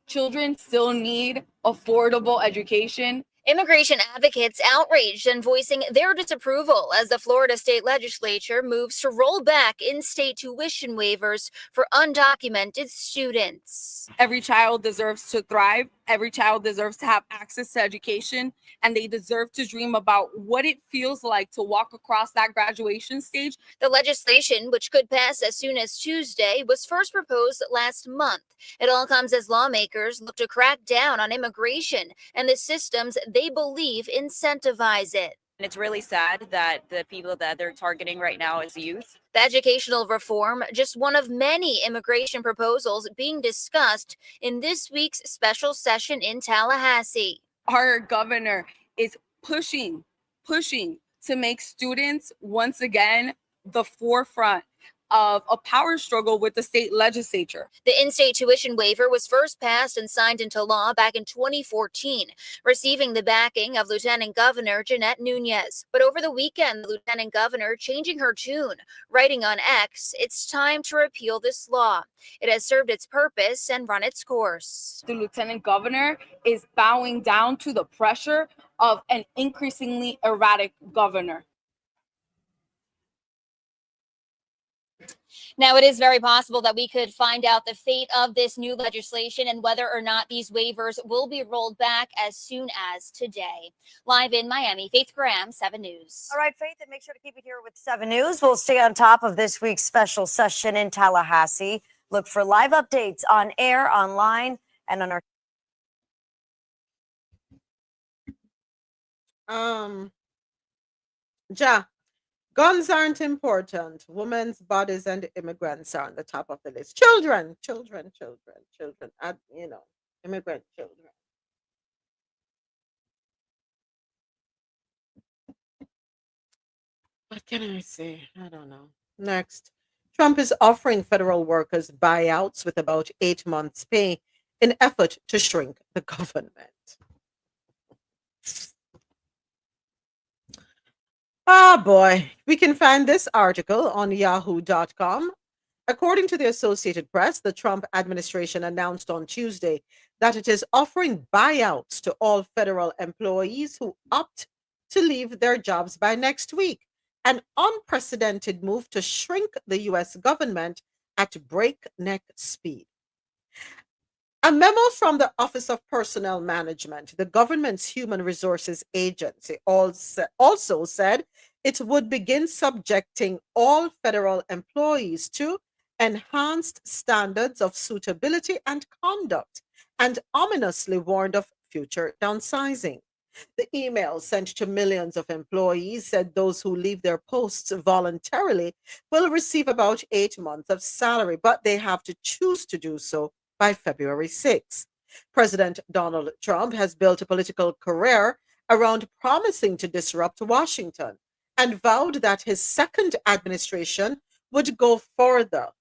children still need affordable education. Immigration advocates outraged and voicing their disapproval as the Florida state legislature moves to roll back in-state tuition waivers for undocumented students. Every child deserves to thrive, Every child deserves to have access to education, and they deserve to dream about what it feels like to walk across that graduation stage. The legislation, which could pass as soon as Tuesday, was first proposed last month. It all comes as lawmakers look to crack down on immigration and the systems they believe incentivize it. And it's really sad that the people that they're targeting right now is youth. The educational reform, just one of many immigration proposals being discussed in this week's special session in Tallahassee. Our governor is pushing to make students once again the forefront of a power struggle with the state legislature. The in-state tuition waiver was first passed and signed into law back in 2014, receiving the backing of Lieutenant Governor Jeanette Nunez. But over the weekend, the Lieutenant Governor changing her tune, writing on X, "It's time to repeal this law. It has served its purpose and run its course." The Lieutenant Governor is bowing down to the pressure of an increasingly erratic governor. Now, it is very possible that we could find out the fate of this new legislation and whether or not these waivers will be rolled back as soon as today. Live in Miami, Faith Graham, 7 News. All right, Faith, and make sure to keep it here with 7 News. We'll stay on top of this week's special session in Tallahassee. Look for live updates on air, online, and on our... Guns aren't important. Women's bodies and immigrants are on the top of the list. Children, immigrant children. What can I say? I don't know. Next, Trump is offering federal workers buyouts with about 8 months' pay in effort to shrink the government. Ah, boy. We can find this article on yahoo.com. According to the Associated Press, the Trump administration announced on Tuesday that it is offering buyouts to all federal employees who opt to leave their jobs by next week, an unprecedented move to shrink the U.S. government at breakneck speed. A memo from the Office of Personnel Management, the government's human resources agency, also said it would begin subjecting all federal employees to enhanced standards of suitability and conduct, and ominously warned of future downsizing. The email sent to millions of employees said those who leave their posts voluntarily will receive about 8 months of salary, but they have to choose to do so by February 6th. President Donald Trump has built a political career around promising to disrupt Washington and vowed that his second administration would go further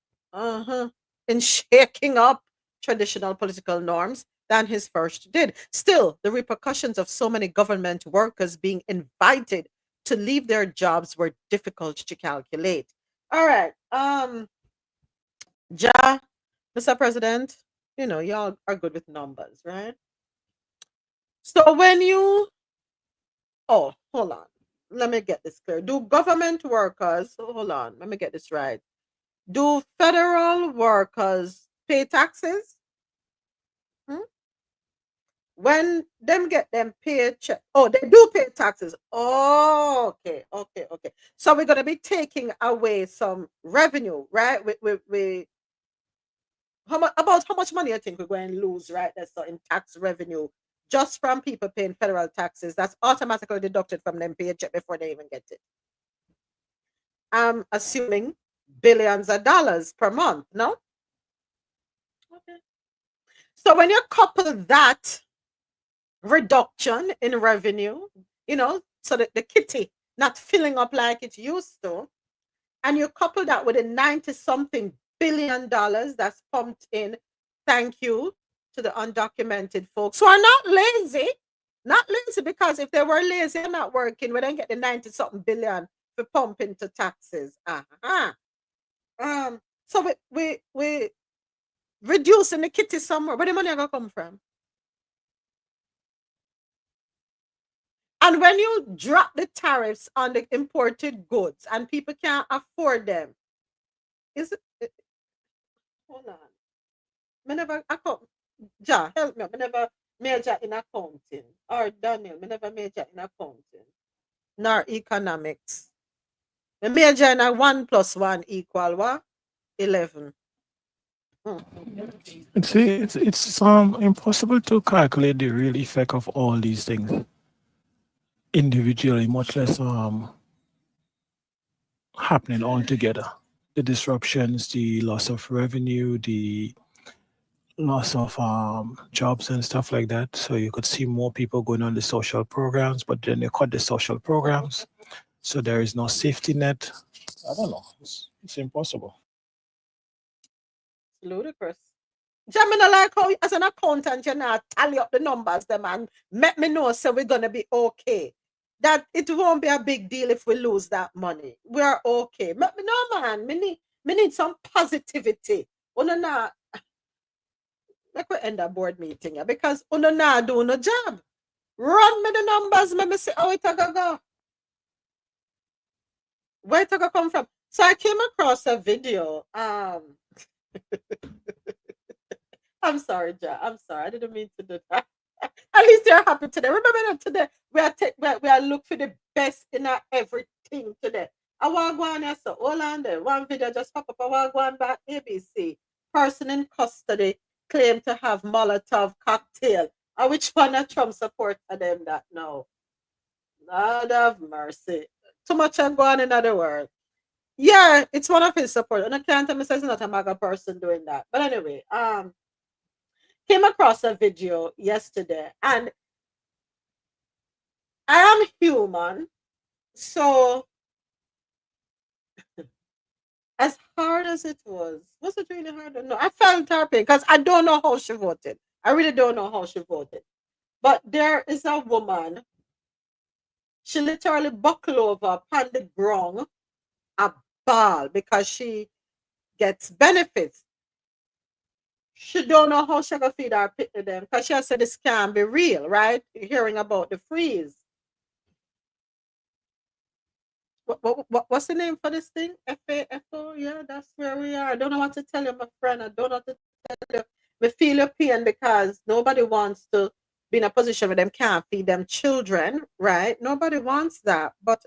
in shaking up traditional political norms than his first did. Still, the repercussions of so many government workers being invited to leave their jobs were difficult to calculate. All right. Mr. President, y'all are good with numbers, right? So when you, hold on. Let me get this clear. Do government workers, hold on, let me get this right. Do federal workers pay taxes? When them get them paycheck, they do pay taxes. Oh, okay. So we're going to be taking away some revenue, right? About how much money I think we're going to lose, right? That's in tax revenue just from people paying federal taxes. That's automatically deducted from them paycheck before they even get it. I'm assuming billions of dollars per month, no? Okay. So when you couple that reduction in revenue, so that the kitty not filling up like it used to, and you couple that with a 90-something billion dollars that's pumped in, thank you to the undocumented folks who are not lazy, because if they were lazy and not working, we don't get the 90-something billion for pump into taxes. So we reducing the kitty somewhere. Where the money gonna come from? And when you drop the tariffs on the imported goods and people can't afford them, is it? Hold on. I can't. Help me. major in accounting. Or Daniel, me never major in accounting. Nor economics. Me major in a 1 plus 1 equal what? 11. It's impossible to calculate the real effect of all these things individually, much less happening all together. The disruptions, the loss of revenue, the loss of jobs and stuff like that. So you could see more people going on the social programs, but then they cut the social programs. So there is no safety net. I don't know. It's impossible. It's ludicrous. Jamina, like how as an accountant, you not tally up the numbers, them and make me know so we're gonna be okay. That it won't be a big deal if we lose that money. We are okay. Make me know, man. Me need some positivity. Una na like we end a board meeting, yeah, because una na do no job. Run me the numbers, let me see how it go. Where it come from? So I came across a video. I'm sorry, Ja. I'm sorry. I didn't mean to do that. At least you're happy today. Remember that today we are look for the best in our everything today. I want one yes, so hold on there. One video just pop up. I want one by ABC. Person in custody claimed to have Molotov cocktail. Which one of Trump supporter them that now? Lord of mercy. Too much of going in other words. Yeah, it's one of his supporters. And I can't tell me it's not a MAGA person doing that. But anyway, came across a video yesterday, and I am human, so as hard as it was it really hard? No, I felt her pain because I don't know how she voted. I really don't know how she voted. But there is a woman, she literally buckled over upon the ground a ball because she gets benefits. She don't know how she gonna feed her pit to them because she said this can't be real, right? Hearing about the freeze. What's the name for this thing? FAFO? Yeah, that's where we are. I don't know what to tell you, my friend. I don't know what to tell you. We feel your pain because nobody wants to be in a position where them can't feed them children, right? Nobody wants that. But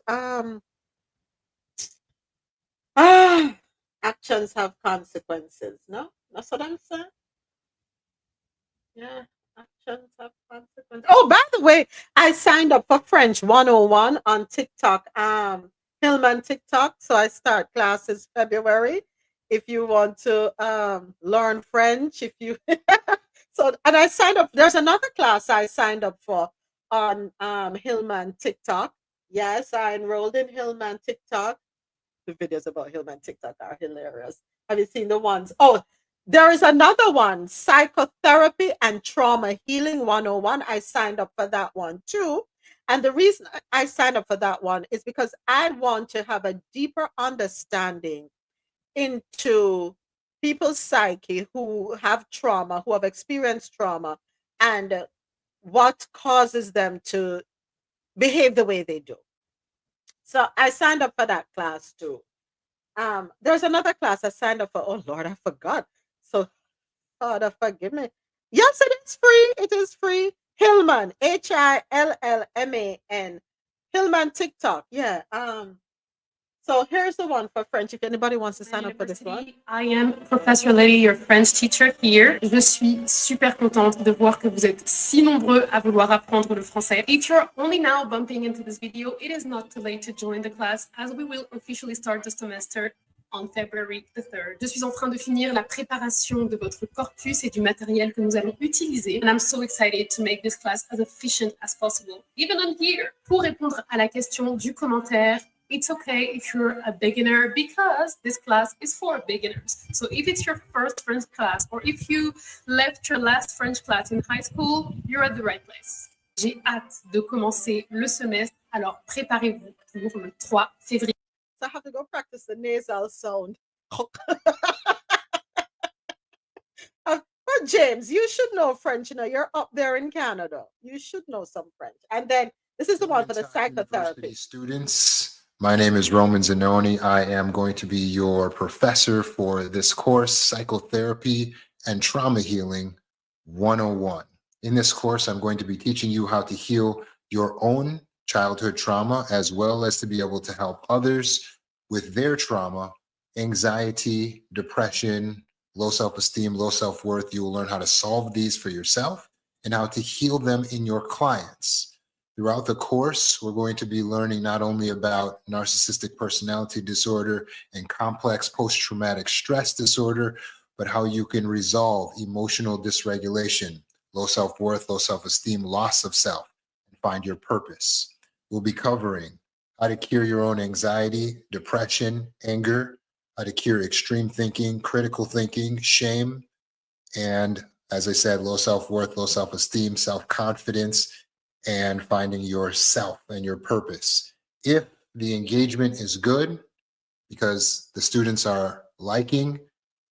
actions have consequences, no? That's what I'm saying. Yeah, actions have consequences. Oh, by the way, I signed up for French 101 on TikTok. Hillman TikTok. So I start classes February. If you want to learn French, if you so and I signed up. There's another class I signed up for on Hillman TikTok. Yes, I enrolled in Hillman TikTok. The videos about Hillman TikTok are hilarious. Have you seen the ones? Oh, there is another one, Psychotherapy and Trauma Healing 101. I signed up for that one too. And the reason I signed up for that one is because I want to have a deeper understanding into people's psyche who have trauma, who have experienced trauma, and what causes them to behave the way they do. So I signed up for that class too. There's another class I signed up for. Oh Lord, I forgot. So Father, forgive me. Yes, it is free. It is free. Hillman, HILLLMAN. Hillman TikTok. Yeah. So here's the one for French. If anybody wants to sign up for this one. I am Professor Lily, your French teacher here. Je suis super contente de voir que vous êtes si nombreux à vouloir apprendre le français. If you're only now bumping into this video, it is not too late to join the class as we will officially start the semester on February the 3rd. Je suis en train de finir la préparation de votre corpus et du matériel que nous allons utiliser. And I'm so excited to make this class as efficient as possible. Even on here, pour répondre à la question du commentaire, it's okay if you're a beginner because this class is for beginners. So if it's your first French class or if you left your last French class in high school, you're at the right place. J'ai hâte de commencer le semestre, alors préparez-vous pour le 3 février. So I have to go practice the nasal sound. But James, you should know French. You know, you're up there in Canada. You should know some French. And then this is the one for the psychotherapy students. My name is Roman Zanoni. I am going to be your professor for this course, Psychotherapy and Trauma Healing 101. In this course, I'm going to be teaching you how to heal your own childhood trauma, as well as to be able to help others with their trauma, anxiety, depression, low self-esteem, low self-worth. You will learn how to solve these for yourself and how to heal them in your clients. Throughout the course, we're going to be learning not only about narcissistic personality disorder and complex post-traumatic stress disorder, but how you can resolve emotional dysregulation, low self-worth, low self-esteem, loss of self, and find your purpose. We'll be covering how to cure your own anxiety, depression, anger, how to cure extreme thinking, critical thinking, shame, and as I said, low self-worth, low self-esteem, self-confidence, and finding yourself and your purpose. If the engagement is good, because the students are liking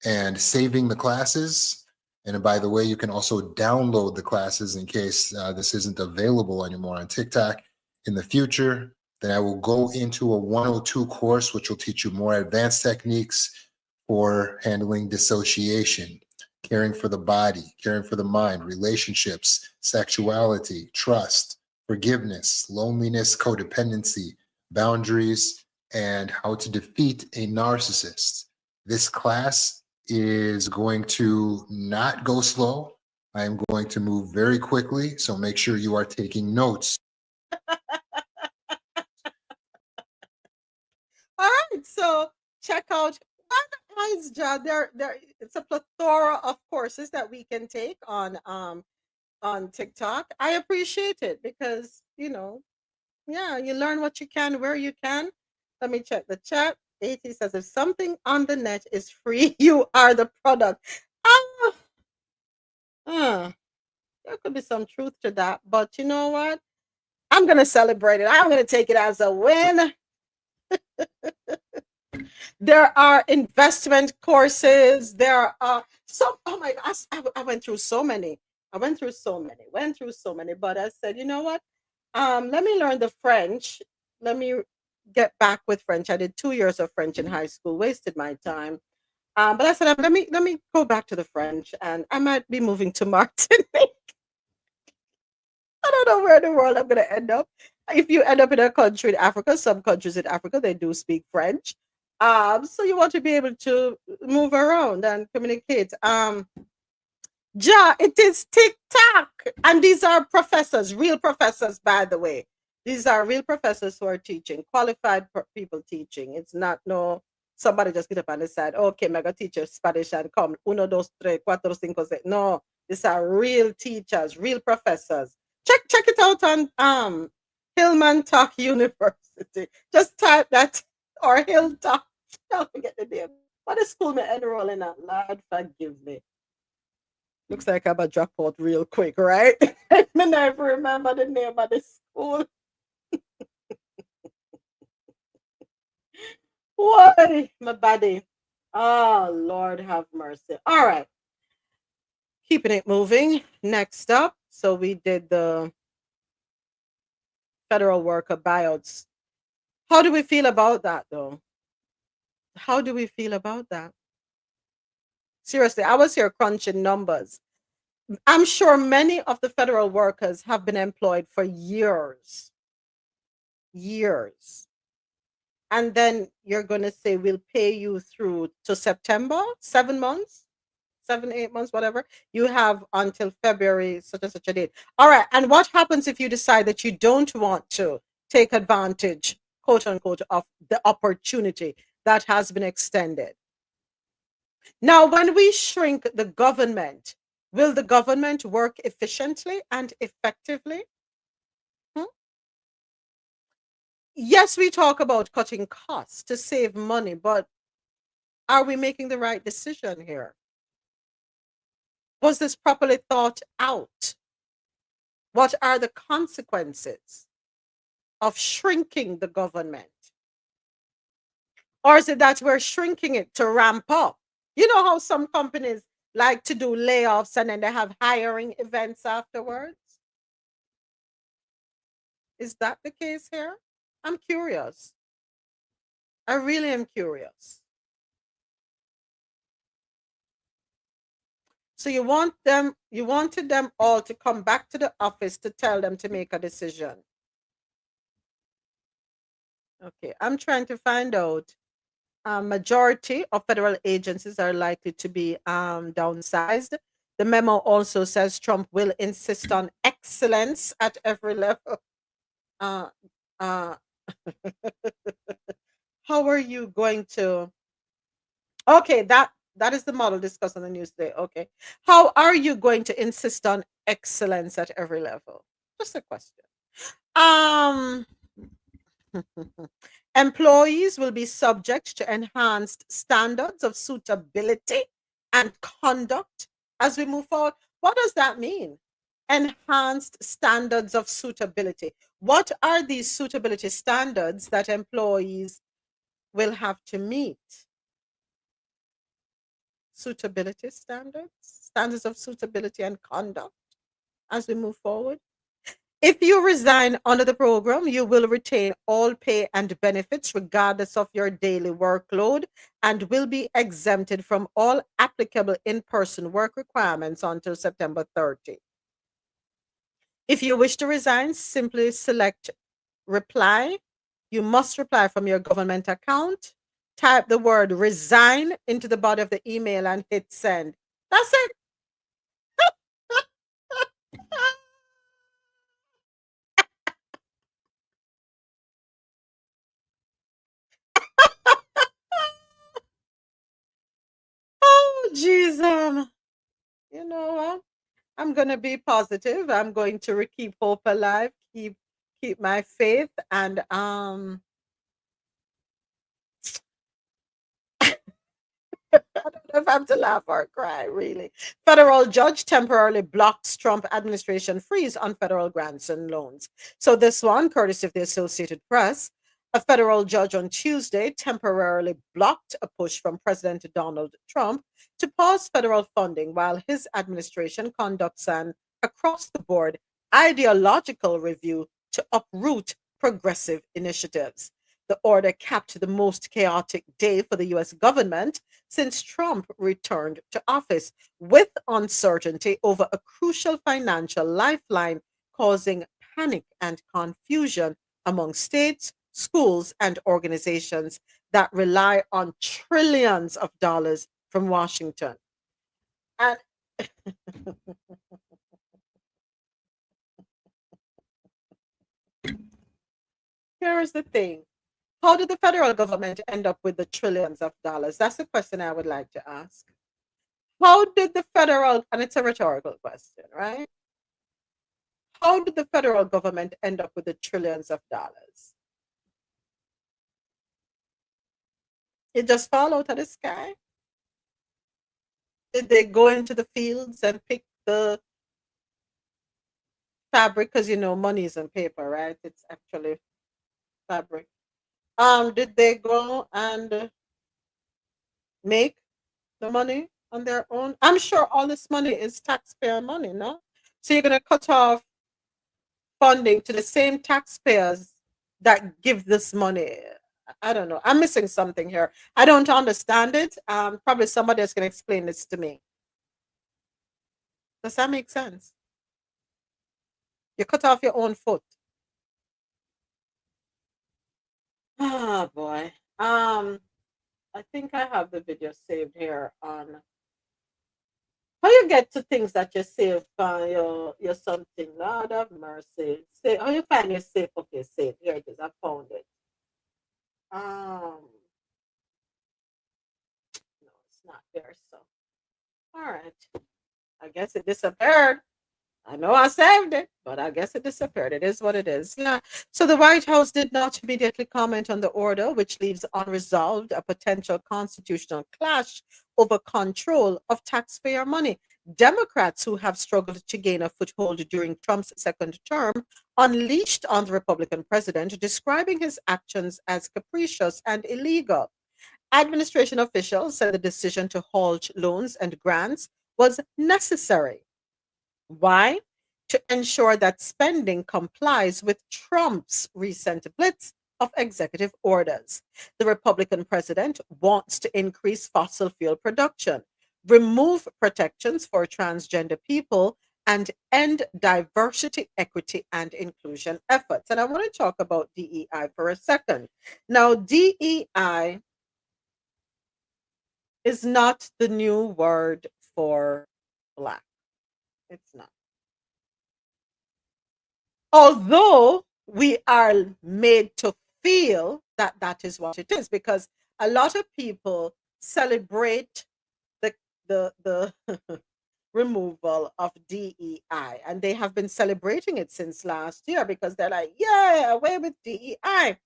and saving the classes, and by the way, you can also download the classes in case this isn't available anymore on TikTok in the future. Then I will go into a 102 course, which will teach you more advanced techniques for handling dissociation, caring for the body, caring for the mind, relationships, sexuality, trust, forgiveness, loneliness, codependency, boundaries, and how to defeat a narcissist. This class is going to not go slow. I am going to move very quickly, so make sure you are taking notes. All right, so check out Eyes Job. It's a plethora of courses that we can take on TikTok. I appreciate it because yeah, you learn what you can where you can. Let me check the chat. AT says if something on the net is free, you are the product. Ah, there could be some truth to that, but you know what? I'm gonna celebrate it. I'm gonna take it as a win. There are investment courses. There are some. Oh my gosh, I went through so many. Went through so many. But I said, you know what? Let me learn the French. Let me get back with French. I did 2 years of French in high school. Wasted my time. But I said, let me go back to the French, and I might be moving to Martinique. I don't know where in the world I'm going to end up. If you end up in a country in Africa, some countries in Africa they do speak French. So you want to be able to move around and communicate. Ja, it is TikTok, and these are professors, real professors, by the way. These are real professors who are teaching, qualified people teaching. It's not no somebody just get up and decide, okay, I'm gonna teach you Spanish and come uno, dos, tres, cuatro, cinco, seis. No, these are real teachers, real professors. Check it out on Hillman Talk University. Just type that or Hill Talk. Don't forget the name. What is school me enrolling at? Lord forgive me. Looks like I'm a dropout real quick, right? I never remember the name of the school. Why, my body? Oh, Lord have mercy. All right. Keeping it moving. Next up. So we did the federal worker buyouts. How do we feel about that, though? How do we feel about that? Seriously, I was here crunching numbers. I'm sure many of the federal workers have been employed for years. Years. And then you're going to say, we'll pay you through to September, 7 months, 7, 8 months, whatever. You have until February, such and such a date. All right. And what happens if you decide that you don't want to take advantage, quote unquote, of the opportunity that has been extended? Now, when we shrink the government, will the government work efficiently and effectively? Yes, we talk about cutting costs to save money, but are we making the right decision here? Was this properly thought out? What are the consequences of shrinking the government? Or is it that we're shrinking it to ramp up? You know how some companies like to do layoffs and then they have hiring events afterwards? Is that the case here? I'm curious. I really am curious. So you wanted them all to come back to the office to tell them to make a decision. Okay, I'm trying to find out. Majority of federal agencies are likely to be downsized. The memo also says Trump will insist on excellence at every level. Uh, uh, how are you going to? Okay, that is the model discussed on the news today. Okay, how are you going to insist on excellence at every level? Just a question. Um, Employees will be subject to enhanced standards of suitability and conduct as we move forward. What does that mean? Enhanced standards of suitability. What are these suitability standards that employees will have to meet? Suitability standards, standards of suitability and conduct as we move forward. If you resign under the program, you will retain all pay and benefits regardless of your daily workload and will be exempted from all applicable in-person work requirements until September 30. If you wish to resign, simply select reply. You must reply from your government account. Type the word resign into the body of the email and hit send. That's it. Oh, jeez. You know what? I'm gonna be positive. I'm going to keep hope alive, keep my faith, and I don't know if I'm to laugh or cry, really. Federal judge temporarily blocks Trump administration freeze on federal grants and loans. So this one, courtesy of the Associated Press, a federal judge on Tuesday temporarily blocked a push from President Donald Trump to pause federal funding while his administration conducts an across-the-board ideological review to uproot progressive initiatives. The order capped the most chaotic day for the US government since Trump returned to office, with uncertainty over a crucial financial lifeline causing panic and confusion among states, schools, and organizations that rely on trillions of dollars from Washington. And here is the thing. How did the federal government end up with the trillions of dollars? That's the question I would like to ask. How did the federal, and it's a rhetorical question, right? How did the federal government end up with the trillions of dollars? It just fall out of the sky? Did they go into the fields and pick the fabric? Because money isn't paper, right? It's actually fabric. Did they go and make the money on their own? I'm sure all this money is taxpayer money, no? So you're gonna cut off funding to the same taxpayers that give this money. I don't know. I'm missing something here. I don't understand it. Probably somebody else can explain this to me. Does that make sense? You cut off your own foot. Ah, boy. I think I have the video saved here on how you get to things that you save on your something. Lord of mercy. Say, how you find your safe? Okay, save. Here it is. I found it. No, it's not there. So, all right. I guess it disappeared. I know I saved it, but I guess it disappeared. It is what it is. Yeah. So the White House did not immediately comment on the order, which leaves unresolved a potential constitutional clash over control of taxpayer money. Democrats, who have struggled to gain a foothold during Trump's second term, unleashed on the Republican president, describing his actions as capricious and illegal. Administration officials said the decision to halt loans and grants was necessary. Why? To ensure that spending complies with Trump's recent blitz of executive orders. The Republican president wants to increase fossil fuel production, remove protections for transgender people, and end diversity, equity, and inclusion efforts. And I want to talk about DEI for a second. Now, DEI is not the new word for Black. It's not. Although we are made to feel that that is what it is, because a lot of people celebrate the removal of DEI, and they have been celebrating it since last year because they're like, yeah, away with DEI,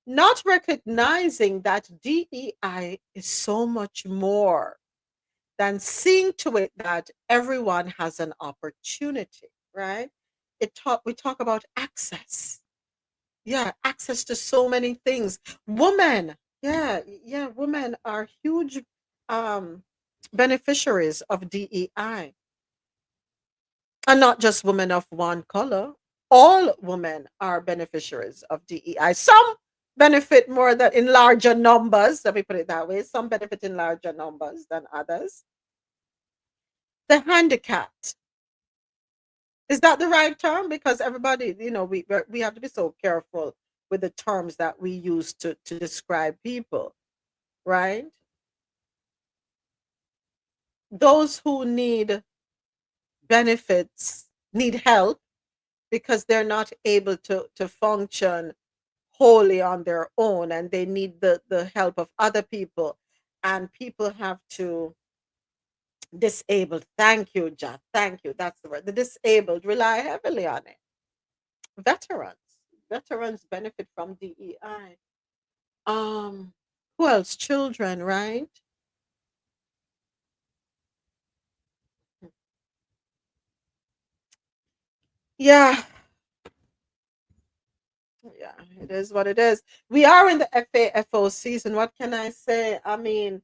not recognizing that DEI is so much more than seeing to it that everyone has an opportunity, right? We talk about access. Yeah, access to so many things. Women, yeah, women are huge um beneficiaries of DEI. And not just women of one color. All women are beneficiaries of DEI. Some benefit more than in larger numbers, let me put it that way. Some benefit in larger numbers than others. The handicapped. Is that the right term? Because everybody, we have to be so careful with the terms that we use to describe people, right? Those who need benefits, need help because they're not able to function wholly on their own, and they need the help of other people, and people have to disabled, thank you, Jack, thank you, that's the word, the disabled rely heavily on it. Veterans benefit from DEI. Who else? Children, right? Yeah, yeah, it is what it is. We are in the FAFO season. What can I say? I mean,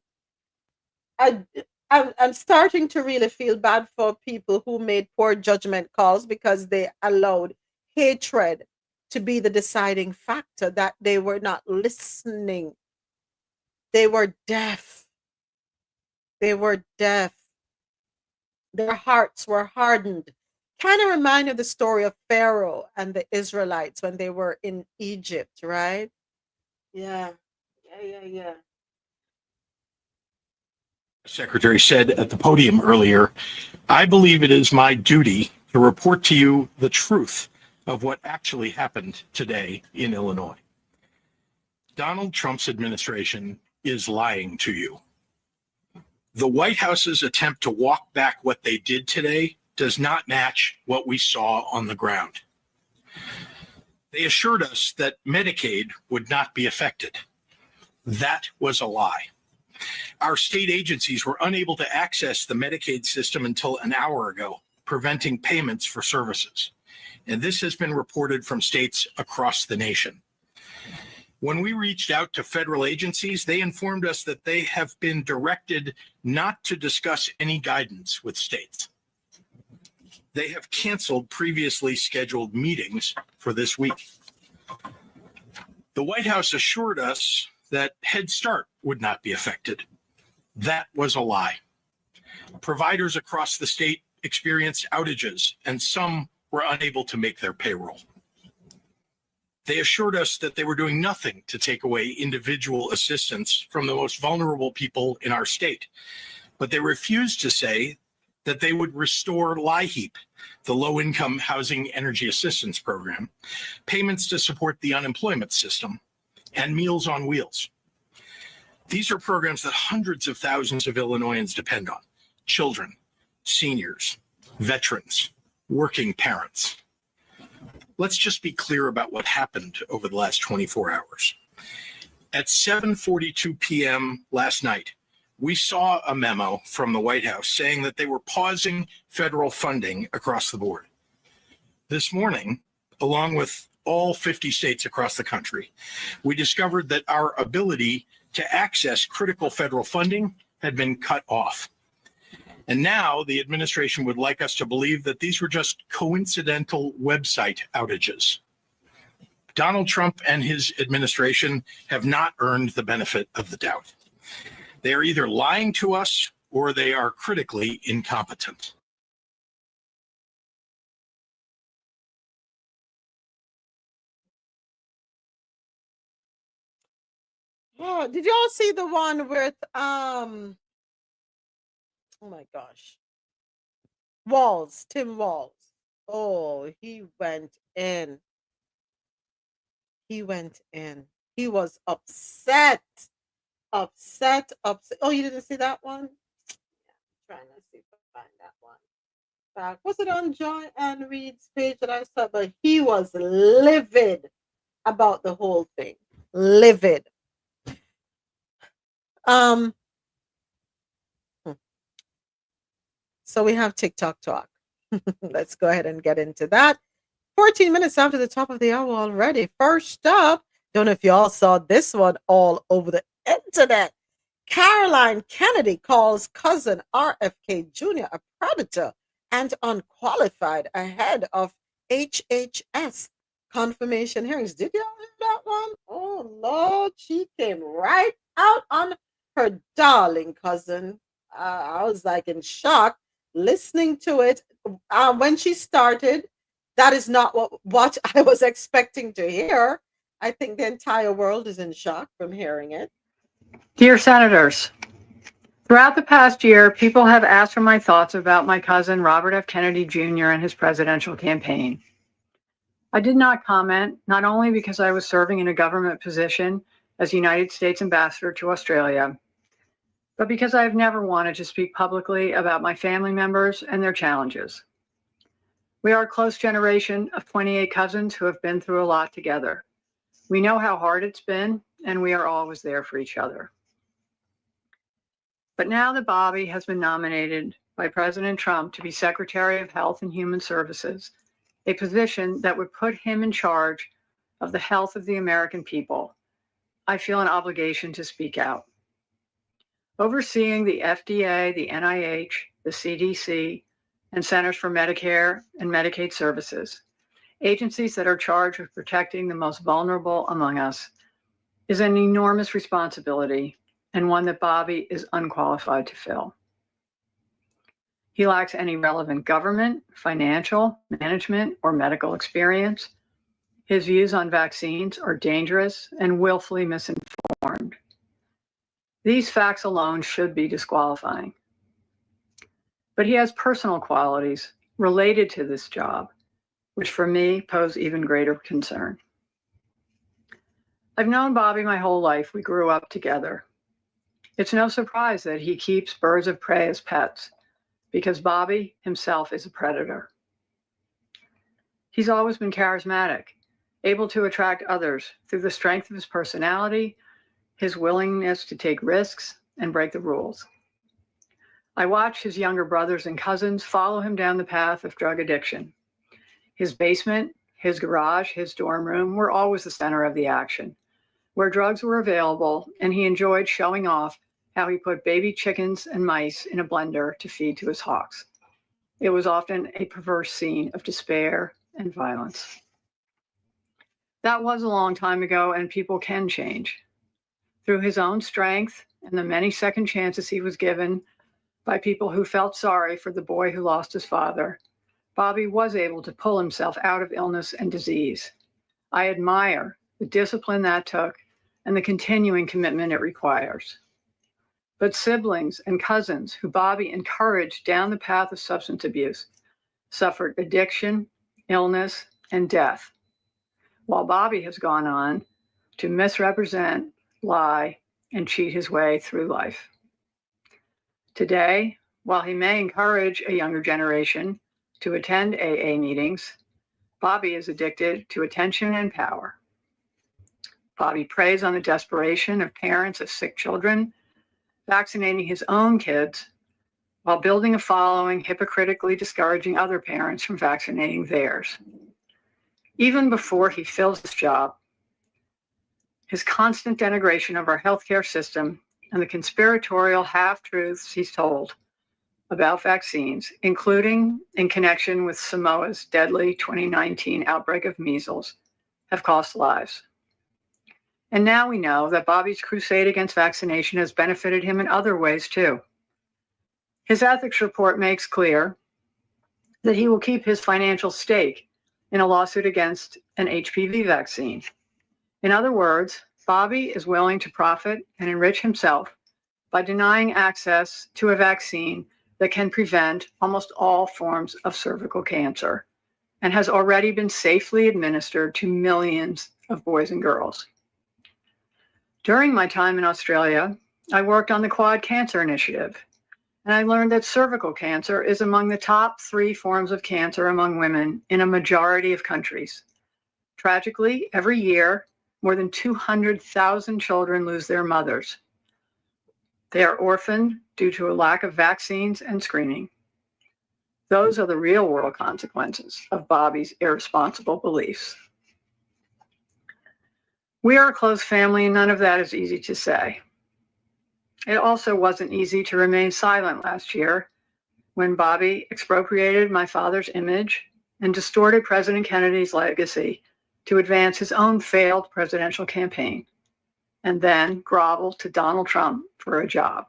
I I'm starting to really feel bad for people who made poor judgment calls because they allowed hatred to be the deciding factor, that they were not listening. They were deaf. They were deaf. Their hearts were hardened. Kind of remind of the story of Pharaoh and the Israelites when they were in Egypt, right? Yeah. Yeah. Secretary said at the podium earlier, I believe it is my duty to report to you the truth of what actually happened today in Illinois. Donald Trump's administration is lying to you. The White House's attempt to walk back what they did today does not match what we saw on the ground. They assured us that Medicaid would not be affected. That was a lie. Our state agencies were unable to access the Medicaid system until an hour ago, preventing payments for services. And this has been reported from states across the nation. When we reached out to federal agencies, they informed us that they have been directed not to discuss any guidance with states. They have canceled previously scheduled meetings for this week. The White House assured us that Head Start would not be affected. That was a lie. Providers across the state experienced outages, and some were unable to make their payroll. They assured us that they were doing nothing to take away individual assistance from the most vulnerable people in our state, but they refused to say that they would restore LIHEAP, the Low-Income Housing Energy Assistance Program, payments to support the unemployment system, and Meals on Wheels. These are programs that hundreds of thousands of Illinoisans depend on: children, seniors, veterans, working parents. Let's just be clear about what happened over the last 24 hours. At 7:42 p.m. last night, we saw a memo from the White House saying that they were pausing federal funding across the board. This morning, along with all 50 states across the country, we discovered that our ability to access critical federal funding had been cut off. And now the administration would like us to believe that these were just coincidental website outages. Donald Trump and his administration have not earned the benefit of the doubt. They are either lying to us or they are critically incompetent. Oh, did y'all see the one with oh my gosh, Tim Walls? Oh, he went in. He went in. He was upset. Upset. Oh, you didn't see that one? Yeah, trying to see if I find that one. Back. Was it on John and Reed's page that I saw? But he was livid about the whole thing. Livid. Hmm. So we have TikTok talk. Let's go ahead and get into that. 14 minutes after the top of the hour already. First up, don't know if y'all saw this one all over the internet. Caroline Kennedy calls cousin RFK Jr. a predator and unqualified ahead of HHS confirmation hearings. Did y'all hear that one? Oh, Lord, she came right out on her darling cousin. I was like in shock listening to it. When she started, that is not what I was expecting to hear. I think the entire world is in shock from hearing it. Dear Senators, throughout the past year, people have asked for my thoughts about my cousin Robert F. Kennedy Jr. and his presidential campaign. I did not comment, not only because I was serving in a government position as United States Ambassador to Australia, but because I have never wanted to speak publicly about my family members and their challenges. We are a close generation of 28 cousins who have been through a lot together. We know how hard it's been, and we are always there for each other. But now that Bobby has been nominated by President Trump to be Secretary of Health and Human Services, a position that would put him in charge of the health of the American people, I feel an obligation to speak out. Overseeing the FDA, the NIH, the CDC, and Centers for Medicare and Medicaid Services, agencies that are charged with protecting the most vulnerable among us, is an enormous responsibility and one that Bobby is unqualified to fill. He lacks any relevant government, financial, management, or medical experience. His views on vaccines are dangerous and willfully misinformed. These facts alone should be disqualifying. But he has personal qualities related to this job, which for me pose even greater concern. I've known Bobby my whole life. We grew up together. It's no surprise that he keeps birds of prey as pets, because Bobby himself is a predator. He's always been charismatic, able to attract others through the strength of his personality, his willingness to take risks and break the rules. I watch his younger brothers and cousins follow him down the path of drug addiction. His basement, his garage, his dorm room were always the center of the action, where drugs were available, and he enjoyed showing off how he put baby chickens and mice in a blender to feed to his hawks. It was often a perverse scene of despair and violence. That was a long time ago, and people can change. Through his own strength and the many second chances he was given by people who felt sorry for the boy who lost his father, Bobby was able to pull himself out of illness and disease. I admire the discipline that took and the continuing commitment it requires. But siblings and cousins who Bobby encouraged down the path of substance abuse suffered addiction, illness, and death, while Bobby has gone on to misrepresent, lie, and cheat his way through life. Today, while he may encourage a younger generation to attend AA meetings, Bobby is addicted to attention and power. Bobby preys on the desperation of parents of sick children, vaccinating his own kids while building a following, hypocritically discouraging other parents from vaccinating theirs. Even before he fills this job, his constant denigration of our healthcare system and the conspiratorial half-truths he's told about vaccines, including in connection with Samoa's deadly 2019 outbreak of measles, have cost lives. And now we know that Bobby's crusade against vaccination has benefited him in other ways too. His ethics report makes clear that he will keep his financial stake in a lawsuit against an HPV vaccine. In other words, Bobby is willing to profit and enrich himself by denying access to a vaccine that can prevent almost all forms of cervical cancer and has already been safely administered to millions of boys and girls. During my time in Australia, I worked on the Quad Cancer Initiative, and I learned that cervical cancer is among the top 3 forms of cancer among women in a majority of countries. Tragically, every year, more than 200,000 children lose their mothers. They are orphaned due to a lack of vaccines and screening. Those are the real world consequences of Bobby's irresponsible beliefs. We are a close family, and none of that is easy to say. It also wasn't easy to remain silent last year when Bobby expropriated my father's image and distorted President Kennedy's legacy to advance his own failed presidential campaign, and then groveled to Donald Trump for a job.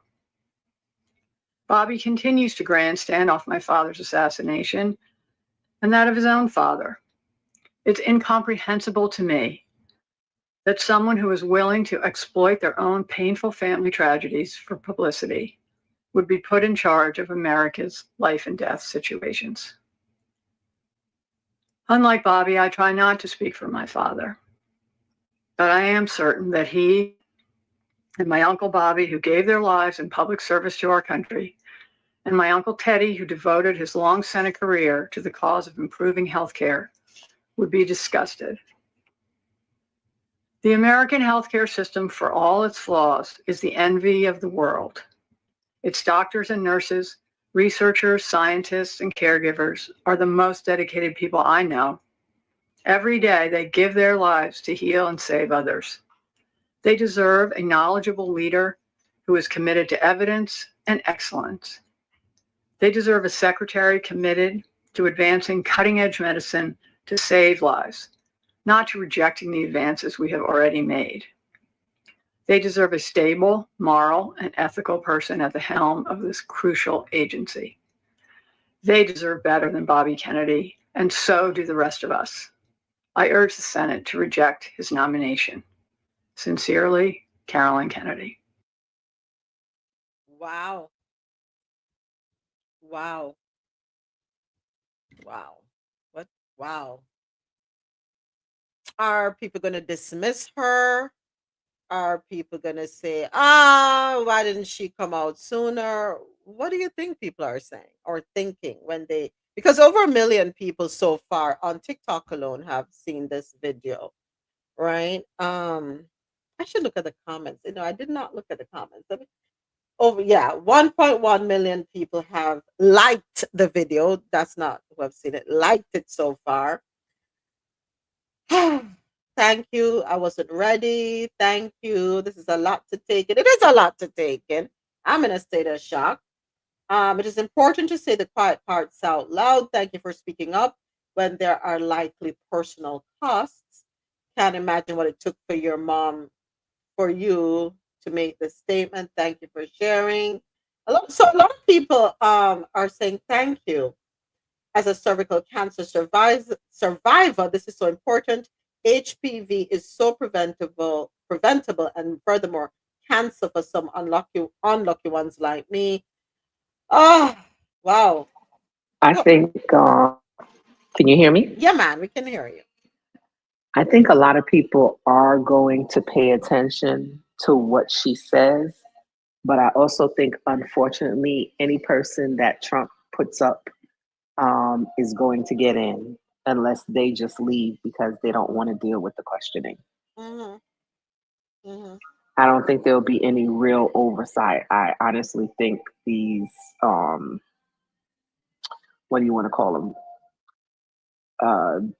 Bobby continues to grandstand off my father's assassination and that of his own father. It's incomprehensible to me that someone who is willing to exploit their own painful family tragedies for publicity would be put in charge of America's life and death situations. Unlike Bobby, I try not to speak for my father, but I am certain that he and my Uncle Bobby, who gave their lives in public service to our country, and my Uncle Teddy, who devoted his long Senate career to the cause of improving healthcare, would be disgusted. The American healthcare system, for all its flaws, is the envy of the world. Its doctors and nurses, researchers, scientists, and caregivers are the most dedicated people I know. Every day, they give their lives to heal and save others. They deserve a knowledgeable leader who is committed to evidence and excellence. They deserve a secretary committed to advancing cutting-edge medicine to save lives, not to rejecting the advances we have already made. They deserve a stable, moral, and ethical person at the helm of this crucial agency. They deserve better than Bobby Kennedy, and so do the rest of us. I urge the Senate to reject his nomination. Sincerely, Carolyn Kennedy. Wow. Wow. Wow. What? Wow. Are people going to dismiss her? Are people going to say, why didn't she come out sooner? What do you think people are saying or thinking when they, because over 1 million people so far on TikTok alone have seen this video, right? I should look at the comments. I did not look at the comments. Over, yeah, 1.1 million people have liked the video. That's not who have seen it, liked it so far. Thank you. I wasn't ready. Thank you. This is a lot to take in. It is a lot to take in. I'm in a state of shock. It is important to say the quiet parts out loud. Thank you for speaking up when there are likely personal costs. Can't imagine what it took for your mom, for you to make this statement. Thank you for sharing. A lot of people are saying thank you. As a cervical cancer survivor, this is so important. HPV is so preventable, and furthermore, cancer for some unlucky ones like me. Oh, wow. I think, can you hear me? Yeah, man, we can hear you. I think a lot of people are going to pay attention to what she says, but I also think, unfortunately, any person that Trump puts up is going to get in unless they just leave because they don't want to deal with the questioning. Mm-hmm. Mm-hmm. I don't think there'll be any real oversight. I honestly think these, what do you want to call them?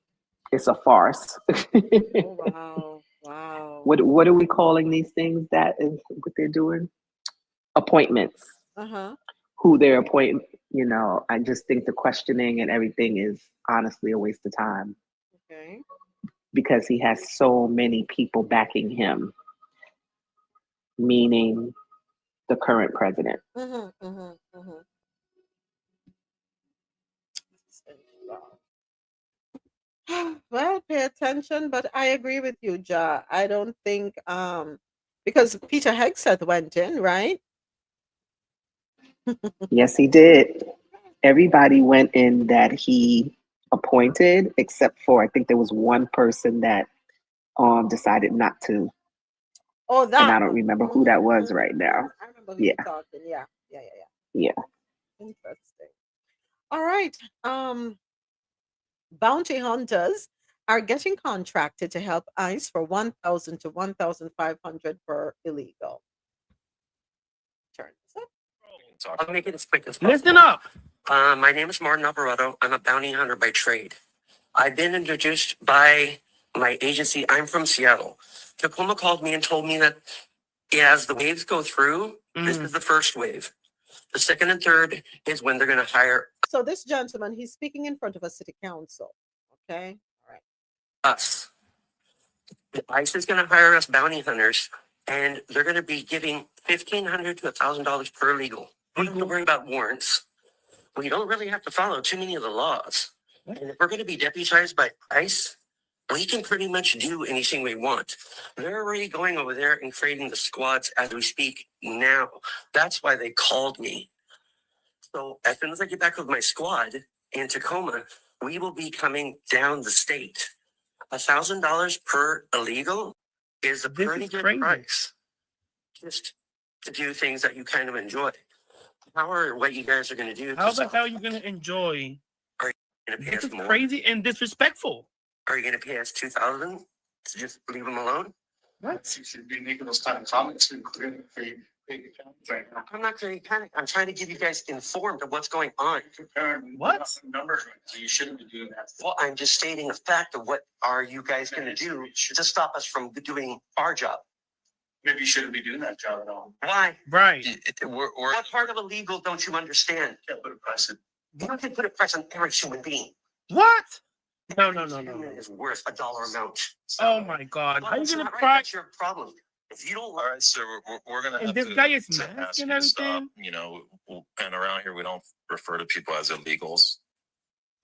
It's a farce. Oh, wow. Wow. What are we calling these things? That is what they're doing? Appointments. Uh-huh. Who they're appointing. I just think the questioning and everything is honestly a waste of time. Okay. Because he has so many people backing him, meaning the current president. Mm-hmm, mm-hmm, mm-hmm. Well, pay attention, but I agree with you, Ja. I don't think because Peter Hegseth went in, right? Yes, he did. Everybody went in that he appointed, except for I think there was one person that decided not to, Oh, and that I don't one. remember who that was right now. I remember who Yeah, you're talking. Yeah, yeah, yeah, yeah. yeah. Interesting. All right. Bounty hunters are getting contracted to help ICE for 1,000 to 1,500 per illegal. Turn this up. I'll make it as quick as possible. Listen up. My name is Martin Alvarado. I'm a bounty hunter by trade. I've been introduced by my agency. I'm from Seattle. Tacoma called me and told me that as the waves go through, this is the first wave. The second and third is when they're going to hire So this gentleman, he's speaking in front of a city council. Okay. All right. us. The ICE is going to hire us bounty hunters, and they're going to be giving $1,500 to $1,000 per illegal. We don't have to worry about warrants. We don't really have to follow too many of the laws. And if we're going to be deputized by ICE, we can pretty much do anything we want. They're already going over there and creating the squads as we speak now. That's why they called me. So as soon as I get back with my squad in Tacoma, we will be coming down the state. $1,000 per illegal is a pretty good price just to do things that you kind of enjoy. How are what you guys are going to do? How the hell are you going to enjoy? Are you going to pay This us is more? crazy and disrespectful. Are you going to pay us $2,000 to just leave them alone? What? You should be making those kind of comments. I'm not creating panic. I'm trying to give you guys informed of what's going on. What? Numbers right now. You shouldn't be doing that. Well, I'm just stating a fact of what are you guys going to do to stop us from doing our job. Maybe you shouldn't be doing that job at all. Why? Right. What part of illegal don't you understand? Can't put a price. You can put a price on every human being. What? No. Is worth a dollar amount. Oh my God! How are you That's gonna not right. cry? That's your problem. If you don't, all right, so we're gonna. And have this to, guy is to masked ask and you to stop. everything? You know, and around here we don't refer to people as illegals.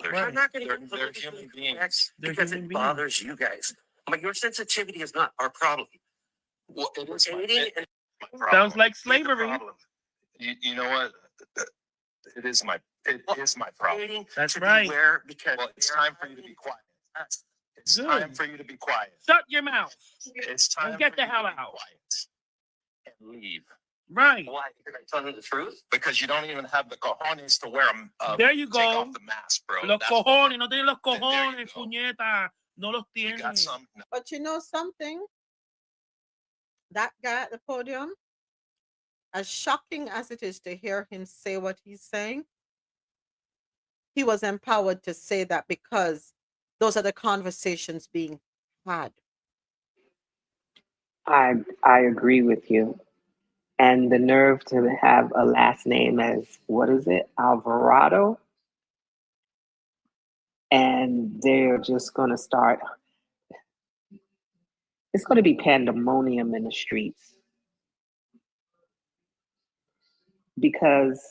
They're, Right. I'm not going to. They're human beings because it bothers you guys. But your sensitivity is not our problem. Well, it is my problem. Sounds like slavery. You know what? It is my problem. That's right. Because it's time for you to be quiet. It's Good. time for you to be quiet. Shut your mouth It's time and get for the you hell to be out. quiet and leave. Right. Why? Because I tell you the truth? Because you don't even have the cojones to wear them. There you go. Take off the mask, bro. Los That's cojones, no tiene los There you cojones, go. puñeta. No los You tiene. got some. But you know something? That guy at the podium, as shocking as it is to hear him say what he's saying, he was empowered to say that because those are the conversations being had. I agree with you. And the nerve to have a last name as what is it, Alvarado? And they're just going to start. It's going to be pandemonium in the streets because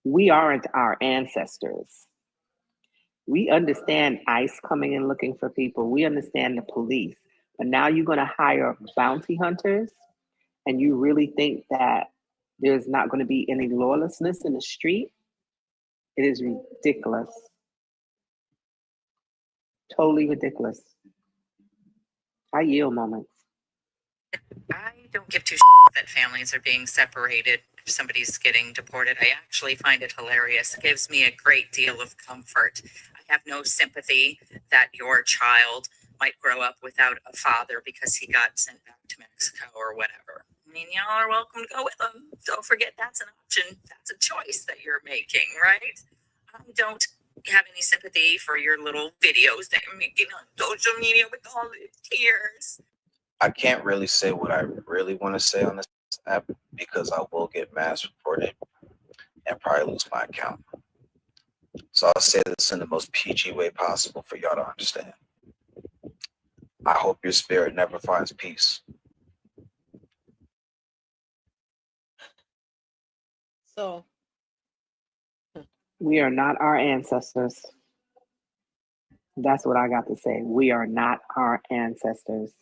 we aren't our ancestors. We understand ICE coming and looking for people. We understand the police. But now you're going to hire bounty hunters, and you really think that there's not going to be any lawlessness in the street? It is ridiculous. Totally ridiculous. I yield moments. I don't give two that families are being separated if somebody's getting deported. I actually find it hilarious. It gives me a great deal of comfort. I have no sympathy that your child might grow up without a father because he got sent back to Mexico or whatever. I mean, y'all are welcome to go with them. Don't forget that's an option. That's a choice that you're making, right? I don't have any sympathy for your little videos that you're making on social media with all the tears. I can't really say what I really want to say on this app because I will get mass reported and probably lose my account. So I'll say this in the most PG way possible for y'all to understand. I hope your spirit never finds peace. So we are not our ancestors. That's what I got to say. We are not our ancestors.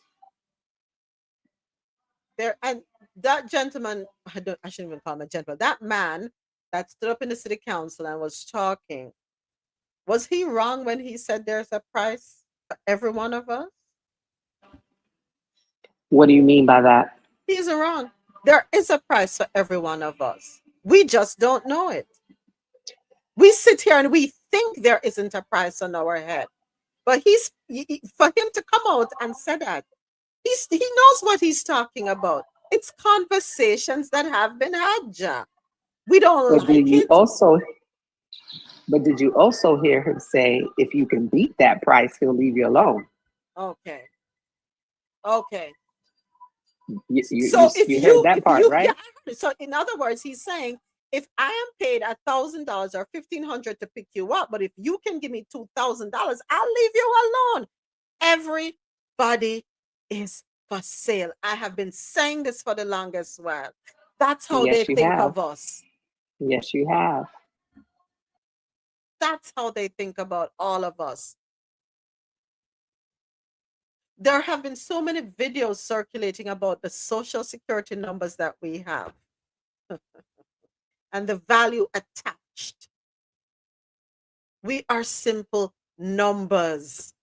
There, and that gentleman, I shouldn't even call him a gentleman. That man that stood up in the city council and was talking, was he wrong when he said there's a price for every one of us? What do you mean by that? He's wrong. There is a price for every one of us. We just don't know it. We sit here and we think there isn't a price on our head. But for him to come out and say that, he knows what he's talking about. It's conversations that have been had, Ja. We don't But like it. did you also hear him say, if you can beat that price, he'll leave you alone? Okay. Okay. You heard that part, right? Yeah, I heard it. So in other words, he's saying, if I am paid $1,000 or $1,500 to pick you up, but if you can give me $2,000, I'll leave you alone. Everybody is for sale. I have been saying this for the longest while. That's how Yes, they you think have. of us. Yes, you have. That's how they think about all of us. There have been so many videos circulating about the social security numbers that we have and the value attached. We are simple numbers.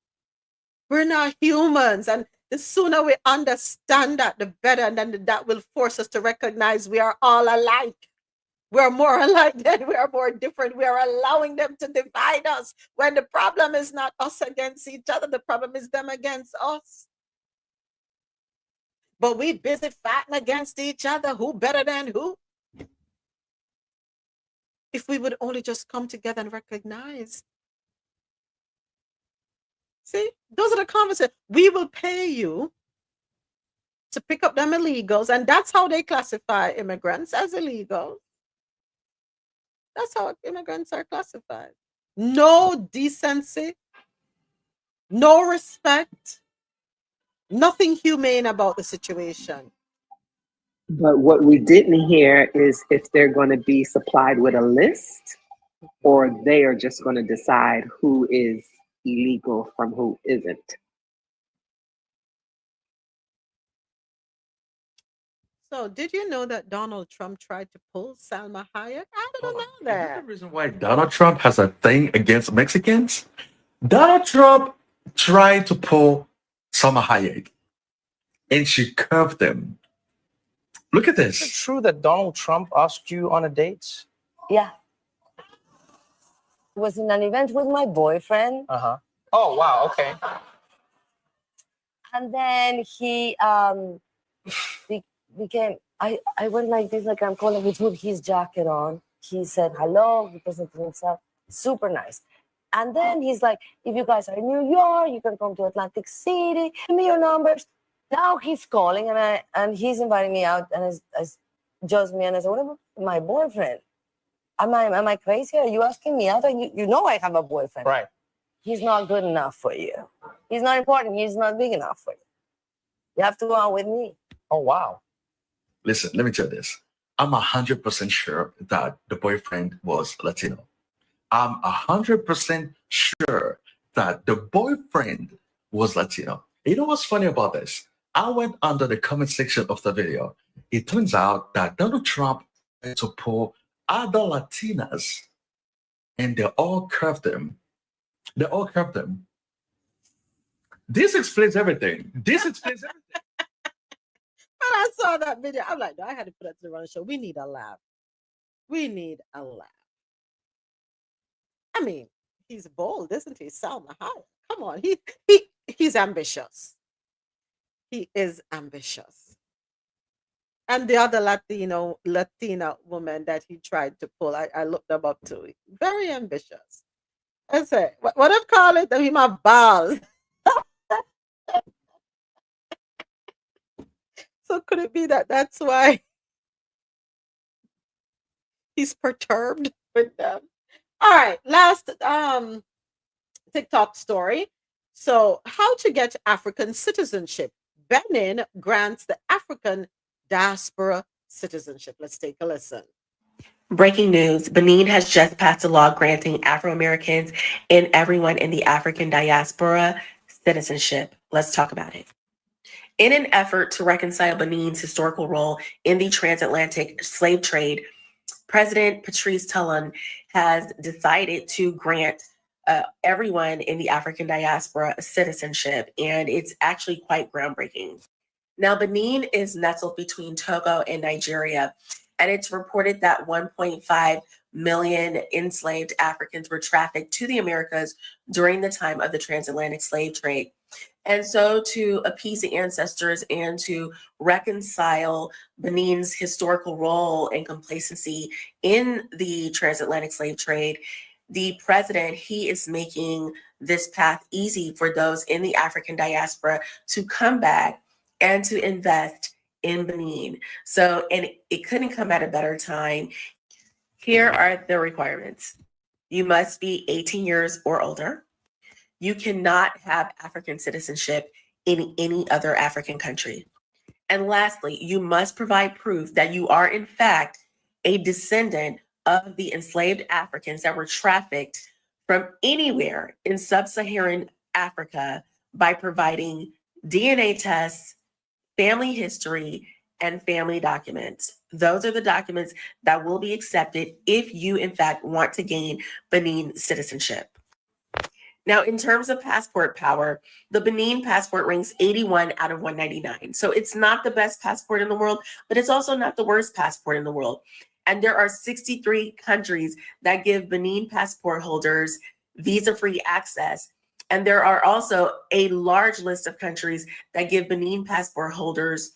We're not humans. And the sooner we understand that, the better. And then that will force us to recognize we are all alike. We're more alike than we are more different. We are allowing them to divide us when the problem is not us against each other. The problem is them against us. But we busy fighting against each other. Who better than who? If we would only just come together and recognize. See, those are the conversations. We will pay you to pick up them illegals, and that's how they classify immigrants, as illegals. That's how immigrants are classified. No decency, no respect, nothing humane about the situation. But what we didn't hear is if they're going to be supplied with a list, or they are just going to decide who is illegal from who isn't. So, did you know that Donald Trump tried to pull Salma Hayek? I didn't know Is that. that the reason why Donald Trump has a thing against Mexicans? Donald Trump tried to pull Salma Hayek, and she curved him. Look at Is it this. true that Donald Trump asked you on a date? Yeah. It was in an event with my boyfriend. Uh-huh. Oh, wow. Okay. And then he became, I went like this, like I'm calling, he put his jacket on. He said hello, he presented himself, super nice. And then he's like, if you guys are in New York, you can come to Atlantic City, give me your numbers. Now he's calling and he's inviting me out, and it's just me, and I said, what about my boyfriend? Am I crazy? Are you asking me out? You know I have a boyfriend. Right. He's not good enough for you. He's not important. He's not big enough for you. You have to go out with me. Oh, wow. Listen, let me tell you this. I'm 100% sure that the boyfriend was Latino. I'm 100% sure that the boyfriend was Latino. You know what's funny about this? I went under the comment section of the video. It turns out that Donald Trump tried to pull other Latinas, and they all curved him. They all curved him. This explains everything. This explains everything. When I saw that video, I'm like, no, I had to put it to the running show. We need a laugh. We need a laugh. I mean, he's bold, isn't he? Salma Hayek. Come on, he's ambitious. He is ambitious. And the other Latina woman that he tried to pull, I looked them up too. Very ambitious. I say, what I call it? I mean, my balls. So could it be that that's why he's perturbed with them? All right, last TikTok story. So, how to get African citizenship? Benin grants the African diaspora citizenship. Let's take a listen. Breaking news, Benin has just passed a law granting Afro-Americans and everyone in the African diaspora citizenship. Let's talk about it. In an effort to reconcile Benin's historical role in the transatlantic slave trade, President Patrice Talon has decided to grant everyone in the African diaspora citizenship, and it's actually quite groundbreaking. Now, Benin is nestled between Togo and Nigeria, and it's reported that 1.5 million enslaved Africans were trafficked to the Americas during the time of the transatlantic slave trade. And so, to appease the ancestors and to reconcile Benin's historical role and complacency in the transatlantic slave trade, the president, he is making this path easy for those in the African diaspora to come back and to invest in Benin. So, and it couldn't come at a better time. Here are the requirements. You must be 18 years or older. You cannot have African citizenship in any other African country. And lastly, you must provide proof that you are in fact a descendant of the enslaved Africans that were trafficked from anywhere in sub-Saharan Africa by providing DNA tests, family history, and family documents. Those are the documents that will be accepted if you in fact want to gain Benin citizenship. Now, in terms of passport power, the Benin passport ranks 81 out of 199. So it's not the best passport in the world, but it's also not the worst passport in the world. And there are 63 countries that give Benin passport holders visa-free access. And there are also a large list of countries that give Benin passport holders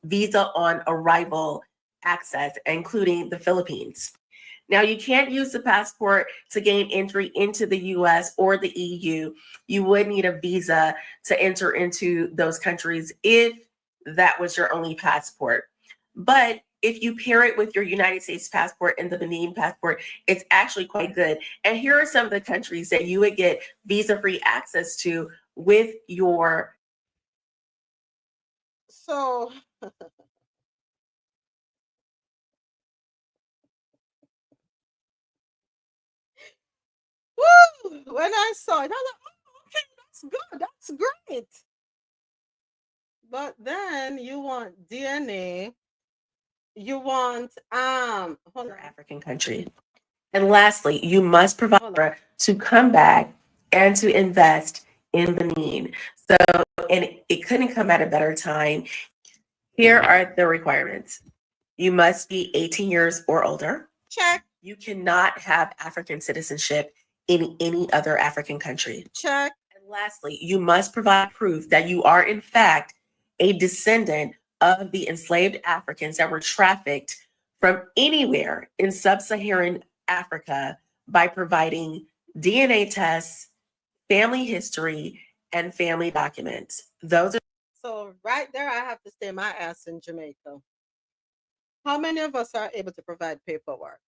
visa on arrival access, including the Philippines. Now, you can't use the passport to gain entry into the US or the EU. You would need a visa to enter into those countries if that was your only passport. But if you pair it with your United States passport and the Benin passport, it's actually quite good. And here are some of the countries that you would get visa-free access to with your. So, woo! When I saw it, I was like, oh, okay, that's good. That's great. But then you want DNA, you want hold on. African country. And lastly, you must provide to come back and to invest in Benin. So, and it couldn't come at a better time. Here are the requirements. You must be 18 years or older. Check. You cannot have African citizenship in any other African country. Check. And lastly, you must provide proof that you are in fact a descendant of the enslaved Africans that were trafficked from anywhere in sub-Saharan Africa by providing DNA tests, family history, and family documents. Those are. So right there, I have to stay my ass in Jamaica. How many of us are able to provide paperwork?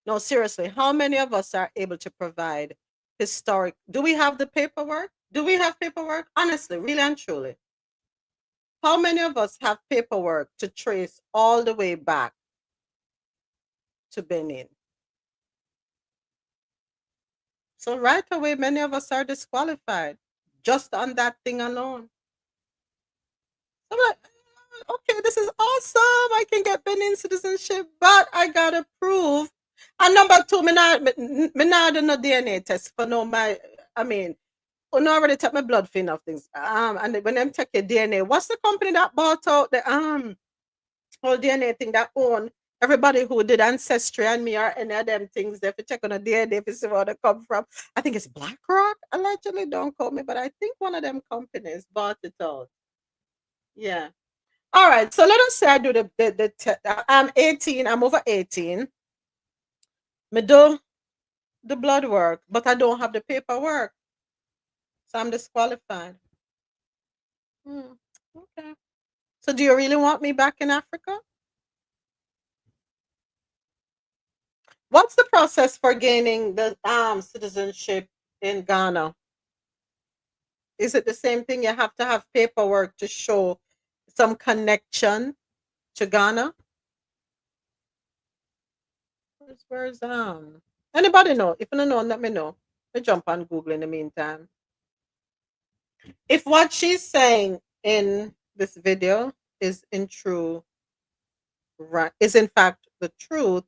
No, seriously, how many of us are able to provide historic? Do we have the paperwork? Do we have paperwork? Honestly, really and truly. How many of us have paperwork to trace all the way back to Benin? So right away, many of us are disqualified just on that thing alone. I'm like, okay, this is awesome. I can get Benin citizenship, but I gotta prove. And number two, me not do no DNA test for no my. I mean, I already take my blood for enough things. And when them take your DNA, what's the company that bought out the whole DNA thing that own everybody who did ancestry and me or any of them things? They have to check on the DNA to see where they come from. I think it's BlackRock, allegedly. Don't quote me, but I think one of them companies bought it out. Yeah. All right. So let us say I do I'm 18. I'm over 18. Me do the blood work, but I don't have the paperwork. So I'm disqualified. Okay. So do you really want me back in Africa? What's the process for gaining the citizenship in Ghana? Is it the same thing? You have to have paperwork to show some connection to Ghana? Where's anybody know? If you don't know, let me know. I jump on Google in the meantime. If what she's saying in this video is in true right is in fact the truth,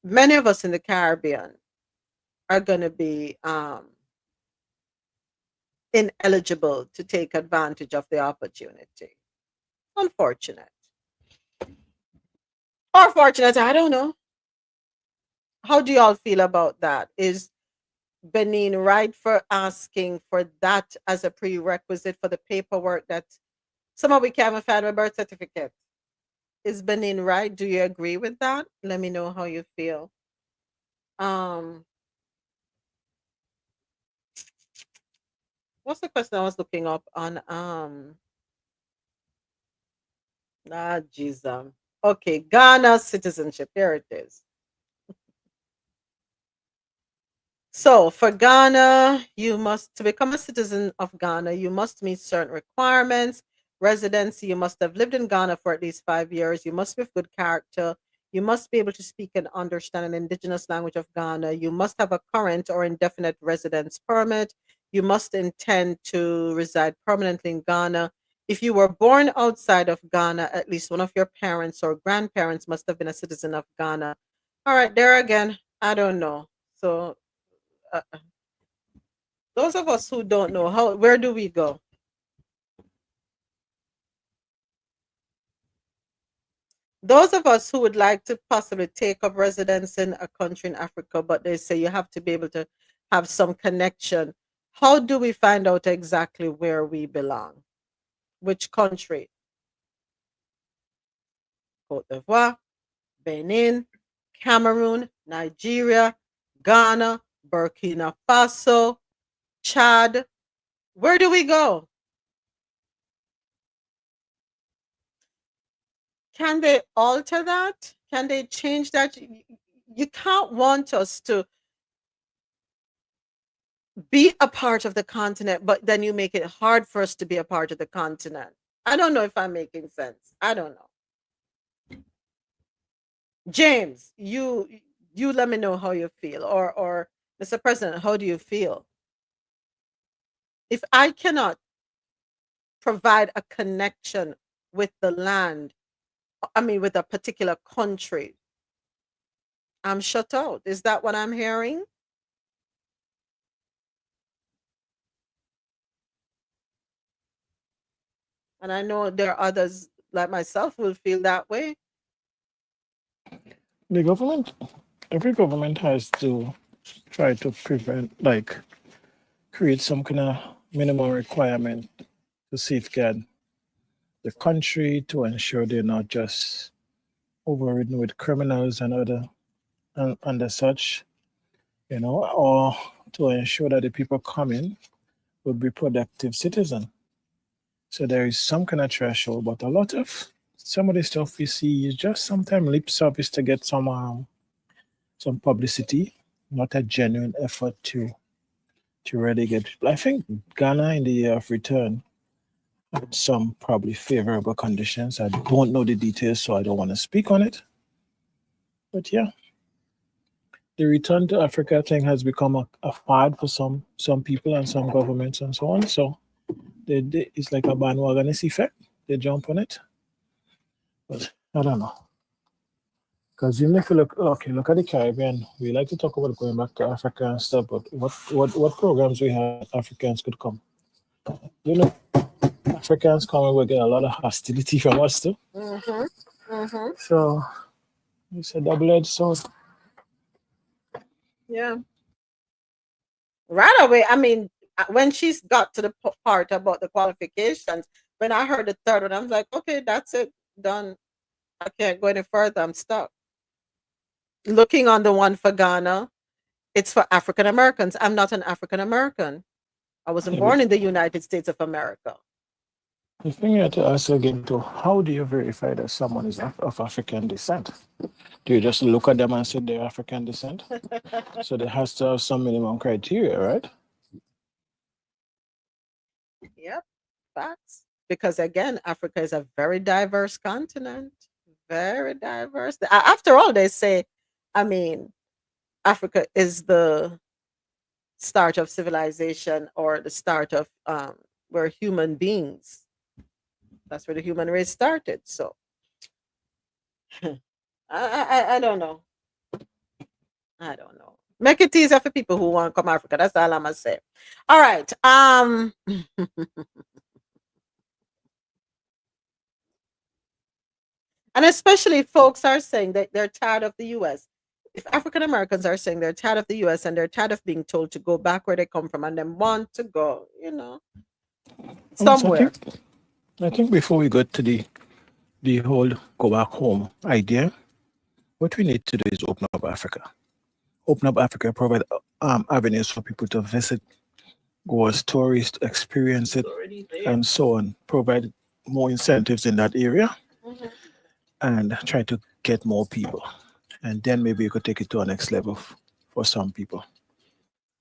many of us in the Caribbean are gonna be ineligible to take advantage of the opportunity. Unfortunate. Or fortunate, I don't know. How do y'all feel about that? Is Benin right for asking for that as a prerequisite for the paperwork that some of we can't even find a birth certificate? Is Benin right? Do you agree with that? Let me know how you feel. What's the question I was looking up on Jesus. Okay, Ghana citizenship. There it is. So for Ghana, to become a citizen of Ghana, you must meet certain requirements. Residency, you must have lived in Ghana for at least 5 years. You must be of good character. You must be able to speak and understand an indigenous language of Ghana. You must have a current or indefinite residence permit. You must intend to reside permanently in Ghana. If you were born outside of Ghana, at least one of your parents or grandparents must have been a citizen of Ghana. All right, there again, I don't know. So those of us who don't know, where do we go? Those of us who would like to possibly take up residence in a country in Africa, but they say you have to be able to have some connection. How do we find out exactly where we belong? Which country? Cote d'Ivoire, Benin, Cameroon, Nigeria, Ghana, Burkina Faso, Chad. Where do we go? Can they alter that? Can they change that? You can't want us to be a part of the continent, but then you make it hard for us to be a part of the continent. I don't know if I'm making sense. I don't know. James, you let me know how you feel, or Mr. President, how do you feel? If I cannot provide a connection with the land, I mean with a particular country, I'm shut out. Is that what I'm hearing? And I know there are others like myself who will feel that way. The government, every government has to try to create some kind of minimum requirement to safeguard the country, to ensure they're not just overridden with criminals and other such, or to ensure that the people coming will be productive citizens. So there is some kind of threshold, but a lot of some of the stuff we see is just sometimes lip service to get some publicity, not a genuine effort to really get people. I think Ghana in the year of return had some probably favorable conditions. I don't know the details, so I don't want to speak on it. But yeah, the return to Africa thing has become a fad for some people and some governments and so on. So it's like a bandwagon effect. They jump on it. But I don't know. Because even if you look at the Caribbean, we like to talk about going back to Africa and stuff, but what programs we have Africans could come? Africans coming will get a lot of hostility from us too. So it's a double-edged sword. Yeah. Right away, I mean, when she's got to the part about the qualifications, when I heard the third one, I was like, okay, that's it, done. I can't go any further. I'm stuck. Looking on the one for Ghana, it's for African Americans. I'm not an African American. I wasn't born in the United States of America. The thing you have to ask again too, how do you verify that someone is of African descent? Do you just look at them and say they're African descent? So there has to have some minimum criteria, right? facts. Because again, Africa is a very diverse continent, very diverse. After all, they say, I mean, Africa is the start of civilization or the start of where human beings. That's where the human race started. So I don't know. I don't know. Make it easier for people who want to come Africa. That's all I'm gonna say. All right. And especially folks are saying that they're tired of the US. If African Americans are saying they're tired of the US and they're tired of being told to go back where they come from and then want to go, somewhere. I think before we go to the whole go back home idea, what we need to do is open up Africa. Open up Africa, provide avenues for people to visit, go as tourists, experience it, and so on. Provide more incentives in that area and try to get more people. And then maybe you could take it to a next level for some people.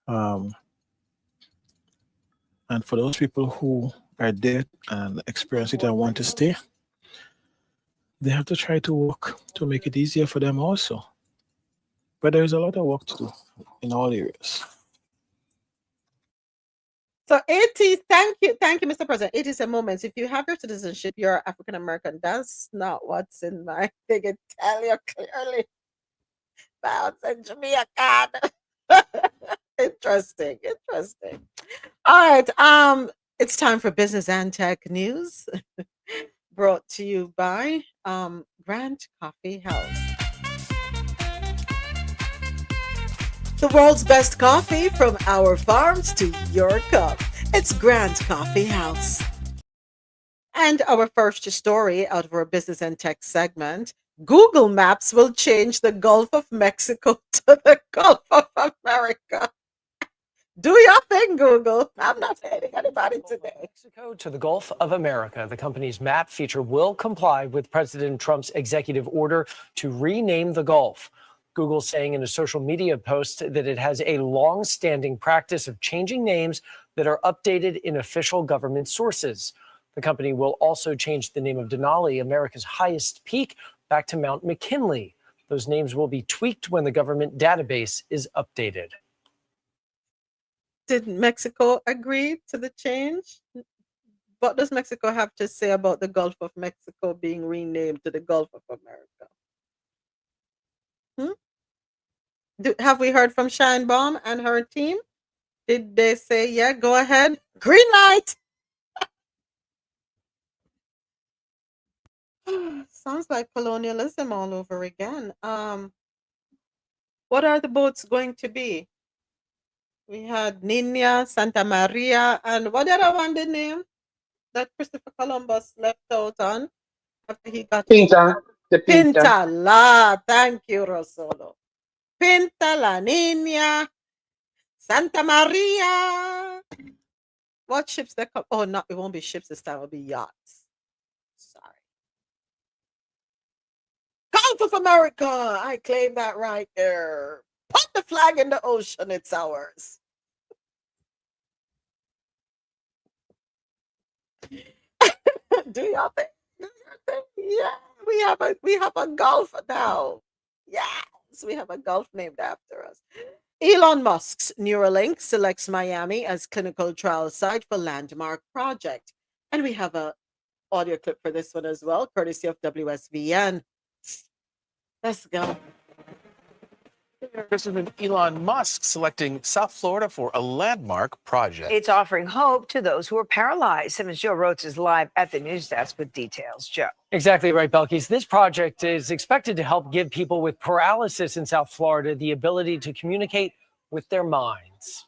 And for those people who are there and experience it and want to stay, they have to try to work to make it easier for them also. But there is a lot of work to do in all areas. So thank you, Mr. President. It is a moment. If you have your citizenship, you're African American. That's not what's in my thing. It tell you clearly. Bounce and Jamaican. Interesting. All right. It's time for business and tech news. Brought to you by Grant Coffee House. The world's best coffee from our farms to your cup. It's Grant Coffee House. And our first story out of our business and tech segment, Google Maps will change the Gulf of Mexico to the Gulf of America. Do your thing, Google. I'm not hating anybody today. Mexico to the Gulf of America. The company's map feature will comply with President Trump's executive order to rename the Gulf. Google saying in a social media post that it has a long-standing practice of changing names that are updated in official government sources. The company will also change the name of Denali, America's highest peak, back to Mount McKinley. Those names will be tweaked when the government database is updated. Did Mexico agree to the change? What does Mexico have to say about the Gulf of Mexico being renamed to the Gulf of America? Have we heard from Scheinbaum and her team? Did they say, yeah, go ahead? Green light! Sounds like colonialism all over again. What are the boats going to be? We had Nina, Santa Maria, and what the other one the name that Christopher Columbus left out on after he got Pinta. The Pinta. Pinta La. Thank you, RoSolo. Pinta, La Nina, Santa Maria. What ships that come? Oh, no, it won't be ships this time. It'll be yachts. Sorry. Gulf of America. I claim that right there. Put the flag in the ocean. It's ours. Do y'all think? Yeah, we have a Gulf now. Yes, we have a Gulf named after us. Elon Musk's Neuralink selects Miami as clinical trial site for landmark project. And we have a audio clip for this one as well, courtesy of WSVN. Let's go. President Elon Musk selecting South Florida for a landmark project. It's offering hope to those who are paralyzed. Simmons Joe Rhodes is live at the news desk with details. Joe. Exactly right, Belkis. This project is expected to help give people with paralysis in South Florida the ability to communicate with their minds.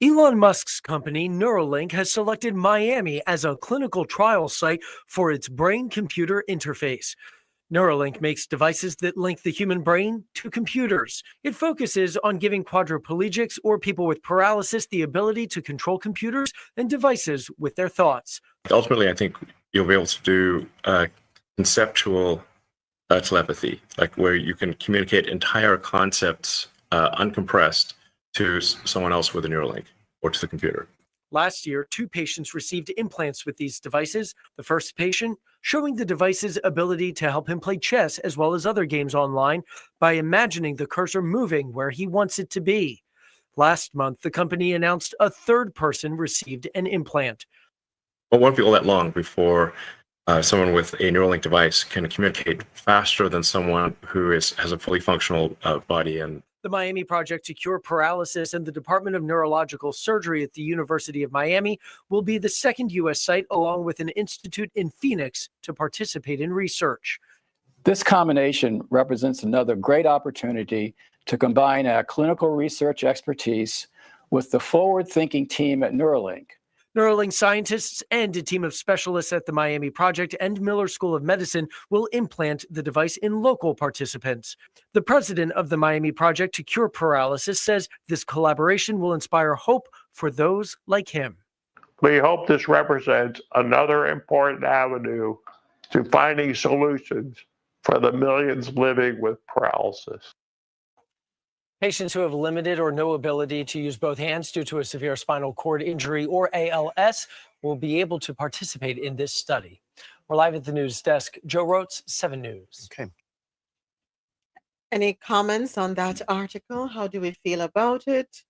Elon Musk's company, Neuralink, has selected Miami as a clinical trial site for its brain-computer interface. Neuralink makes devices that link the human brain to computers. It focuses on giving quadriplegics or people with paralysis the ability to control computers and devices with their thoughts. Ultimately, I think you'll be able to do conceptual telepathy, like where you can communicate entire concepts uncompressed to someone else with a Neuralink or to the computer. Last year, 2 patients received implants with these devices. The first patient showing the device's ability to help him play chess as well as other games online by imagining the cursor moving where he wants it to be. Last month, the company announced a third person received an implant. It won't be all that long before someone with a Neuralink device can communicate faster than someone who has a fully functional body. And the Miami Project to Cure Paralysis and the Department of Neurological Surgery at the University of Miami will be the second U.S. site, along with an institute in Phoenix, to participate in research. This combination represents another great opportunity to combine our clinical research expertise with the forward-thinking team at Neuralink. Neuralink scientists and a team of specialists at the Miami Project and Miller School of Medicine will implant the device in local participants. The president of the Miami Project to Cure Paralysis says this collaboration will inspire hope for those like him. We hope this represents another important avenue to finding solutions for the millions living with paralysis. Patients who have limited or no ability to use both hands due to a severe spinal cord injury or ALS will be able to participate in this study. We're live at the news desk. Joe Rotes, 7 News. Okay. Any comments on that article? How do we feel about it?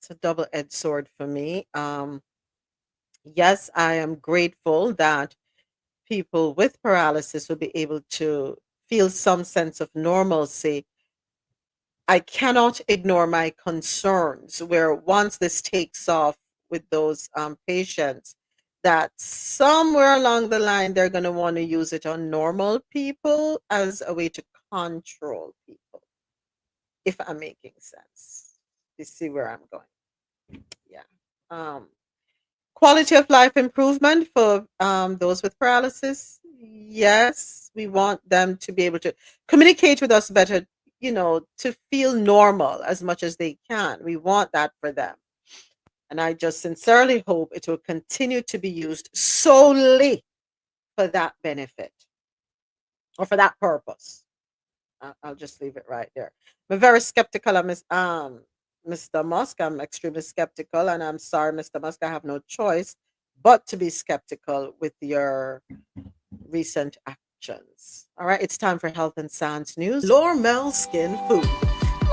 It's a double-edged sword for me. Yes, I am grateful that people with paralysis will be able to feel some sense of normalcy. I cannot ignore my concerns where once this takes off with those patients, that somewhere along the line, they're going to want to use it on normal people as a way to control people, if I'm making sense. You see where I'm going? Yeah. Quality of life improvement for those with paralysis. Yes, we want them to be able to communicate with us better, to feel normal as much as they can. We want that for them. And I just sincerely hope it will continue to be used solely for that benefit or for that purpose. I'll just leave it right there. I'm very skeptical of Mr. Musk. I'm extremely skeptical, and I'm sorry, Mr. Musk, I have no choice but to be skeptical with your recent actions. All right, it's time for Health and Science News. Lormel Skin Food.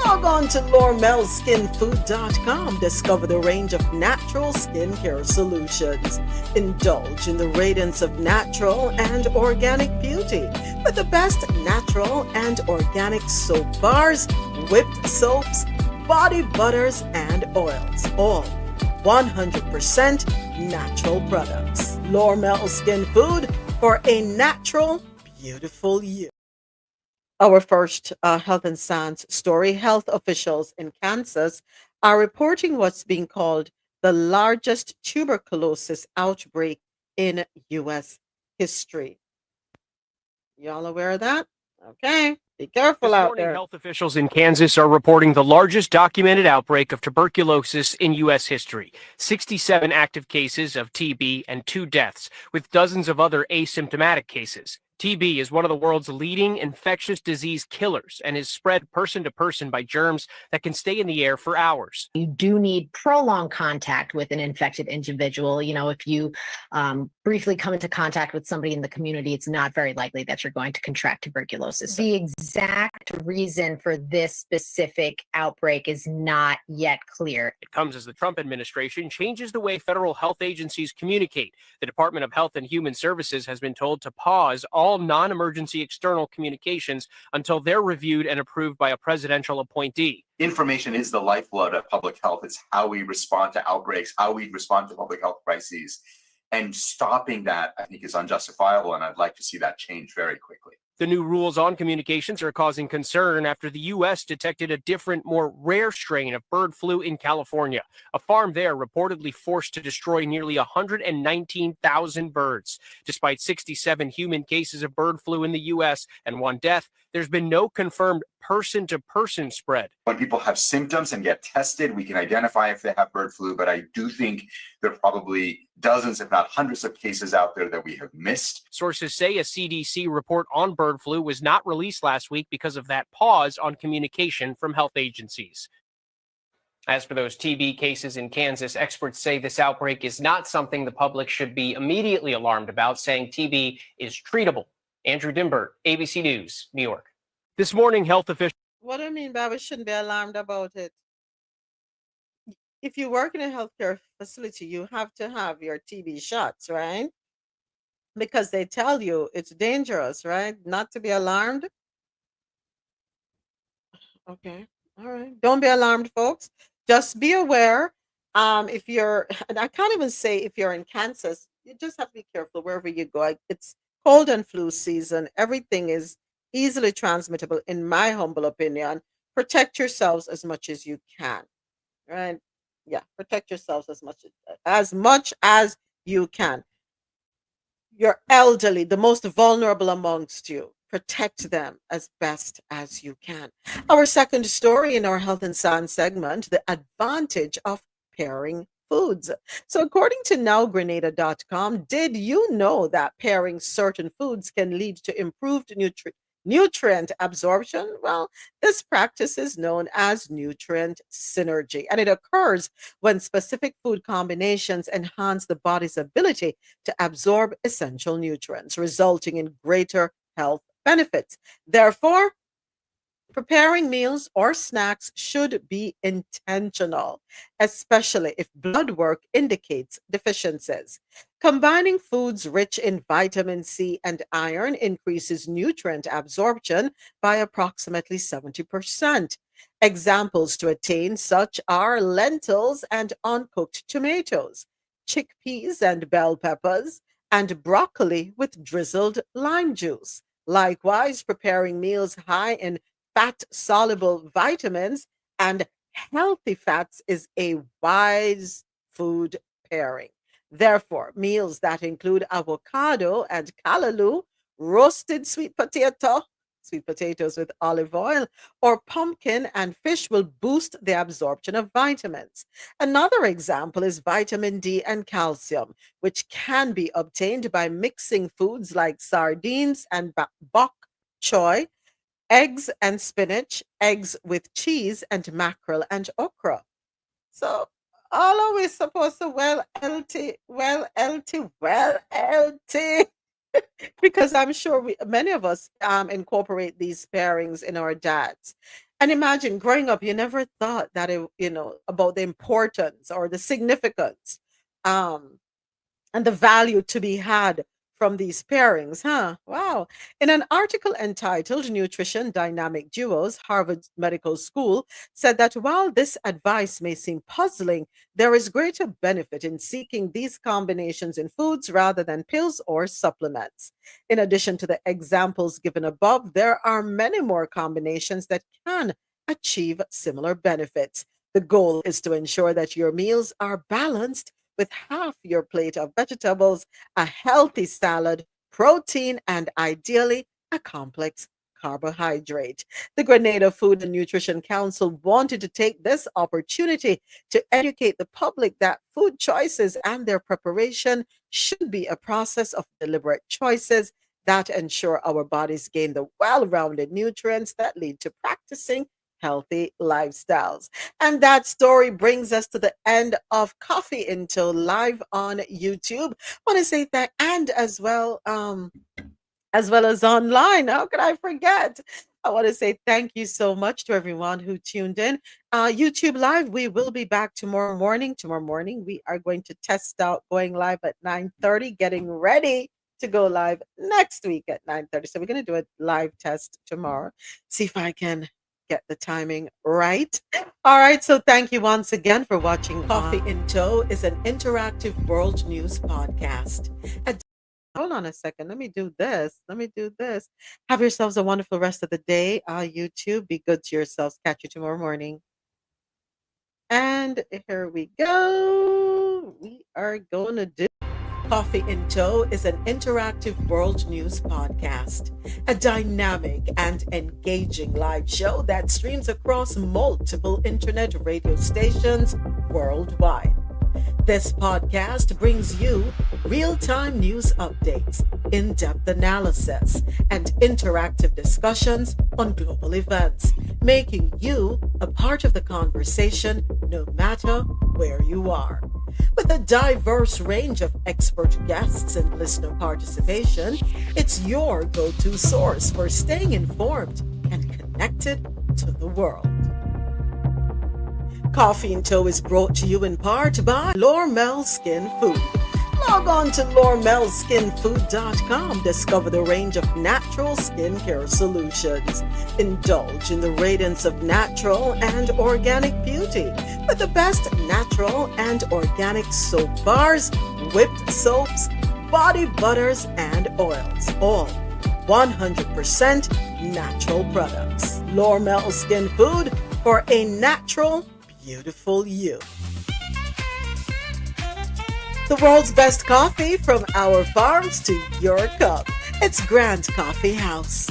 Log on to lormelskinfood.com. Discover the range of natural skincare solutions. Indulge in the radiance of natural and organic beauty with the best natural and organic soap bars, whipped soaps, body butters, and oils. All 100% natural products. Lormel Skin Food for a natural, beautiful you. Our first health and science story. Health officials in Kansas are reporting what's being called the largest tuberculosis outbreak in U.S. history. Y'all aware of that? Okay. Be careful out there. Health officials in Kansas are reporting the largest documented outbreak of tuberculosis in U.S. history. 67 active cases of TB and 2 deaths, with dozens of other asymptomatic cases. TB is one of the world's leading infectious disease killers and is spread person to person by germs that can stay in the air for hours. You do need prolonged contact with an infected individual. If you briefly come into contact with somebody in the community, it's not very likely that you're going to contract tuberculosis. The exact reason for this specific outbreak is not yet clear. It comes as the Trump administration changes the way federal health agencies communicate. The Department of Health and Human Services has been told to pause all non-emergency external communications until they're reviewed and approved by a presidential appointee. Information is the lifeblood of public health. It's how we respond to outbreaks, how we respond to public health crises. And stopping that, I think, is unjustifiable, and I'd like to see that change very quickly. The new rules on communications are causing concern after the U.S. detected a different, more rare strain of bird flu in California. A farm there reportedly forced to destroy nearly 119,000 birds. Despite 67 human cases of bird flu in the U.S. and 1 death, there's been no confirmed person-to-person spread. When people have symptoms and get tested, we can identify if they have bird flu, but I do think there are probably dozens, if not hundreds of cases out there that we have missed. Sources say a CDC report on bird flu was not released last week because of that pause on communication from health agencies. As for those TB cases in Kansas, experts say this outbreak is not something the public should be immediately alarmed about, saying TB is treatable. Andrew Dimbert, ABC News, New York. This morning, health officials. What do I mean by we shouldn't be alarmed about it? If you work in a healthcare facility, you have to have your TB shots, right? Because they tell you it's dangerous, right? Not to be alarmed. Okay. All right. Don't be alarmed, folks. Just be aware. If you're, and I can't even say if you're in Kansas, you just have to be careful wherever you go. It's cold and flu season. Everything is easily transmittable, in my humble opinion. Protect yourselves as much as you can. Right? Yeah, protect yourselves as much as you can. Your elderly, the most vulnerable amongst you, protect them as best as you can. Our second story in our health and science segment, the advantage of pairing foods. So according to nowgrenada.com, did you know that pairing certain foods can lead to improved nutrient absorption? Well, this practice is known as nutrient synergy, and it occurs when specific food combinations enhance the body's ability to absorb essential nutrients, resulting in greater health benefits. Therefore, preparing meals or snacks should be intentional, especially if blood work indicates deficiencies. Combining foods rich in vitamin C and iron increases nutrient absorption by approximately 70%. Examples to attain such are lentils and uncooked tomatoes, chickpeas and bell peppers, and broccoli with drizzled lime juice. Likewise, preparing meals high in fat soluble vitamins and healthy fats is a wise food pairing. Therefore, meals that include avocado and callaloo, roasted sweet potatoes with olive oil, or pumpkin and fish will boost the absorption of vitamins. Another example is vitamin D and calcium, which can be obtained by mixing foods like sardines and bok choy, eggs and spinach, eggs with cheese, and mackerel and okra. So, all are we supposed to well, LT, because I'm sure many of us incorporate these pairings in our diets. And imagine growing up, you never thought that about the importance or the significance um, and the value to be had from these pairings, huh? Wow. In an article entitled Nutrition Dynamic Duos, Harvard Medical School said that while this advice may seem puzzling, there is greater benefit in seeking these combinations in foods rather than pills or supplements. In addition to the examples given above, there are many more combinations that can achieve similar benefits. The goal is to ensure that your meals are balanced with half your plate of vegetables, a healthy salad, protein, and ideally a complex carbohydrate. The Grenada Food and Nutrition Council wanted to take this opportunity to educate the public that food choices and their preparation should be a process of deliberate choices that ensure our bodies gain the well-rounded nutrients that lead to practicing healthy lifestyles. And that story brings us to the end of Coffee Into Live on YouTube. I want to say that, and as well as online. How could I forget? I want to say thank you so much to everyone who tuned in. YouTube Live, we will be back tomorrow morning. Tomorrow morning, we are going to test out going live at 9:30, getting ready to go live next week at 9:30. So we're going to do a live test tomorrow. See if I can get the timing right. All right, so thank you once again for watching. Coffee in Tow is an interactive world news podcast. Hold on a second. Let me do this. Have yourselves a wonderful rest of the day. YouTube, be good to yourselves. Catch you tomorrow morning. And here we go. We are going to do Coffee in Tow is an interactive world news podcast, a dynamic and engaging live show that streams across multiple internet radio stations worldwide. This podcast brings you real-time news updates, in-depth analysis, and interactive discussions on global events, making you a part of the conversation no matter where you are. With a diverse range of expert guests and listener participation, it's your go-to source for staying informed and connected to the world. Coffee in Tow is brought to you in part by Lormel Skin Food. Log on to lormelskinfood.com. Discover the range of natural skincare solutions. Indulge in the radiance of natural and organic beauty with the best natural and organic soap bars, whipped soaps, body butters, and oils. All 100% natural products. Lormel Skin Food for a natural, beautiful you. The world's best coffee from our farms to your cup. It's Grand Coffee House.